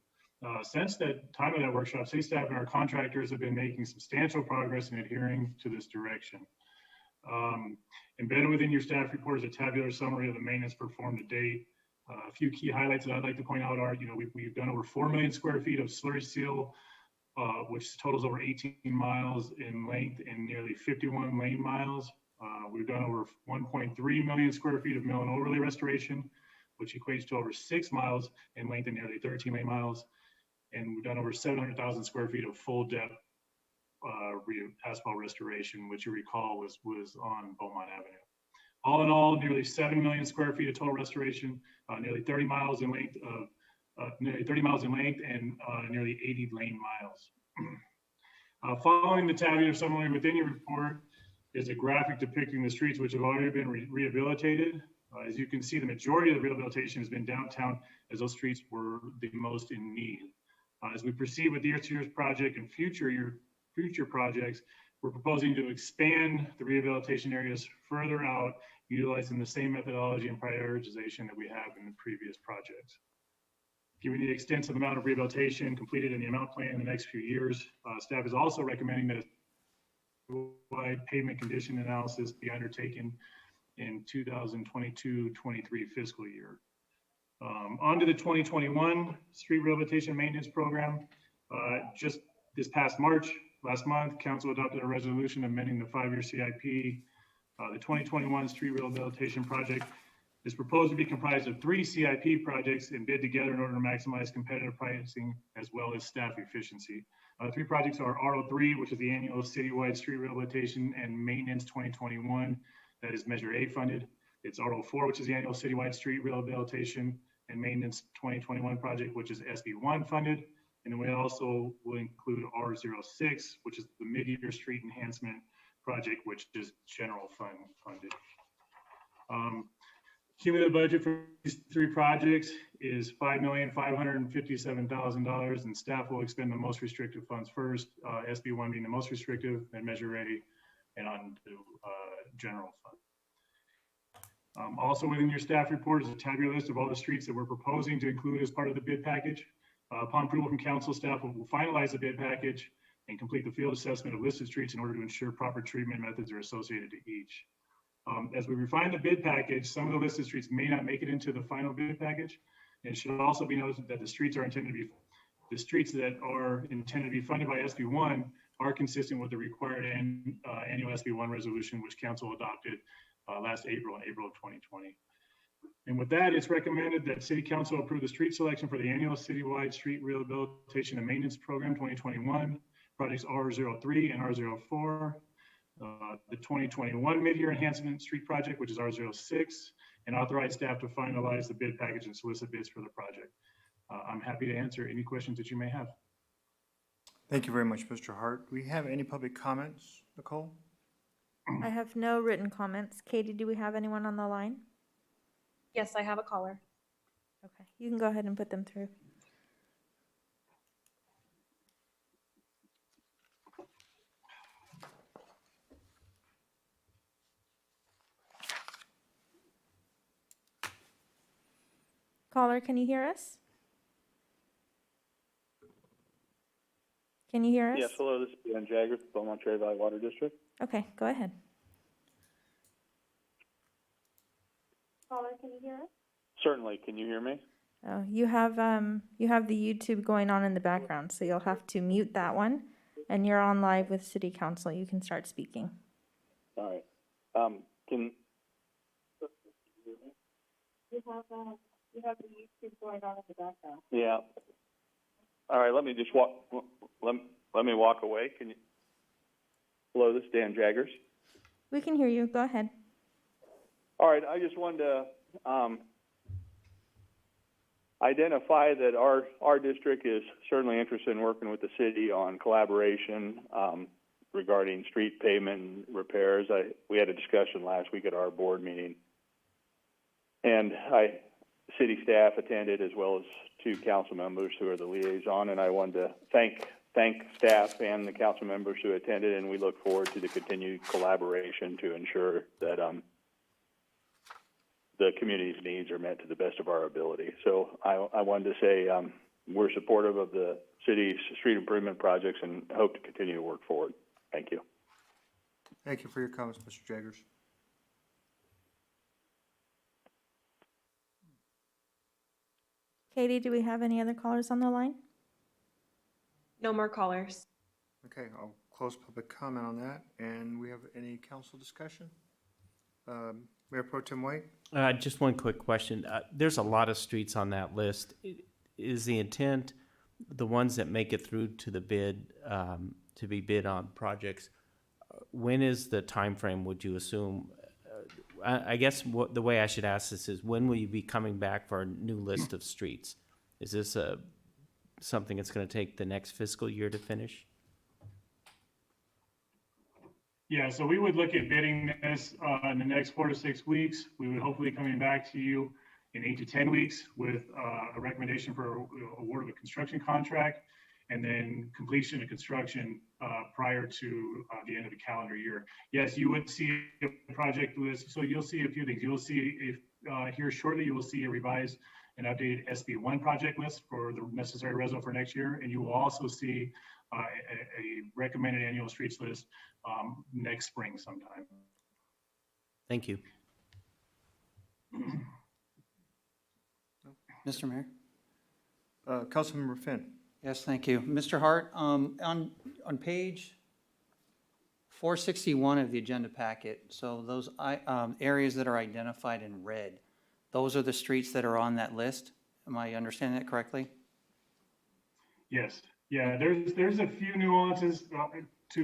Since the time of that workshop, city staff and our contractors have been making substantial progress in adhering to this direction. Embedded within your staff report is a tabular summary of the maintenance performed to date. A few key highlights that I'd like to point out are, we've done over 4 million square feet of slurry seal, which totals over 18 miles in length and nearly 51 lane miles. We've done over 1.3 million square feet of mill and overlay restoration, which equates to over 6 miles in length and nearly 13 lane miles. And we've done over 700,000 square feet of full depth asphalt restoration, which you recall was on Beaumont Avenue. All in all, nearly 7 million square feet of total restoration, nearly 30 miles in length and nearly 80 lane miles. Following the tabular summary within your report is a graphic depicting the streets which have already been rehabilitated. As you can see, the majority of the rehabilitation has been downtown, as those streets were the most in need. As we proceed with this year's project and future projects, we're proposing to expand the rehabilitation areas further out, utilizing the same methodology and prioritization that we have in the previous projects. Given the extensive amount of rehabilitation completed in the amount plan in the next few years, staff is also recommending that a wide pavement condition analysis be undertaken in 2022-23 fiscal year. On to the 2021 street rehabilitation maintenance program. Just this past last month, council adopted a resolution amending the 5-year CIP. The 2021 street rehabilitation project is proposed to be comprised of 3 CIP projects and bid together in order to maximize competitive pricing as well as staff efficiency. 3 projects are RO3, which is the annual citywide street rehabilitation and maintenance 2021, that is Measure A funded. It's RO4, which is the annual citywide street rehabilitation and maintenance 2021 project, which is SB1 funded. And then we also will include R06, which is the mid-year street enhancement project, which is general fund funded. Cumulative budget for these 3 projects is $5,557,000, and staff will expend the most restrictive funds first, SB1 being the most restrictive, then Measure A, and on to general fund. Also within your staff report is a tabular list of all the streets that we're proposing to include as part of the bid package. Upon approval from council, staff will finalize the bid package and complete the field assessment of listed streets in order to ensure proper treatment methods are associated to each. As we refine the bid package, some of the listed streets may not make it into the final bid package. It should also be noted that the streets that are intended to be funded by SB1 are consistent with the required annual SB1 resolution, which council adopted last April, in April of 2020. And with that, it's recommended that City Council approve the street selection for the annual citywide street rehabilitation and maintenance program 2021, projects R03 and R04, the 2021 mid-year enhancement street project, which is R06, and authorize staff to finalize the bid package and solicit bids for the project. I'm happy to answer any questions that you may have. Thank you very much, Mr. Hart. Do we have any public comments, Nicole? I have no written comments. Katie, do we have anyone on the line? Yes, I have a caller. Okay, you can go ahead and put them through. Caller, can you hear us? Can you hear us? Yes, hello, this is Ben Jaggers, Beaumont Cherry Valley Water District. Okay, go ahead. Caller, can you hear us? Certainly, can you hear me? Oh, you have the YouTube going on in the background, so you'll have to mute that one. And you're on live with City Council. You can start speaking. All right. Can You have the YouTube going on in the background. yeah. All right, let me just walk. Let me walk away. Can you? Hello, this is Dan Jaggers. We can hear you. Go ahead. All right, I just wanted to identify that our district is certainly interested in working with the city on collaboration regarding street pavement and repairs. We had a discussion last week at our board meeting, and city staff attended, as well as 2 council members who are the liaison, and I wanted to thank staff and the council members who attended, and we look forward to the continued collaboration to ensure that the community's needs are met to the best of our ability. So I wanted to say we're supportive of the city's street improvement projects and hope to continue to work forward. Thank you. Thank you for your comments, Mr. Jaggers. Katie, do we have any other callers on the line? No more callers. Okay, I'll close public comment on that. And we have any council discussion? Mayor Pro Tem White? Just one quick question. There's a lot of streets on that list. Is the intent, the ones that make it through to the bid, to be bid on projects, when is the time frame, would you assume? I guess the way I should ask this is, when will you be coming back for a new list of streets? Is this something that's going to take the next fiscal year to finish? Yeah, so we would look at bidding this in the next 4 to 6 weeks. We would hopefully coming back to you in 8 to 10 weeks with a recommendation for award of a construction contract, and then completion of construction prior to the end of the calendar year. Yes, you would see a project list. So you'll see a few things. You'll see here shortly, you will see a revised and updated SB1 project list for the necessary reso for next year. And you will also see a recommended annual streets list next spring sometime. Thank you. Mr. Mayor? Councilmember Finn. Yes, thank you. Mr. Hart, on page 461 of the agenda packet, so those areas that are identified in red, those are the streets that are on that list? Am I understanding that correctly? Yes, yeah, there's a few nuances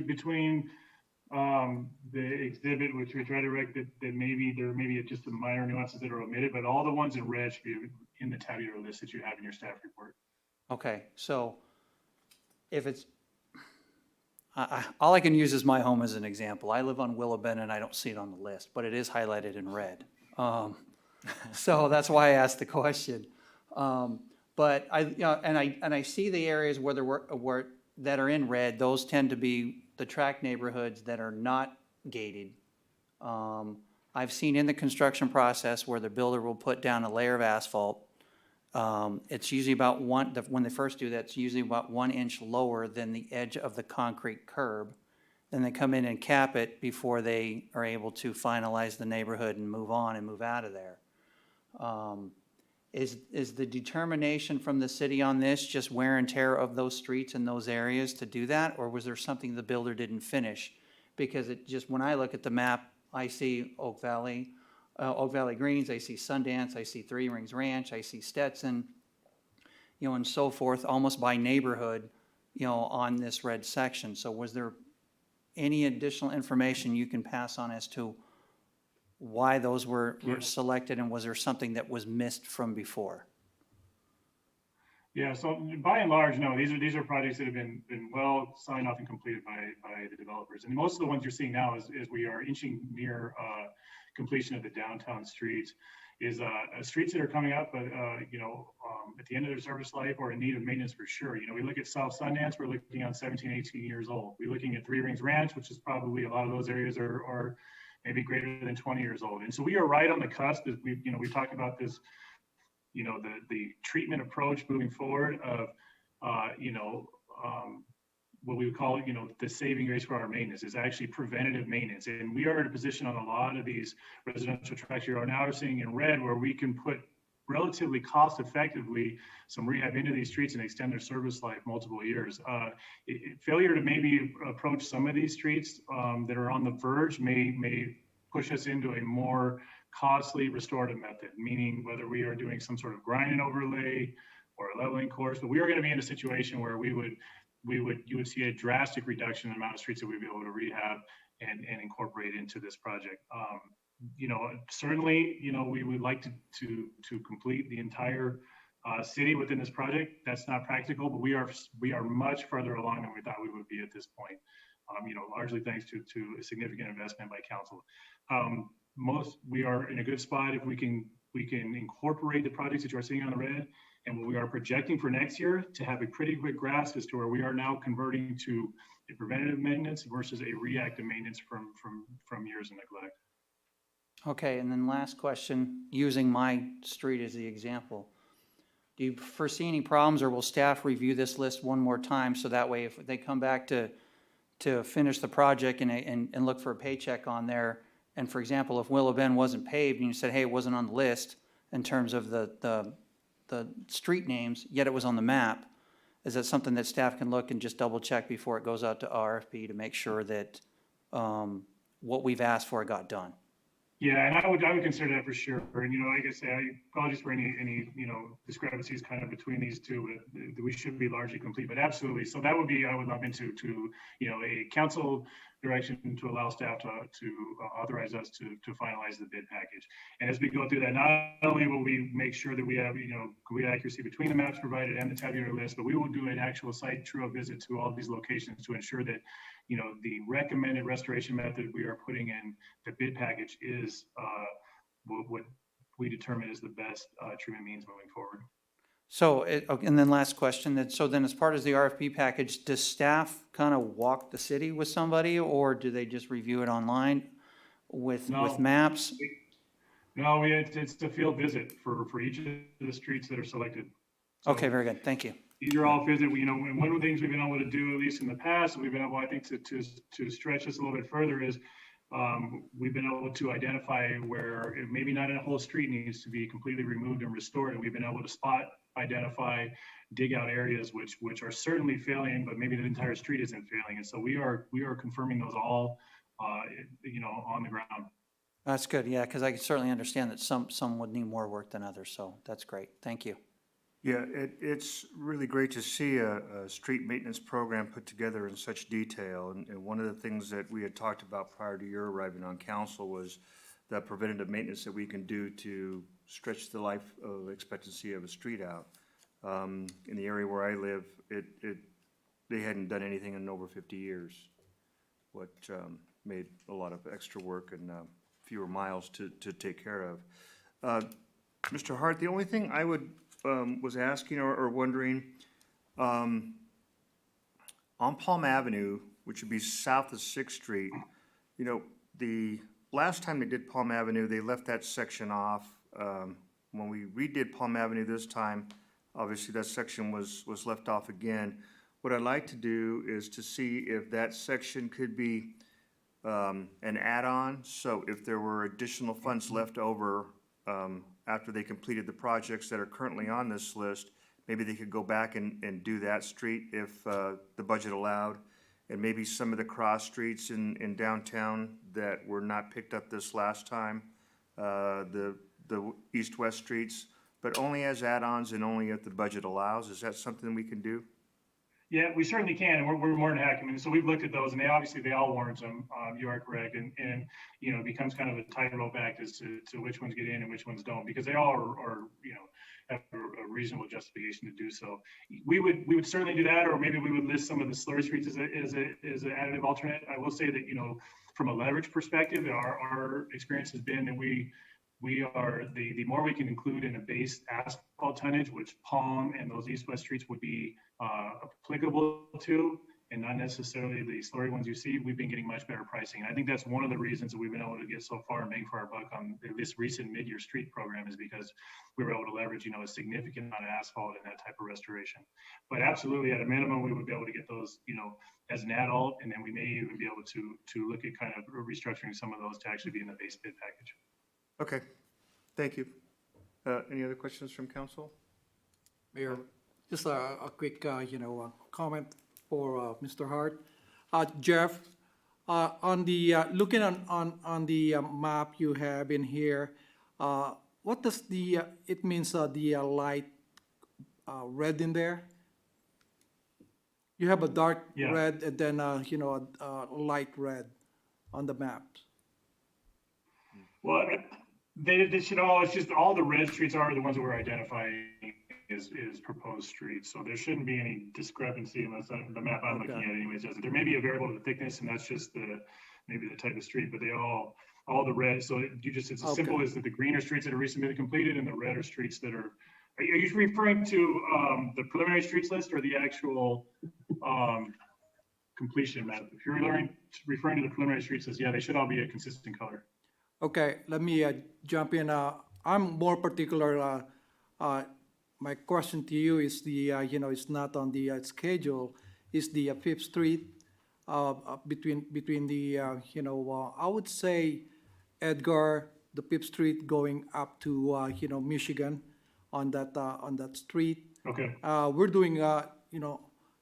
between the exhibit, which we try to rec that maybe there may be just some minor nuances that are omitted, but all the ones in red should be in the tabular list that you have in your staff report. Okay, so if it's, all I can use is my home as an example. I live on Willow Bend and I don't see it on the list, but it is highlighted in red. So that's why I asked the question. But I see the areas where that are in red, those tend to be the tract neighborhoods that are not gated. I've seen in the construction process where the builder will put down a layer of asphalt. It's usually about when they first do that, it's usually about 1 inch lower than the edge of the concrete curb. Then they come in and cap it before they are able to finalize the neighborhood and move on and move out of there. Is the determination from the city on this just wear and tear of those streets and those areas to do that? Or was there something the builder didn't finish? Because it just, when I look at the map, I see Oak Valley Greens, I see Sundance, I see Three Rings Ranch, I see Stetson, and so forth, almost by neighborhood, on this red section. So was there any additional information you can pass on as to why those were selected, and was there something that was missed from before? Yeah, so by and large, no, these are projects that have been well signed off and completed by the developers. And most of the ones you're seeing now is we are inching near completion of the downtown streets, is streets that are coming up, but at the end of their service life or in need of maintenance for sure. We look at South Sundance, we're looking on 17, 18 years old. We're looking at Three Rings Ranch, which is probably a lot of those areas are maybe greater than 20 years old. And so we are right on the cusp. As we talked about this, the treatment approach moving forward of, what we would call, the saving grace for our maintenance is actually preventative maintenance. And we are in a position on a lot of these residential tracts you are now seeing in red where we can put relatively cost effectively some rehab into these streets and extend their service life multiple years. Failure to maybe approach some of these streets that are on the verge may push us into a more costly restorative method, meaning whether we are doing some sort of grinding overlay or a leveling course, but we are going to be in a situation where you would see a drastic reduction in the amount of streets that we'd be able to rehab and incorporate into this project. Certainly, we would like to complete the entire city within this project. That's not practical, but we are much further along than we thought we would be at this point. Largely thanks to a significant investment by council. We are in a good spot if we can incorporate the projects that you are seeing on the red, and what we are projecting for next year to have a pretty quick grasp as to where we are now converting to a preventative maintenance versus a reactive maintenance from years of neglect. Okay, and then last question, using my street as the example. Do you foresee any problems, or will staff review this list one more time so that way if they come back to finish the project and look for a paycheck on there, and for example, if Willow Bend wasn't paved and you said, hey, it wasn't on the list in terms of the street names, yet it was on the map, is that something that staff can look and just double check before it goes out to RFP to make sure that what we've asked for got done? Yeah, and I would consider that for sure. And like I say, I apologize for any discrepancies kind of between these two, but we should be largely complete. But absolutely, so that would be I would love into a council direction to allow staff to authorize us to finalize the bid package. And as we go through that, not only will we make sure that we have complete accuracy between the maps provided and the tabular list, but we will do an actual site true visit to all of these locations to ensure that the recommended restoration method we are putting in the bid package is what we determine is the best treatment means moving forward. So, and then last question, so then as part of the RFP package, does staff kind of walk the city with somebody, or do they just review it online with maps? No, it's a field visit for each of the streets that are selected. So okay, very good, thank you. These are all visit, and one of the things we've been able to do, at least in the past, and we've been able, I think, to stretch this a little bit further is we've been able to identify where maybe not a whole street needs to be completely removed and restored. And we've been able to spot, identify, dig out areas which are certainly failing, but maybe the entire street isn't failing. And so we are confirming those all, on the ground. That's good, yeah, because I can certainly understand that some would need more work than others, so that's great. Thank you. Yeah, it's really great to see a street maintenance program put together in such detail. And one of the things that we had talked about prior to your arriving on council was the preventative maintenance that we can do to stretch the life of expectancy of a street out. In the area where I live, they hadn't done anything in over 50 years, which made a lot of extra work and fewer miles to take care of. Mr. Hart, the only thing I was asking or wondering, on Palm Avenue, which would be south of 6th Street, the last time they did Palm Avenue, they left that section off. When we redid Palm Avenue this time, obviously that section was left off again. What I'd like to do is to see if that section could be an add-on. So if there were additional funds left over after they completed the projects that are currently on this list, maybe they could go back and do that street if the budget allowed. And maybe some of the cross streets in downtown that were not picked up this last time, the east-west streets, but only as add-ons and only if the budget allows. Is that something we can do? Yeah, we certainly can, and we're more than happy. I mean, so we've looked at those, and they all warrant them. You are correct, and it becomes kind of a tightrope act as to which ones get in and which ones don't, because they all are have a reasonable justification to do so. We would certainly do that, or maybe we would list some of the slurry streets as an additive alternate. I will say that from a leverage perspective, our experience has been that we are the more we can include in a base asphalt tonnage, which Palm and those east-west streets would be applicable to, and not necessarily the slurry ones you see, we've been getting much better pricing. And I think that's one of the reasons that we've been able to get so far and bang for our buck on this recent mid-year street program, is because we were able to leverage, a significant amount of asphalt in that type of restoration. But absolutely, at a minimum, we would be able to get those, as an adult, and then we may even be able to look at kind of restructuring some of those to actually be in the base bid package. Okay, thank you. Any other questions from council? Mayor, just a quick, comment for Mr. Hart. Jeff, on the looking on the map you have in here, what does it means the light red in there? You have a dark red and then a light red on the maps. Well, they should all, it's just all the red streets are the ones that we're identifying is proposed streets. So there shouldn't be any discrepancy unless the map I'm looking at anyways doesn't. There may be a variable of the thickness, and that's just maybe the type of street, but they all the red. So it's as simple as that the green are streets that are recently completed and the red are streets that are you referring to the preliminary streets list or the actual completion map? If you're referring to the preliminary streets list, yeah, they should all be a consistent color. Okay, let me jump in. I'm more particular. My question to you is it's not on the schedule. Is the 5th Street between the I would say Edgar, the 5th Street going up to Michigan on that street. Okay. We're doing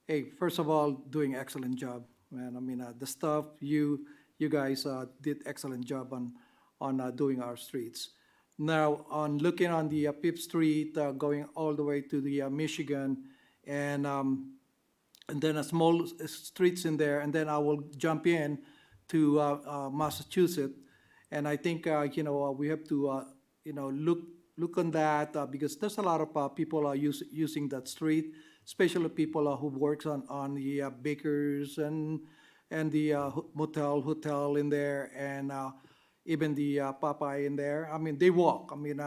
hey, first of all, doing excellent job, man. I mean the stuff you guys did excellent job on doing our streets. Now, on looking on the 5th Street, going all the way to the Michigan, and then a small streets in there, and then I will jump in to Massachusetts, and I think we have to look on that because there's a lot of people are using that street, especially people who works on the bakers and the hotel in there, and even the Popeye in there. I mean, they walk. I mean,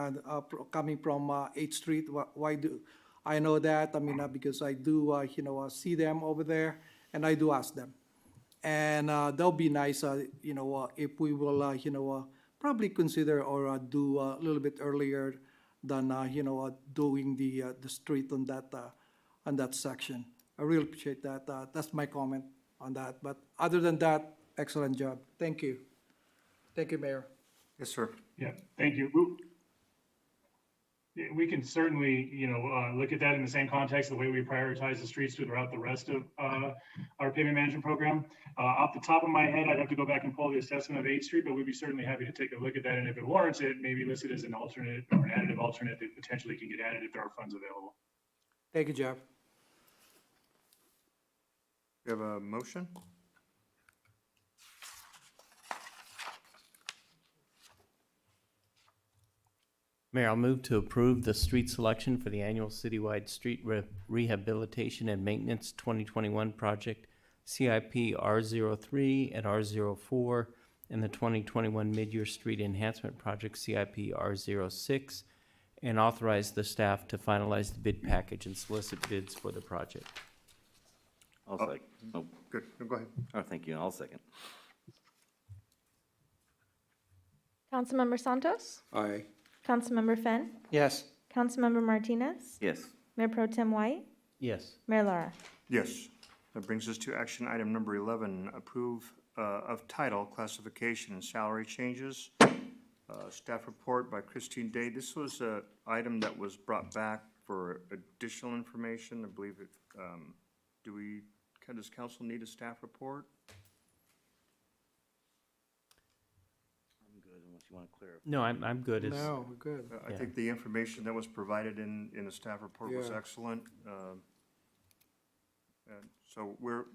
coming from 8th Street. Why do I know that? I mean, because I do, see them over there, and I do ask them. And that'll be nice, if we will, probably consider or do a little bit earlier than, doing the street on that section. I really appreciate that. That's my comment on that. But other than that, excellent job. Thank you. Thank you, Mayor. Yes, sir. Yeah, thank you. We can certainly, look at that in the same context, the way we prioritize the streets throughout the rest of our pavement management program. Off the top of my head, I'd have to go back and pull the assessment of 8th Street, but we'd be certainly happy to take a look at that. And if it warrants it, maybe list it as an alternate or an additive alternate that potentially can get added if there are funds available. Thank you, Jeff. You have a motion? Mayor, I'll move to approve the street selection for the annual citywide street rehabilitation and maintenance 2021 project CIP R03 and R04 and the 2021 mid-year street enhancement project CIP R06 and authorize the staff to finalize the bid package and solicit bids for the project. I'll second. Oh, Good, no, go ahead. oh, thank you. I'll second. Councilmember Santos? Aye. Councilmember Fenn? Yes. Councilmember Martinez? Yes. Mayor Pro Tem White? Yes. Mayor Lara? Yes. That brings us to action item number 11, approve of title, classification, and salary changes. Staff report by Christine Day. This was an item that was brought back for additional information. I believe it, does council need a staff report? I'm good unless you want to clarify. No, I'm good. No, we're good. I think the information that was provided in the staff report was Yeah. excellent. And so we're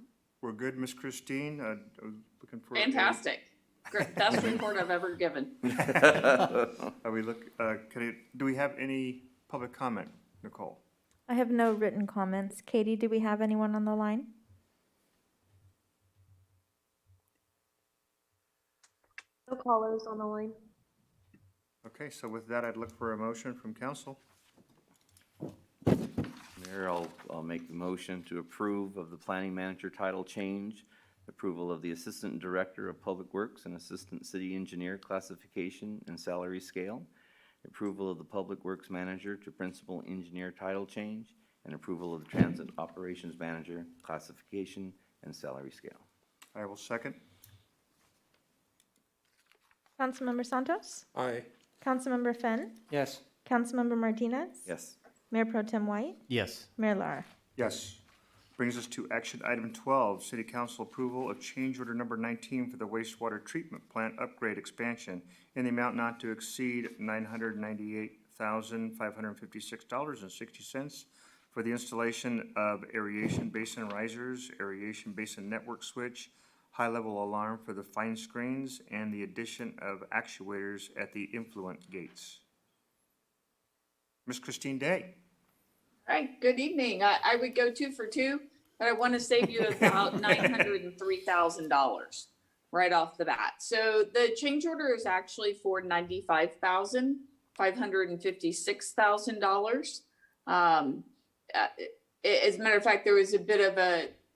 good, Miss Christine. Looking for Fantastic. Great. Best report I've ever given. Are we do we have any public comment, Nicole? I have no written comments. Katie, do we have anyone on the line? No callers on the line. Okay, so with that, I'd look for a motion from council. Mayor, I'll make the motion to approve of the planning manager title change, approval of the assistant director of public works and assistant city engineer classification and salary scale, approval of the public works manager to principal engineer title change, and approval of the transit operations manager classification and salary scale. I will second. Councilmember Santos? Aye. Councilmember Fenn? Yes. Councilmember Martinez? Yes. Mayor Pro Tem White? Yes. Mayor Lara? Yes. Brings us to action item 12, city council approval of change order number 19 for the wastewater treatment plant upgrade expansion in the amount not to exceed $998,556.60 for the installation of aeration basin risers, aeration basin network switch, high-level alarm for the fine screens, and the addition of actuators at the influent gates. Ms. Christine Day. All right, good evening. I would go 2 for 2, but I want to save you about $903,000 right off the bat. So the change order is actually for $95,556,000. As a matter of fact, there was a bit of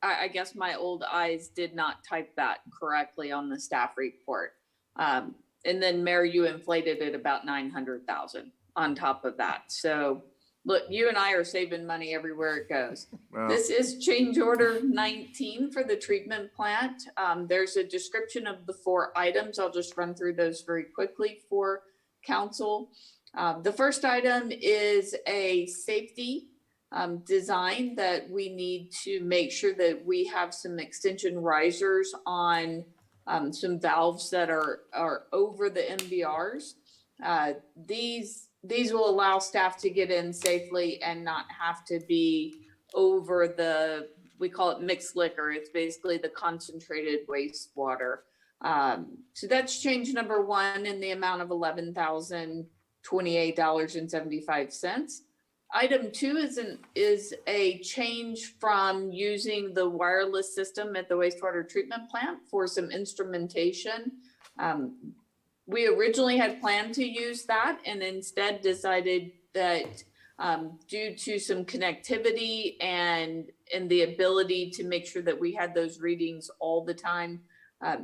I guess my old eyes did not type that correctly on the staff report. And then Mayor, you inflated it about 900,000 on top of that. So look, you and I are saving money everywhere it goes. Wow. This is change order 19 for the treatment plant. There's a description of the 4 items. I'll just run through those very quickly for council. The first item is a safety design that we need to make sure that we have some extension risers on some valves that are over the MVRs. These will allow staff to get in safely and not have to be over we call it mixed liquor. It's basically the concentrated wastewater. So that's change number 1 in the amount of $11,028.75. Item 2 is a change from using the wireless system at the wastewater treatment plant for some instrumentation. We originally had planned to use that and instead decided that due to some connectivity and the ability to make sure that we had those readings all the time,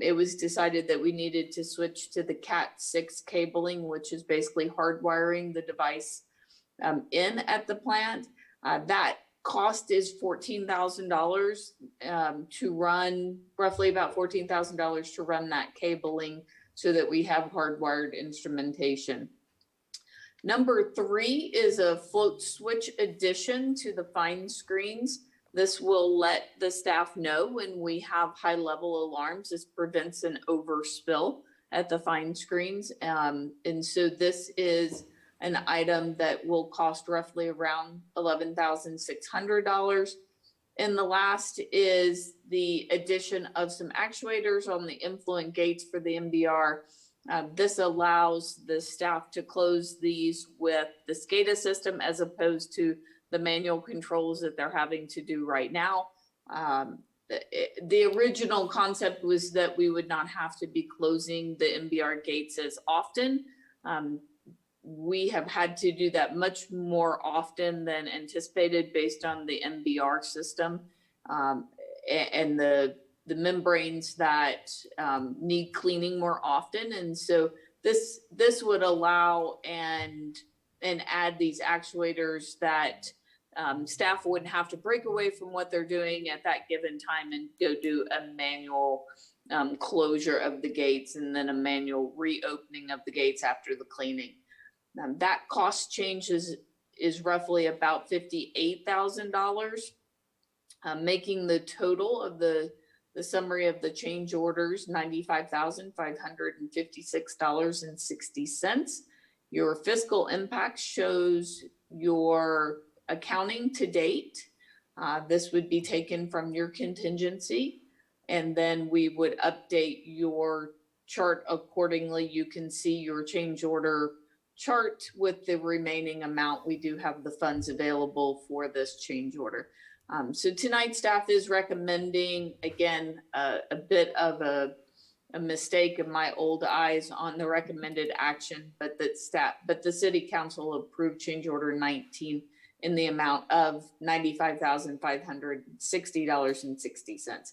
it was decided that we needed to switch to the Cat6 cabling, which is basically hardwiring the device in at the plant. That cost is $14,000 to run, roughly about $14,000 to run that cabling so that we have hardwired instrumentation. Number 3 is a float switch addition to the fine screens. This will let the staff know when we have high level alarms. This prevents an overspill at the fine screens. And so this is an item that will cost roughly around $11,600. And the last is the addition of some actuators on the influent gates for the MBR. This allows the staff to close these with the SCADA system as opposed to the manual controls that they're having to do right now. The original concept was that we would not have to be closing the MBR gates as often. We have had to do that much more often than anticipated based on the MBR system and the membranes that need cleaning more often. And so this would allow and add these actuators that staff wouldn't have to break away from what they're doing at that given time and go do a manual closure of the gates and then a manual reopening of the gates after the cleaning. That cost change is roughly about $58,000, making the total of the summary of the change orders $95,556.60. Your fiscal impact shows your accounting to date. This would be taken from your contingency, and then we would update your chart accordingly. You can see your change order chart with the remaining amount. We do have the funds available for this change order. So tonight staff is recommending, again, a bit of a mistake in my old eyes on the recommended action, but the city council approved change order 19 in the amount of $95,560.60.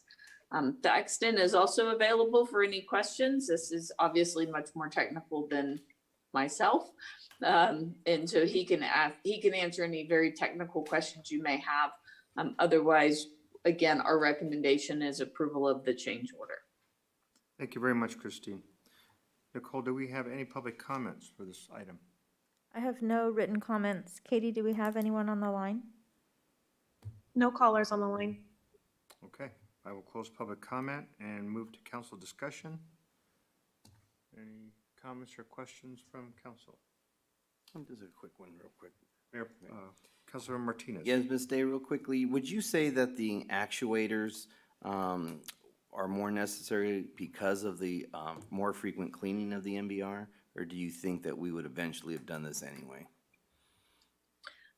Thaxton is also available for any questions. This is obviously much more technical than myself. And so he can answer any very technical questions you may have. Otherwise, again, our recommendation is approval of the change order. Thank you very much, Christine. Nicole, do we have any public comments for this item? I have no written comments. Katie, do we have anyone on the line? No callers on the line. Okay, I will close public comment and move to council discussion. Any comments or questions from council? Just a quick one, real quick. Mayor, Councilor Martinez. Yes, Ms. Day, real quickly, would you say that the actuators are more necessary because of the more frequent cleaning of the MBR, or do you think that we would eventually have done this anyway?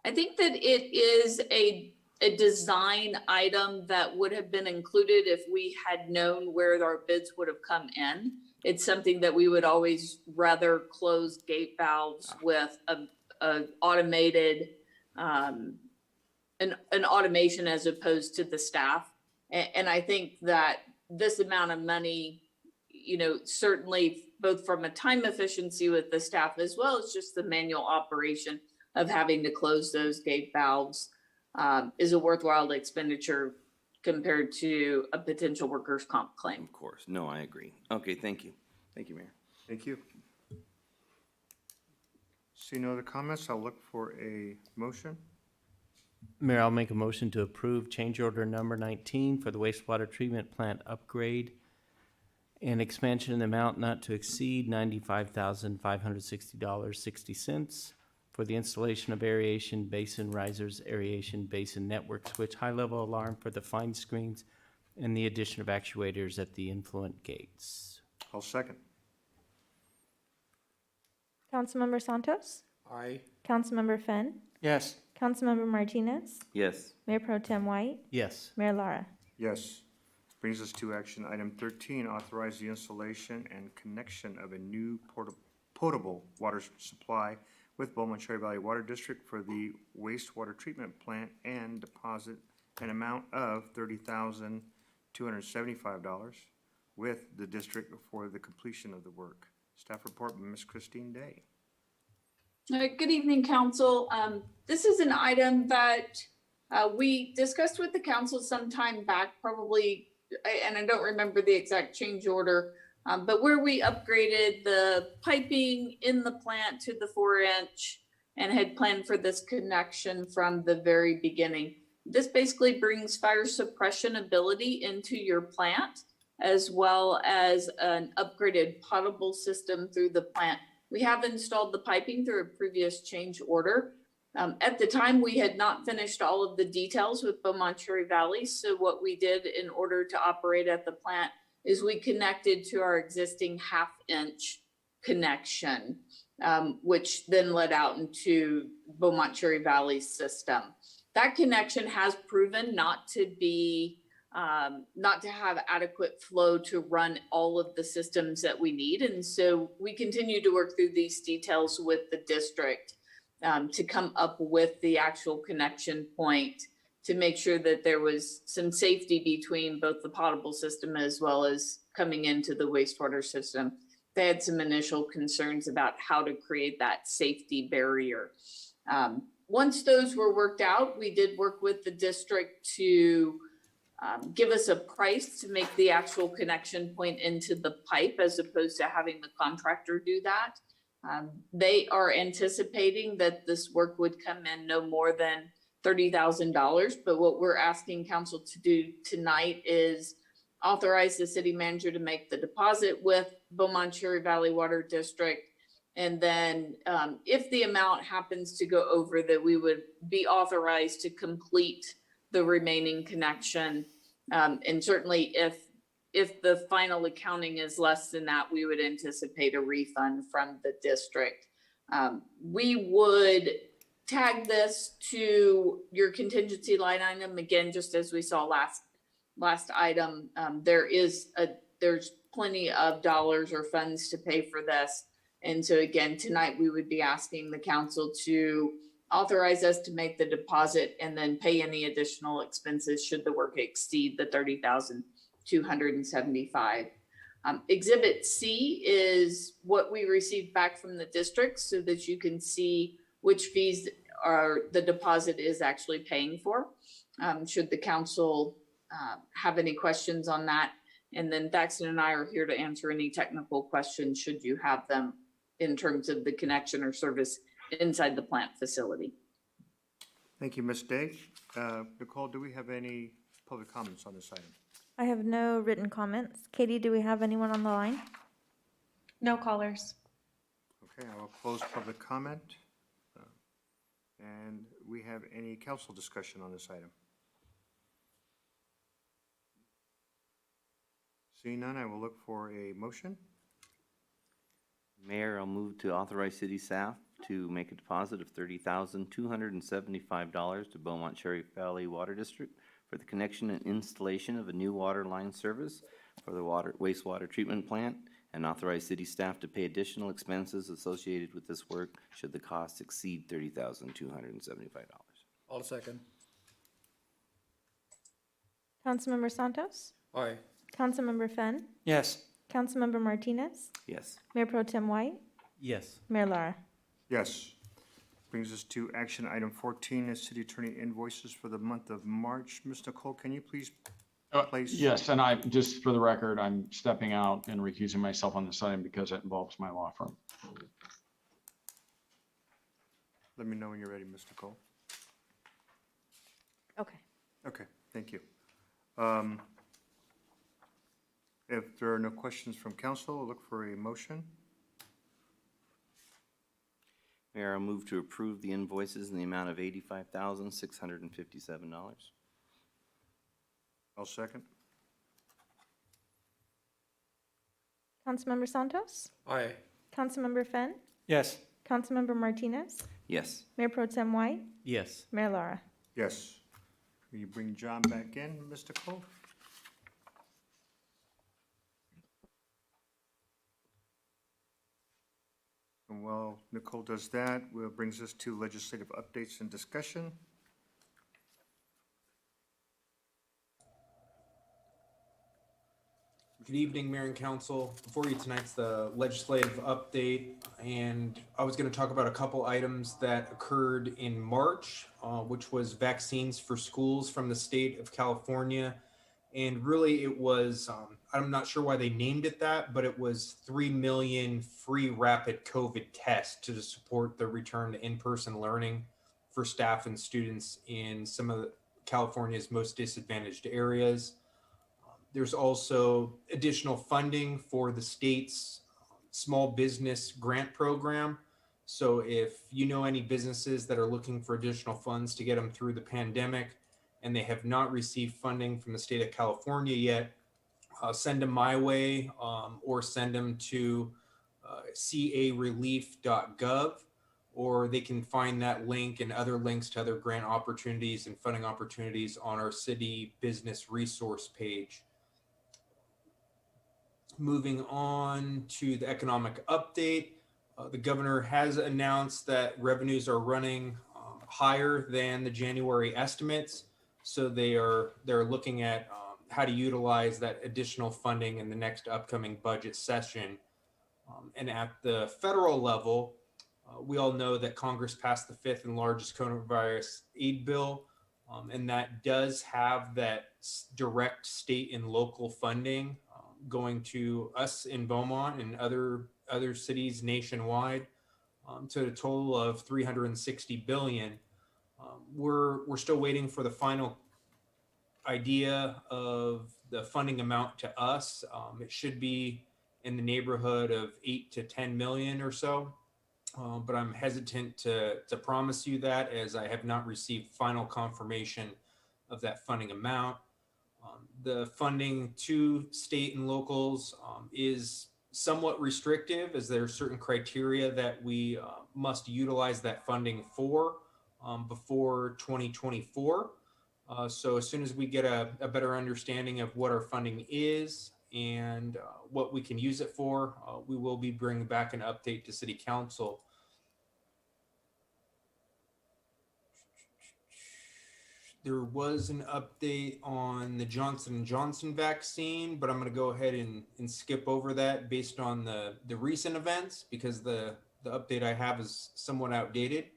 I think that it is a design item that would have been included if we had known where our bids would have come in. It's something that we would always rather close gate valves with a automated, an automation as opposed to the staff. And I think that this amount of money, you know, certainly both from a time efficiency with the staff as well as just the manual operation of having to close those gate valves is a worthwhile expenditure compared to a potential workers' comp claim. Of course. No, I agree. Okay, thank you. Thank you, Mayor. Thank you. See no other comments, I'll look for a motion. Mayor, I'll make a motion to approve change order number 19 for the wastewater treatment plant upgrade and expansion in the amount not to exceed $95,560.60 for the installation of aeration basin risers, aeration basin network switch high-level alarm for the fine screens, and the addition of actuators at the influent gates. I'll second. Councilmember Santos? Aye. Councilmember Fenn? Yes. Councilmember Martinez? Yes. Mayor Pro Tem White? Yes. Mayor Lara? Yes. Brings us to action item 13, authorize the installation and connection of a new potable water supply with Beaumont Cherry Valley Water District for the wastewater treatment plant and deposit an amount of $30,275 with the district for the completion of the work. Staff report by Ms. Christine Day. Good evening, Council. This is an item that we discussed with the council some time back, probably, and I don't remember the exact change order, But where we upgraded the piping in the plant to the 4-inch and had planned for this connection from the very beginning. This basically brings fire suppression ability into your plant, as well as an upgraded potable system through the plant. We have installed the piping through a previous change order. At the time, we had not finished all of the details with Beaumont Cherry Valley. So what we did in order to operate at the plant is we connected to our existing 1/2-inch connection, which then led out into Beaumont Cherry Valley's system. That connection has proven not to have adequate flow to run all of the systems that we need. And so we continue to work through these details with the district to come up with the actual connection point to make sure that there was some safety between both the potable system as well as coming into the wastewater system. They had some initial concerns about how to create that safety barrier. Once those were worked out, we did work with the district to give us a price to make the actual connection point into the pipe as opposed to having the contractor do that. They are anticipating that this work would come in no more than $30,000, but what we're asking council to do tonight is authorize the city manager to make the deposit with Beaumont Cherry Valley Water District. And then if the amount happens to go over, that we would be authorized to complete the remaining connection. And certainly if the final accounting is less than that, we would anticipate a refund from the district. We would tag this to your contingency line item. Again, just as we saw last item, there's plenty of dollars or funds to pay for this. And so again, tonight we would be asking the council to authorize us to make the deposit and then pay any additional expenses should the work exceed the $30,275. Exhibit C is what we received back from the district so that you can see which fees the deposit is actually paying for. Should the council have any questions on that. And then Thaxton and I are here to answer any technical questions should you have them in terms of the connection or service inside the plant facility. Thank you, Ms. Day. Nicole, do we have any public comments on this item? I have no written comments. Katie, do we have anyone on the line? No callers. Okay, I will close public comment. And we have any council discussion on this item? Seeing none, I will look for a motion. Mayor, I'll move to authorize city staff to make a deposit of $30,275 to Beaumont Cherry Valley Water District for the connection and installation of a new water line service for the wastewater treatment plant, and authorize city staff to pay additional expenses associated with this work should the cost exceed $30,275. I'll second. Councilmember Santos? Aye. Councilmember Fenn? Yes. Councilmember Martinez? Yes. Mayor Pro Tem White? Yes. Mayor Lara? Yes. Brings us to action item 14, is city attorney invoices for the month of March. Ms. Nicole, can you please place? Yes, and just for the record, I'm stepping out and recusing myself on this item because it involves my law firm. Let me know when you're ready, Ms. Nicole. Okay. Okay, thank you. If there are no questions from council, I'll look for a motion. Mayor, I'll move to approve the invoices in the amount of $85,657. I'll second. Councilmember Santos? Aye. Councilmember Fenn? Yes. Councilmember Martinez? Yes. Mayor Pro Tem White? Yes. Mayor Lara? Yes. Will you bring John back in, Ms. Nicole? And while Nicole does that, brings us to legislative updates and discussion. Good evening, Mayor and Council. Before you tonight's the legislative update, and I was going to talk about a couple items that occurred in March, which was vaccines for schools from the state of California And really it was, I'm not sure why they named it that, but it was 3 million free rapid COVID tests to support the return to in-person learning for staff and students in some of California's most disadvantaged areas. There's also additional funding for the state's small business grant program. So if you know any businesses that are looking for additional funds to get them through the pandemic and they have not received funding from the state of California yet, send them my way, or send them to carelief.gov, or they can find that link and other links to other grant opportunities and funding opportunities on our city business resource page. Moving on to the economic update, the governor has announced that revenues are running higher than the January estimates. So they're looking at how to utilize that additional funding in the next upcoming budget session. And at the federal level, we all know that Congress passed the fifth and largest coronavirus aid bill, and that does have that direct state and local funding going to us in Beaumont and other cities nationwide, to a total of $360 billion. We're still waiting for the final idea of the funding amount to us. It should be in the neighborhood of 8 to 10 million or so. But I'm hesitant to promise you that, as I have not received final confirmation of that funding amount. The funding to state and locals is somewhat restrictive, as there are certain criteria that we must utilize that funding for before 2024. So as soon as we get a better understanding of what our funding is and what we can use it for, we will be bringing back an update to City Council. There was an update on the Johnson & Johnson vaccine, but I'm going to go ahead and skip over that based on the recent events, because the update I have is somewhat outdated.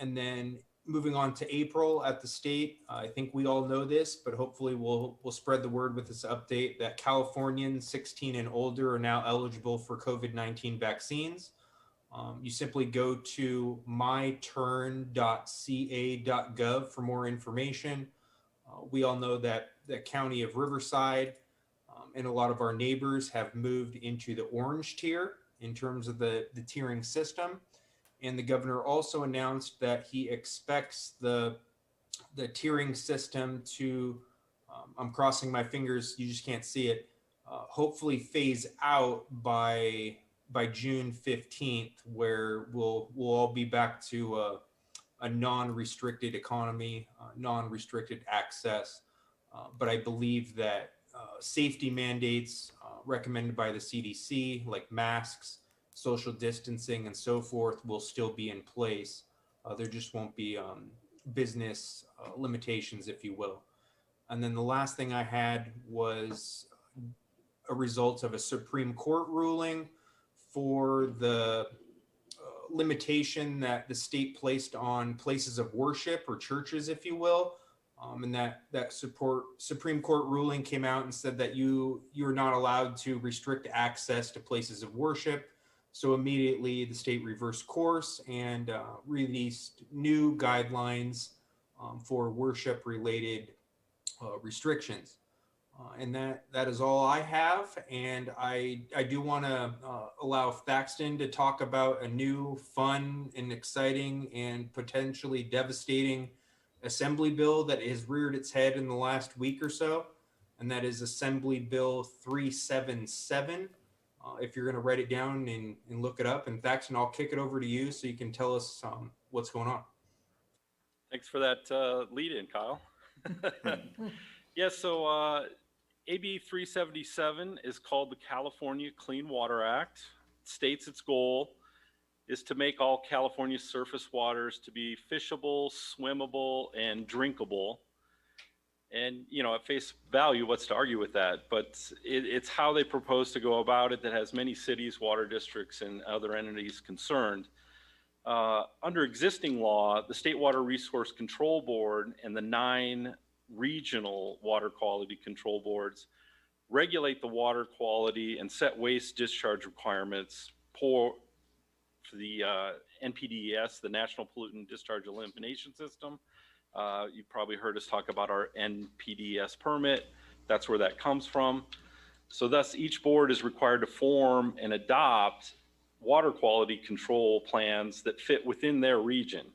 And then moving on to April at the state, I think we all know this, but hopefully we'll spread the word with this update that Californians 16 and older are now eligible for COVID-19 vaccines. You simply go to myturn.ca.gov for more information. We all know that the county of Riverside and a lot of our neighbors have moved into the orange tier in terms of the tiering system. And the governor also announced that he expects the tiering system to, I'm crossing my fingers, you just can't see it, hopefully phase out by June 15th, where we'll all be back to a non-restricted economy, non-restricted access. But I believe that safety mandates recommended by the CDC, like masks, social distancing, and so forth, will still be in place. There just won't be business limitations, if you will. And then the last thing I had was a result of a Supreme Court ruling for the limitation that the state placed on places of worship, or churches, if you will. And that Supreme Court ruling came out and said that you're not allowed to restrict access to places of worship. So immediately the state reversed course and released new guidelines for worship-related restrictions. And that is all I have. And I do want to allow Thaxton to talk about a new, fun, and exciting, and potentially devastating Assembly bill that has reared its head in the last week or so. And that is Assembly Bill 377. If you're going to write it down and look it up. And Thaxton, I'll kick it over to you so you can tell us what's going on. Thanks for that lead in, Kyle. Yeah, so AB 377 is called the California Clean Water Act. It states its goal is to make all California surface waters to be fishable, swimmable, and drinkable. And, you know, at face value, what's to argue with that? But it's how they propose to go about it that has many cities, water districts, and other entities concerned. Under existing law, the State Water Resource Control Board and the 9 regional water quality control boards regulate the water quality and set waste discharge requirements for the NPDES, the National Pollutant Discharge Elimination System. You've probably heard us talk about our NPDES permit. That's where that comes from. So thus, each board is required to form and adopt water quality control plans that fit within their region.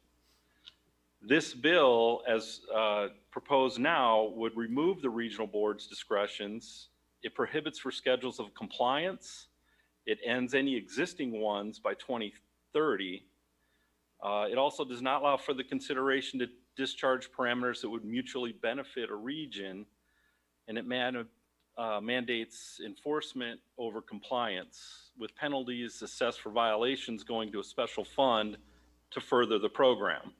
This bill, as proposed now, would remove the regional board's discretions. It prohibits for schedules of compliance. It ends any existing ones by 2030. It also does not allow for the consideration to discharge parameters that would mutually benefit a region, and it mandates enforcement over compliance, with penalties assessed for violations going to a special fund to further the program.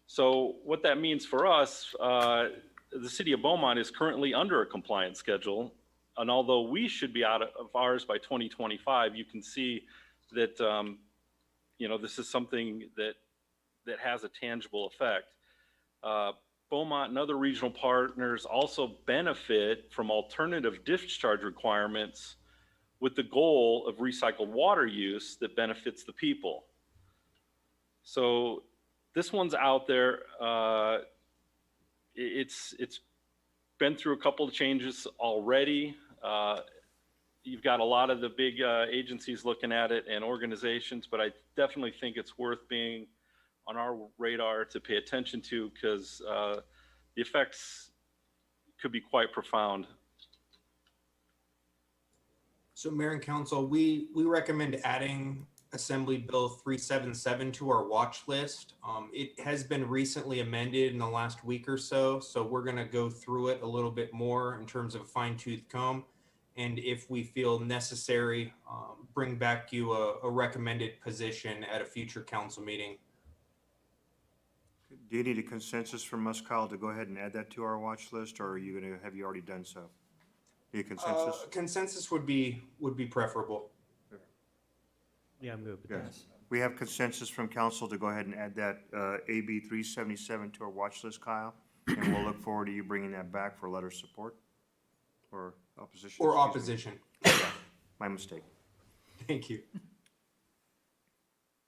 So what that means for us, the city of Beaumont is currently under a compliance schedule, and although we should be out of ours by 2025, you can see that this is something that has a tangible effect. Beaumont and other regional partners also benefit from alternative discharge requirements with the goal of recycled water use that benefits the people. So this one's out there. It's been through a couple of changes already. You've got a lot of the big agencies looking at it and organizations, but I definitely think it's worth being on our radar to pay attention to, because the effects could be quite profound. So Mayor and Council, we recommend adding Assembly Bill 377 to our watch list. It has been recently amended in the last week or so, so we're going to go through it a little bit more in terms of a fine-tooth comb. And if we feel necessary, bring back you a recommended position at a future council meeting. Do you need a consensus from us, Kyle, to go ahead and add that to our watch list, or have you already done so? Need a consensus? Consensus would be preferable. Yeah, I'm good with Yes. that. We have consensus from council to go ahead and add that AB 377 to our watch list, Kyle, and we'll look forward to you bringing that back for letter of support or opposition. Or excuse me. opposition. Yeah, my mistake. Thank you.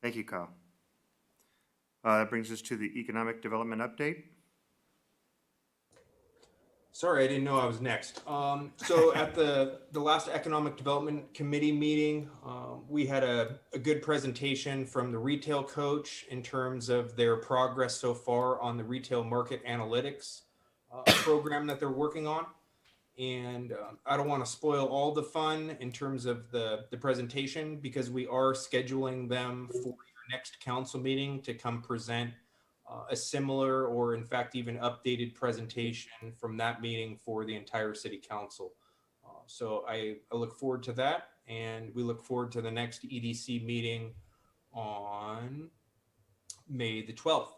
Thank you, Kyle. That brings us to the economic development update. Sorry, I didn't know I was next. So at the last Economic Development Committee meeting, we had a good presentation from the retail coach in terms of their progress so far on the retail market analytics program that they're working on. And I don't want to spoil all the fun in terms of the presentation, because we are scheduling them for your next council meeting to come present a similar, or in fact even updated presentation from that meeting for the entire city council. So I look forward to that, and we look forward to the next EDC meeting on May the 12th.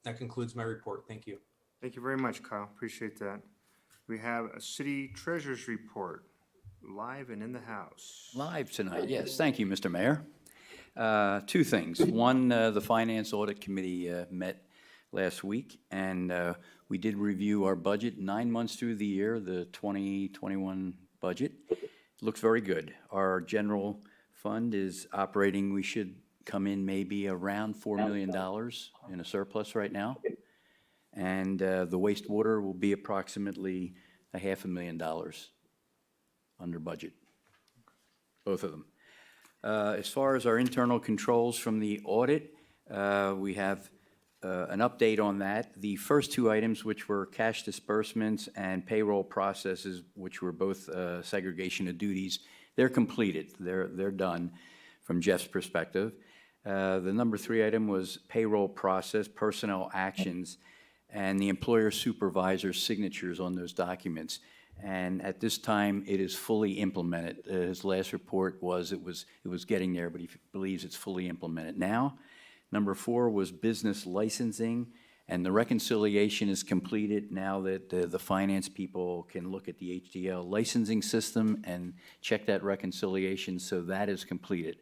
That concludes my report. Thank you. Thank you very much, Kyle. Appreciate that. We have a city treasurer's report, live and in the house. Live tonight, yes. Thank you, Mr. Mayor. Two things. One, the Finance Audit Committee met last week, and we did review our budget 9 months through the year, the 2021 budget. It looks very good. Our general fund is operating, we should come in maybe around $4 million in a surplus right now. And the wastewater will be approximately $500,000 under budget, both of them. As far as our internal controls from the audit, we have an update on that. The first two items, which were cash disbursements and payroll processes, which were both segregation of duties, they're completed. They're done from Jeff's perspective. The number 3 item was payroll process, personnel actions, and the employer supervisor's signatures on those documents. And at this time, it is fully implemented. His last report was it was getting there, but he believes it's fully implemented now. Number 4 was business licensing, and the reconciliation is completed now that the finance people can look at the HDL licensing system and check that reconciliation, so that is completed.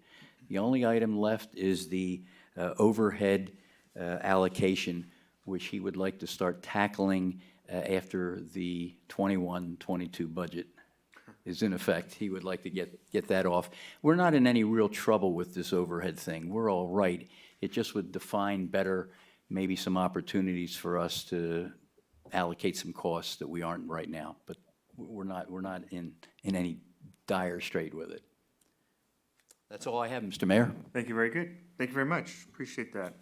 The only item left is the overhead allocation which he would like to start tackling after the 21-22 budget is in effect. He would like to get that off. We're not in any real trouble with this overhead thing. We're all right. It just would define better maybe some opportunities for us to allocate some costs that we aren't right now. But we're not in any dire strait with it. That's all I have, Mr. Mayor. Thank you, very good. Thank you very much. Appreciate that.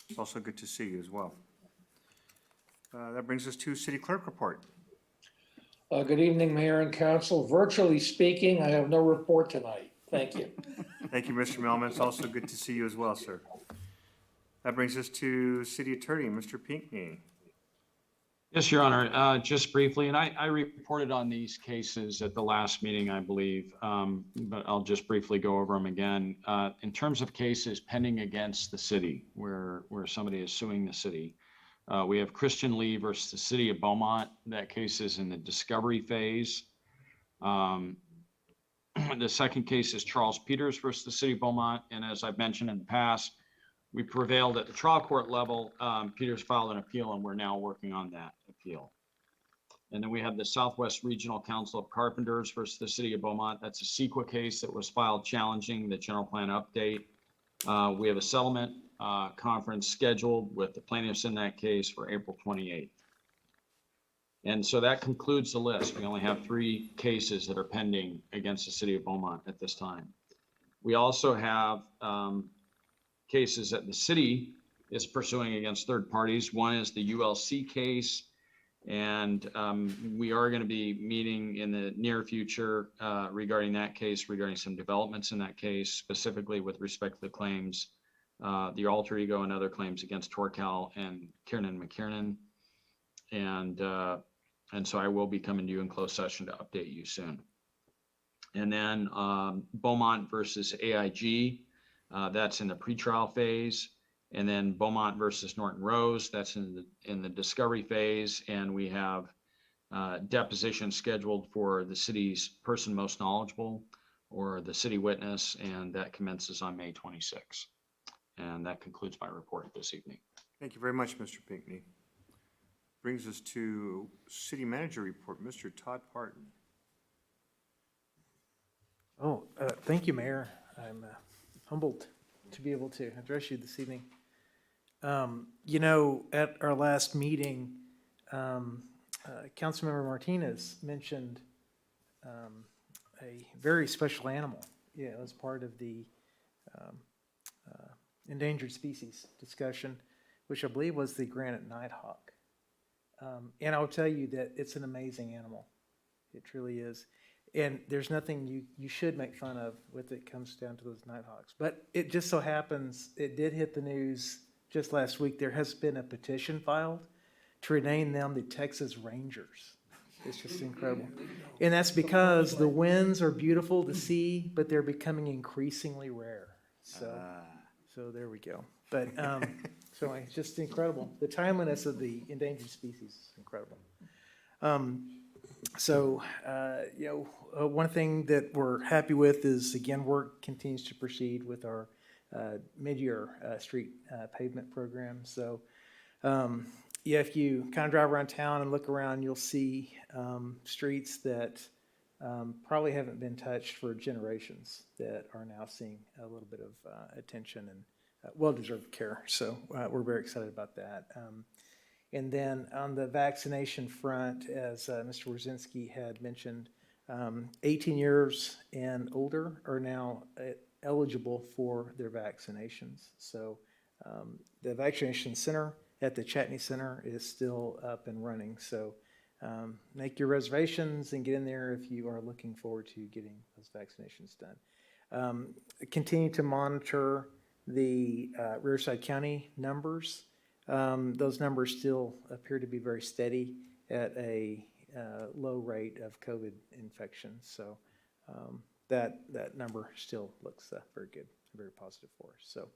It's also good to see you as well. That brings us to City Clerk report. Good evening, Mayor and Council. Virtually speaking, I have no report tonight. Thank you. Thank you, Mr. Melman. It's also good to see you as well, sir. That brings us to City Attorney, Mr. Pinckney. Yes, Your Honor, just briefly, and I reported on these cases at the last meeting, I believe, but I'll just briefly go over them again. In terms of cases pending against the city, where somebody is suing the city, we have Christian Lee versus the City of Beaumont. That case is in the discovery phase. The second case is Charles Peters versus the City of Beaumont, and as I've mentioned in the past, we prevailed at the trial court level. Peters filed an appeal, and we're now working on that appeal. And then we have the Southwest Regional Council of Carpenters versus the City of Beaumont. That's a CEQA case that was filed challenging the general plan update. We have a settlement conference scheduled with the plaintiffs in that case for April 28th. And so that concludes the list. We only have 3 cases that are pending against the City of Beaumont at this time. We also have cases that the city is pursuing against third parties. One is the ULC case, and we are going to be meeting in the near future regarding that case, regarding some developments in that case, specifically with respect to the claims, the alter ego and other claims against Torcal and Kiernan McKiernan. And so I will be coming to you in closed session to update you soon. And then Beaumont versus AIG, that's in the pretrial phase. And then Beaumont versus Norton Rose, that's in the discovery phase. And we have deposition scheduled for the city's person most knowledgeable, or the city witness, and that commences on May 26th. And that concludes my report this evening. Thank you very much, Mr. Pinckney. Brings us to City Manager report, Mr. Todd Parton. Thank you, Mayor. I'm humbled to be able to address you this evening. At our last meeting, Councilmember Martinez mentioned a very special animal. Yeah, it was part of the endangered species discussion, which I believe was the granite nighthawk. And I'll tell you that it's an amazing animal. It truly is. And there's nothing you should make fun of when it comes down to those nighthawks. But it just so happens, it did hit the news just last week. There has been a petition filed to rename them the Texas Rangers. It's just incredible. And that's because the winds are beautiful to see, but they're becoming increasingly rare. So there we go. But so it's just incredible. The timeliness of the endangered species is incredible. One thing that we're happy with is, again, work continues to proceed with our mid-year street pavement program. So if you kind of drive around town and look around, you'll see streets that probably haven't been touched for generations that are now seeing a little bit of attention and well-deserved care. So we're very excited about that. And then on the vaccination front, as Mr. Wierzinski had mentioned, 18 years and older are now eligible for their vaccinations. So the vaccination center at the Chatney Center is still up and running. So make your reservations and get in there if you are looking forward to getting those vaccinations done. Continue to monitor the Riverside County numbers. Those numbers still appear to be very steady at a low rate of COVID infection. So that number still looks very good, very positive for us. So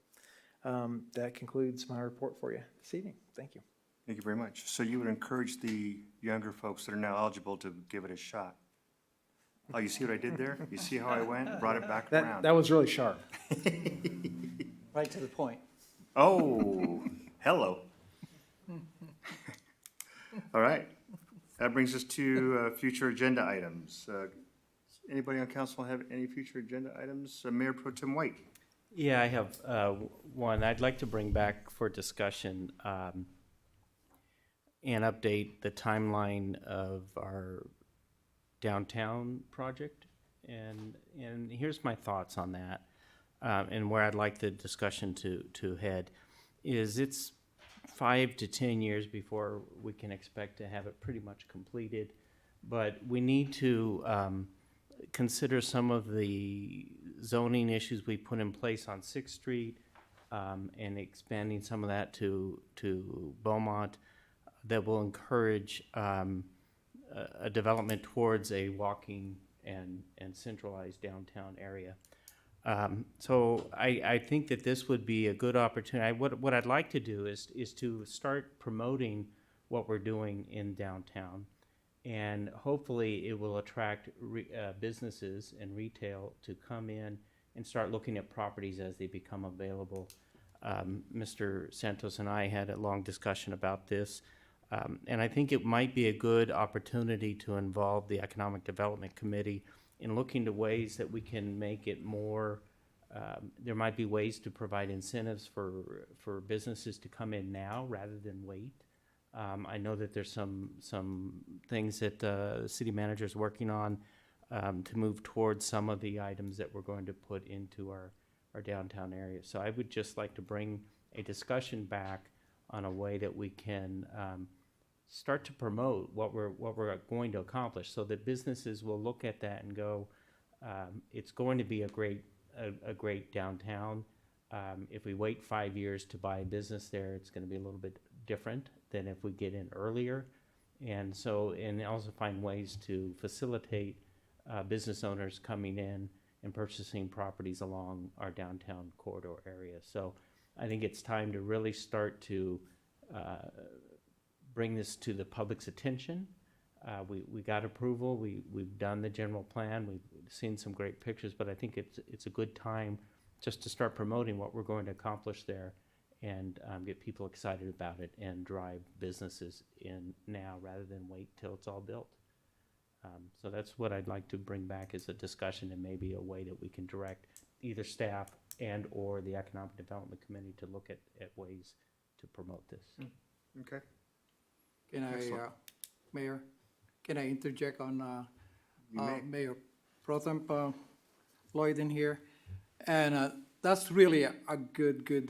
that concludes my report for you this evening. Thank you. Thank you very much. So you would encourage the younger folks that are now eligible to give it a shot? Oh, you see what I did there? You see how I went? Brought it back around. That was really sharp. Right to the point. Oh, hello. All right. That brings us to future agenda items. Anybody on council have any future agenda items? Mayor Pro Tem White. Yeah, I have one I'd like to bring back for discussion and update the timeline of our downtown project. And here's my thoughts on that, and where I'd like the discussion to head is it's 5 to 10 years before we can expect to have it pretty much completed. But we need to consider some of the zoning issues we put in place on 6th Street and expanding some of that to Beaumont that will encourage a development towards a walking and centralized downtown area. So I think that this would be a good opportunity. What I'd like to do is to start promoting what we're doing in downtown, and hopefully it will attract businesses and retail to come in and start looking at properties as they become available. Mr. Santos and I had a long discussion about this, and I think it might be a good opportunity to involve the Economic Development Committee in looking to ways that we can make it more, there might be ways to provide incentives for businesses to come in now rather than wait. I know that there's some things that the city manager is working on to move towards some of the items that we're going to put into our downtown area. So I would just like to bring a discussion back on a way that we can start to promote what we're going to accomplish, so that businesses will look at that and go, it's going to be a great downtown. If we wait 5 years to buy a business there, it's going to be a little bit different than if we get in earlier. And also find ways to facilitate business owners coming in and purchasing properties along our downtown corridor area. So I think it's time to really start to bring this to the public's attention. We got approval. We've done the general plan. We've seen some great pictures, but I think it's a good time just to start promoting what we're going to accomplish there, and get people excited about it and drive businesses in now rather than wait till it's all built. So that's what I'd like to bring back as a discussion, and maybe a way that we can direct either staff and or the Economic Development Committee to look at ways to promote this. Okay. Can I, Mayor, can I interject on Mayor Pro Tem Lloyd in here? And that's really a good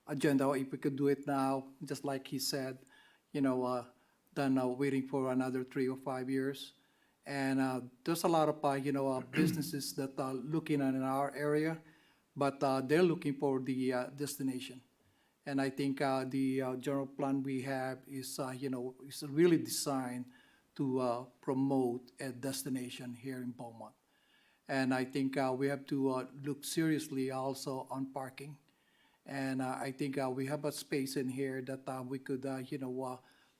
agenda. If we could do it now, just like he said, than waiting for another 3 or 5 years. And there's a lot of businesses that are looking in our area, but they're looking for the destination. And I think the general plan we have is is really designed to promote a destination here in Beaumont. And I think we have to look seriously also on parking. And I think we have a space in here that we could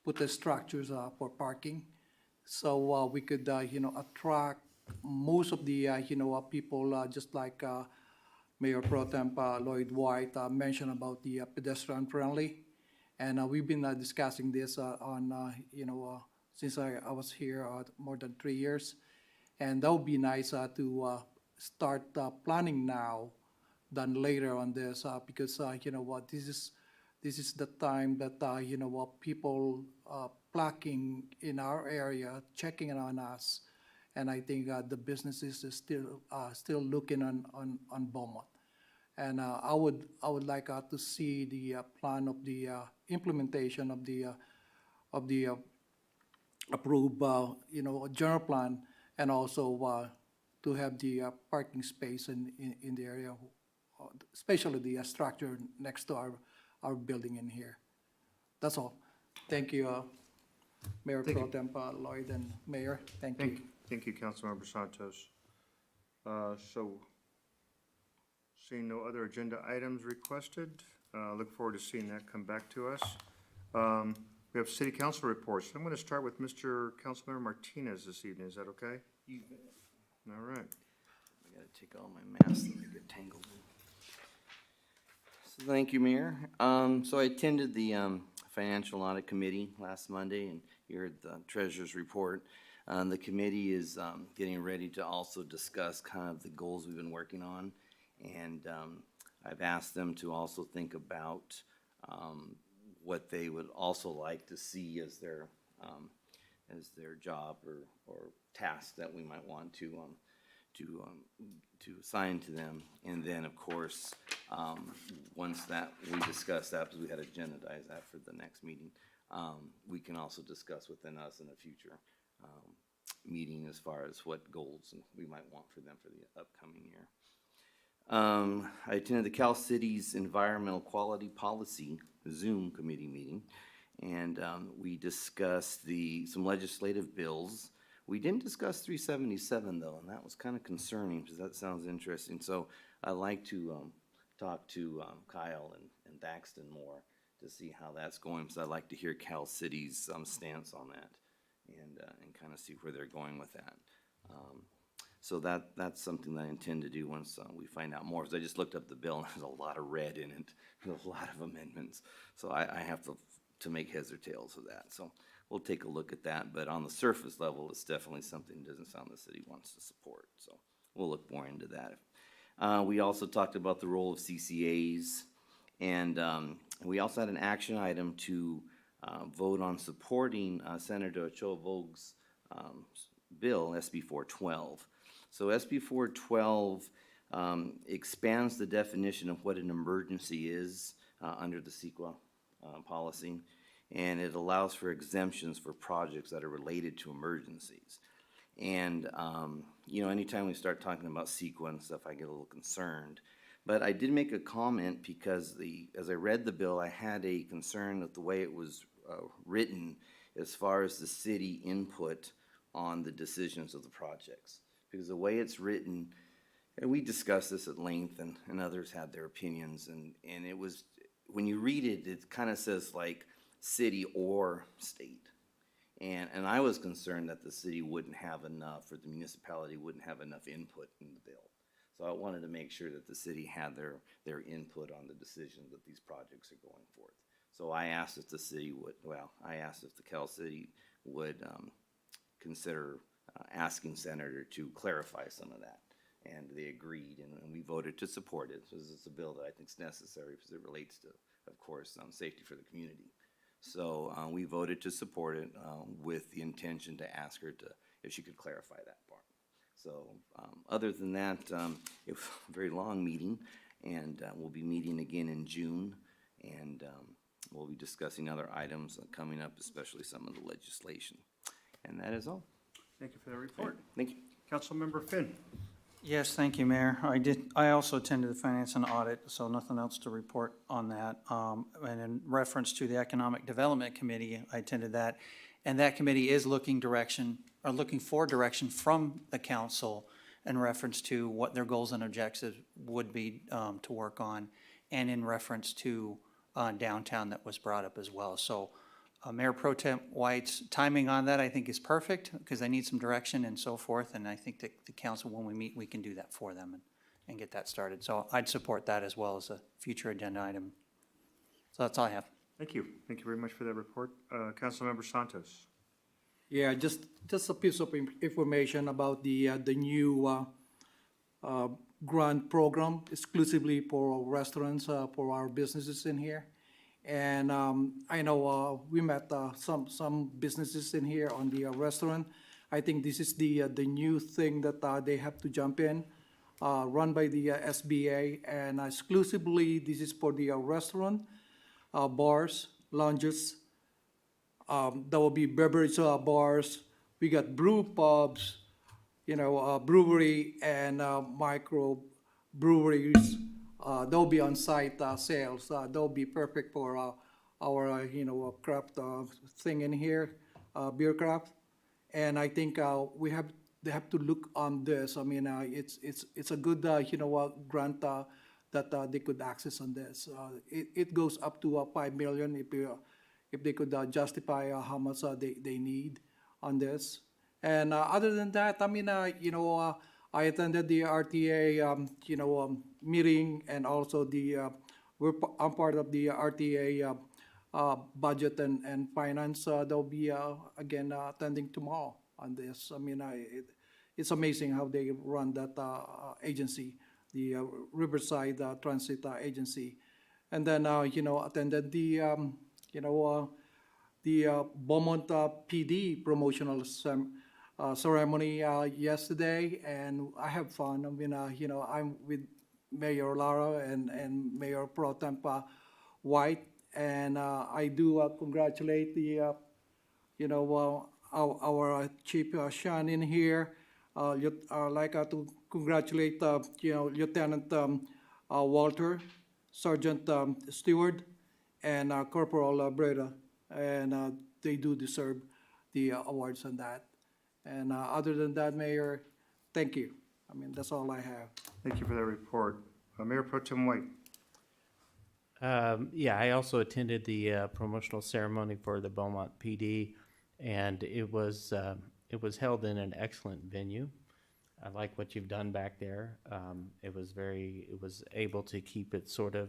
put the structures for parking, so we could attract most of the people, just like Mayor Pro Tem Lloyd White mentioned about the pedestrian friendly. And we've been discussing this since I was here more than 3 years. And that would be nice to start planning now than later on this, because this is the time that people plucking in our area, checking on us. And I think the businesses is still looking on Beaumont. And I would like to see the plan of the implementation of the approved general plan, and also to have the parking space in the area, especially the structure next to our building in here. That's all. Thank you, Mayor Pro Tem Lloyd and Mayor. Thank you. Thank you, Councilmember Santos. So, seeing no other agenda items requested, look forward to seeing that come back to us. We have city council reports. I'm going to start with Mr. Councilmember Martinez this evening. Is that okay? You bet. All right. I gotta take all my masks and they get tangled in. Thank you, Mayor. So I attended the Financial Audit Committee last Monday, and you heard the treasurer's report. The committee is getting ready to also discuss kind of the goals we've been working on. And I've asked them to also think about what they would also like to see as their job or task that we might want to assign to them. And then, of course, once that we discuss that, because we had to agendize that for the next meeting, we can also discuss within us in a future meeting as far as what goals we might want for them for the upcoming year. I attended the Cal City's Environmental Quality Policy Zoom committee meeting, and we discussed some legislative bills. We didn't discuss 377 though, and that was kind of concerning because that sounds interesting. So I'd like to talk to Kyle and Daxton more to see how that's going, because I'd like to hear Cal City's stance on that and kind of see where they're going with that. So that's something that I intend to do once we find out more. Because I just looked up the bill and there's a lot of red in it, there's a lot of amendments. So I have to make heads or tails of that. So we'll take a look at that. But on the surface level, it's definitely something that doesn't sound the city wants to support. So we'll look more into that. We also talked about the role of CCAs, and we also had an action item to vote on supporting Senator Ochoa Vogue's bill, SB 412. So SB 412 expands the definition of what an emergency is under the CEQA policy, and it allows for exemptions for projects that are related to emergencies. And, you know, anytime we start talking about CEQA and stuff, I get a little concerned. But I did make a comment because as I read the bill, I had a concern with the way it was written as far as the city input on the decisions of the projects. Because the way it's written, and we discussed this at length, and others had their opinions, and it was, when you read it, it kind of says like city or state. And I was concerned that the city wouldn't have enough, or the municipality wouldn't have enough input in the bill. So I wanted to make sure that the city had their input on the decision that these projects are going forth. So I asked if the city would, I asked if the Cal City would consider asking Senator to clarify some of that. And they agreed, and we voted to support it. So this is a bill that I think is necessary because it relates to, of course, safety for the community. So we voted to support it with the intention to ask her if she could clarify that part. So other than that, it was a very long meeting, and we'll be meeting again in June, and we'll be discussing other items coming up, especially some of the legislation. And that is all. Thank you for that report. Thank you. Councilmember Finn. Yes, thank you, Mayor. I also attended the Finance and Audit, so nothing else to report on that. And in reference to the Economic Development Committee, I attended that. And that committee is looking for direction from the council in reference to what their goals and objectives would be to work on, and in reference to downtown that was brought up as well. So Mayor Pro Tem White's timing on that, I think, is perfect, because I need some direction and so forth, and I think that the council, when we meet, we can do that for them and get that started. So I'd support that as well as a future agenda item. So that's all I have. Thank you. Thank you very much for that report. Councilmember Santos. Yeah, just a piece of information about the new grant program exclusively for restaurants, for our businesses in here. And I know we met some businesses in here on the restaurant. I think this is the new thing that they have to jump in, run by the SBA, and exclusively this is for the restaurant, bars, lounges. There will be beverage bars. We got brew pubs, brewery and micro breweries. They'll be on-site sales. They'll be perfect for our craft thing in here, beer craft. And I think they have to look on this. I mean, it's a good grant that they could access on this. It goes up to $5 million if they could justify how much they need on this. And other than that, I mean, I attended the RTA, meeting, and also the I'm part of the RTA Budget and Finance. They'll be, again, attending tomorrow on this. I mean, it's amazing how they run that agency, the Riverside Transit Agency. And then, attended the Beaumont PD promotional ceremony yesterday, and I have fun. I mean, I'm with Mayor Lara and Mayor Pro Tem White, and I do congratulate the, our Chief Sean in here. Like to congratulate, Lieutenant Walter, Sergeant Stewart, and Corporal Breda, and they do deserve the awards on that. And other than that, Mayor, thank you. I mean, that's all I have. Thank you for that report. Mayor Pro Tem White. Yeah, I also attended the promotional ceremony for the Beaumont PD, and it was held in an excellent venue. I like what you've done back there. It was able to keep it sort of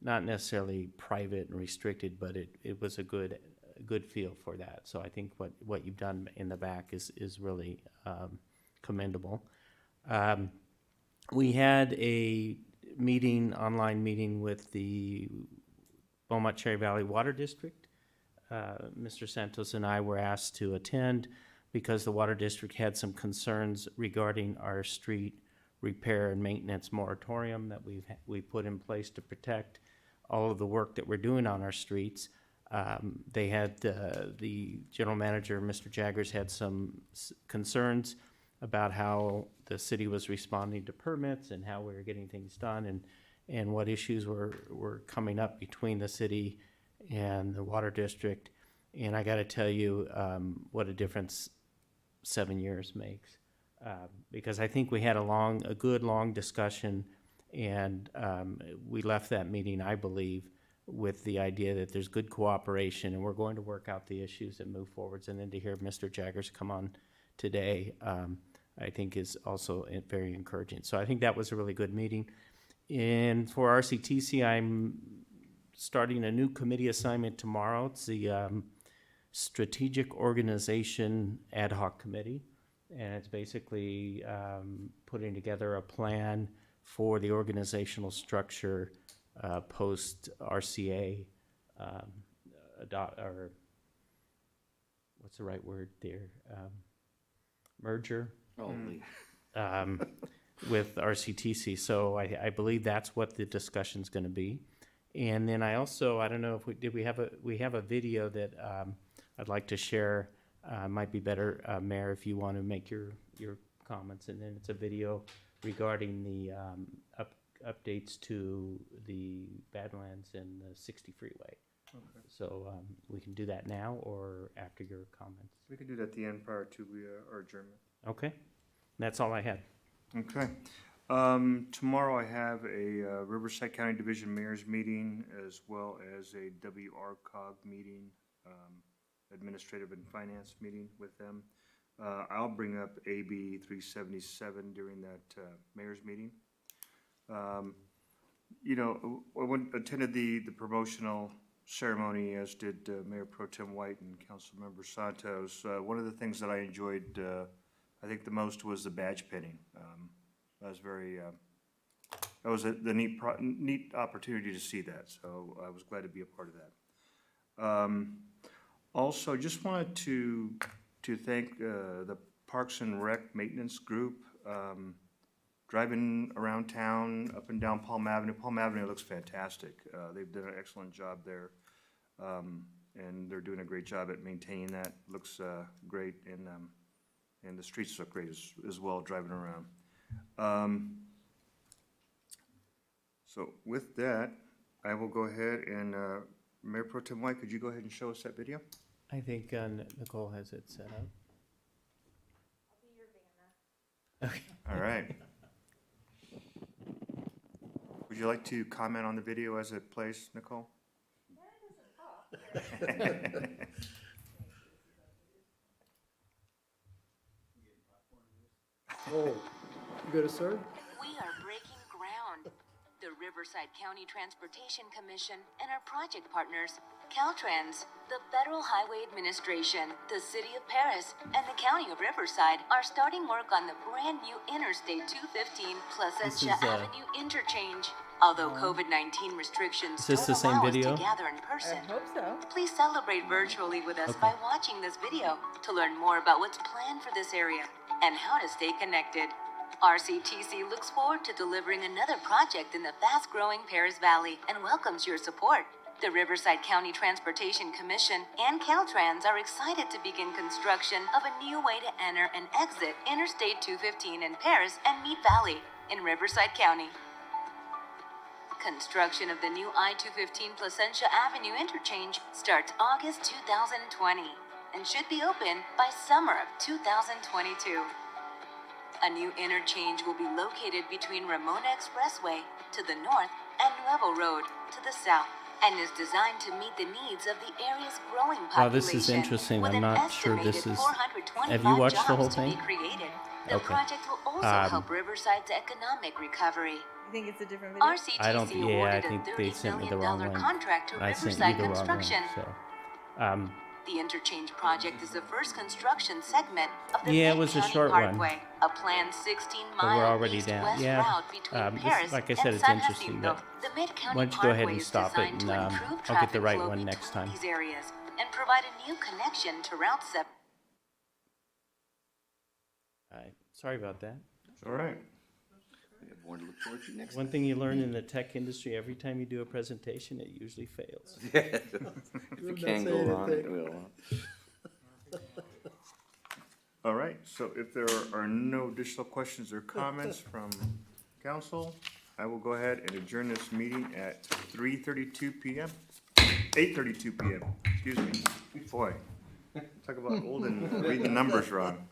not necessarily private and restricted, but it was a good feel for that. So I think what you've done in the back is really commendable. We had a online meeting with the Beaumont Cherry Valley Water District. Mr. Santos and I were asked to attend because the Water District had some concerns regarding our street repair and maintenance moratorium that we put in place to protect all of the work that we're doing on our streets. They had the general manager, Mr. Jaggers, had some concerns about how the city was responding to permits and how we were getting things done and what issues were coming up between the city and the Water District. And I got to tell you what a difference 7 years makes. Because I think we had a good long discussion, and we left that meeting, I believe, with the idea that there's good cooperation and we're going to work out the issues and move forwards. And then to hear Mr. Jaggers come on today, I think is also very encouraging. So I think that was a really good meeting. And for RCTC, I'm starting a new committee assignment tomorrow. It's the Strategic Organization Ad Hoc Committee. And it's basically putting together a plan for the organizational structure post RCA, or what's the right word there? Merger with RCTC. So I believe that's what the discussion's going to be. And then I don't know if we have a video that I'd like to share. Might be better, Mayor, if you want to make your comments. And then it's a video regarding the updates to the Badlands and the 60 freeway. Okay. So we can do that now or after your comments. We can do that at the end prior to our adjournment. Okay. That's all I had. Okay. Tomorrow I have a Riverside County Division Mayor's meeting as well as a WRCOG meeting, Administrative and Finance meeting with them. I'll bring up AB 377 during that mayor's meeting. I attended the promotional ceremony, as did Mayor Pro Tem White and Councilmember Santos. One of the things that I enjoyed, I think the most, was the badge pinning. That was the neat opportunity to see that. So I was glad to be a part of that. Also, just wanted to thank the Parks and Rec Maintenance Group. Driving around town, up and down Palm Avenue. Palm Avenue looks fantastic. They've done an excellent job there, and they're doing a great job at maintaining that. Looks great, and the streets look great as well driving around. So with that, I will go ahead and Mayor Pro Tem White, could you go ahead and show us that video? I think Nicole has it set up. I'll be your Vanna. Okay. All right. Would you like to comment on the video as it plays, Nicole? Yeah, it doesn't talk. Oh, you got to start? We are breaking ground. the Riverside County Transportation Commission, and our project partners, Caltrans, the Federal Highway Administration, the City of Paris, and the County of Riverside are starting work on the brand-new Interstate 215 Placentia Avenue interchange. Although COVID-19 restrictions Is this don't the same allow video? us to gather in person, Hope so. please celebrate virtually with us Okay. by watching this video to learn more about what's planned for this area and how to stay connected. RCTC looks forward to delivering another project in the fast-growing Paris Valley and welcomes your support. The Riverside County Transportation Commission and Caltrans are excited to begin construction of a new way to enter and exit Interstate 215 in Paris and Meade Valley in Riverside County. Construction of the new I-215 Placentia Avenue interchange starts August 2020 and should be open by summer of 2022. A new interchange will be located between Ramona Expressway to the north and Nuevo Road to the south and is designed to meet the needs of the area's growing population. Wow, this is interesting. with I'm an not sure estimated this is. 425 Have you watched the whole jobs to be thing? created. The Okay. project will also help Riverside's economic recovery. You think it's a different video? RCTC I don't. Yeah, I awarded think a they $30 sent me the million wrong one. contract to I sent you Riverside the wrong one. Construction. So, The interchange project is the first construction segment of the Yeah, it Mid was a County short one. Parkway, a planned 16-mile but we're already down. east-west Yeah. route between This, Paris like I and said, it's San interesting. Jacinto. But The Mid County why don't you go ahead Parkway and is stop it, designed and to improve I'll get the traffic right flow one next between time. these areas and provide a new connection to Route 7. All right. Sorry about that. All right. We have more to look forward to next One thing you learn in the tech industry: every time you do a presentation, it usually fails. If it can go wrong, it will. All right, so if there are no additional questions or comments from council, I will go ahead and adjourn this meeting at 3:32 PM, 8:32 PM, excuse me. Boy, talk about old and reading the numbers wrong.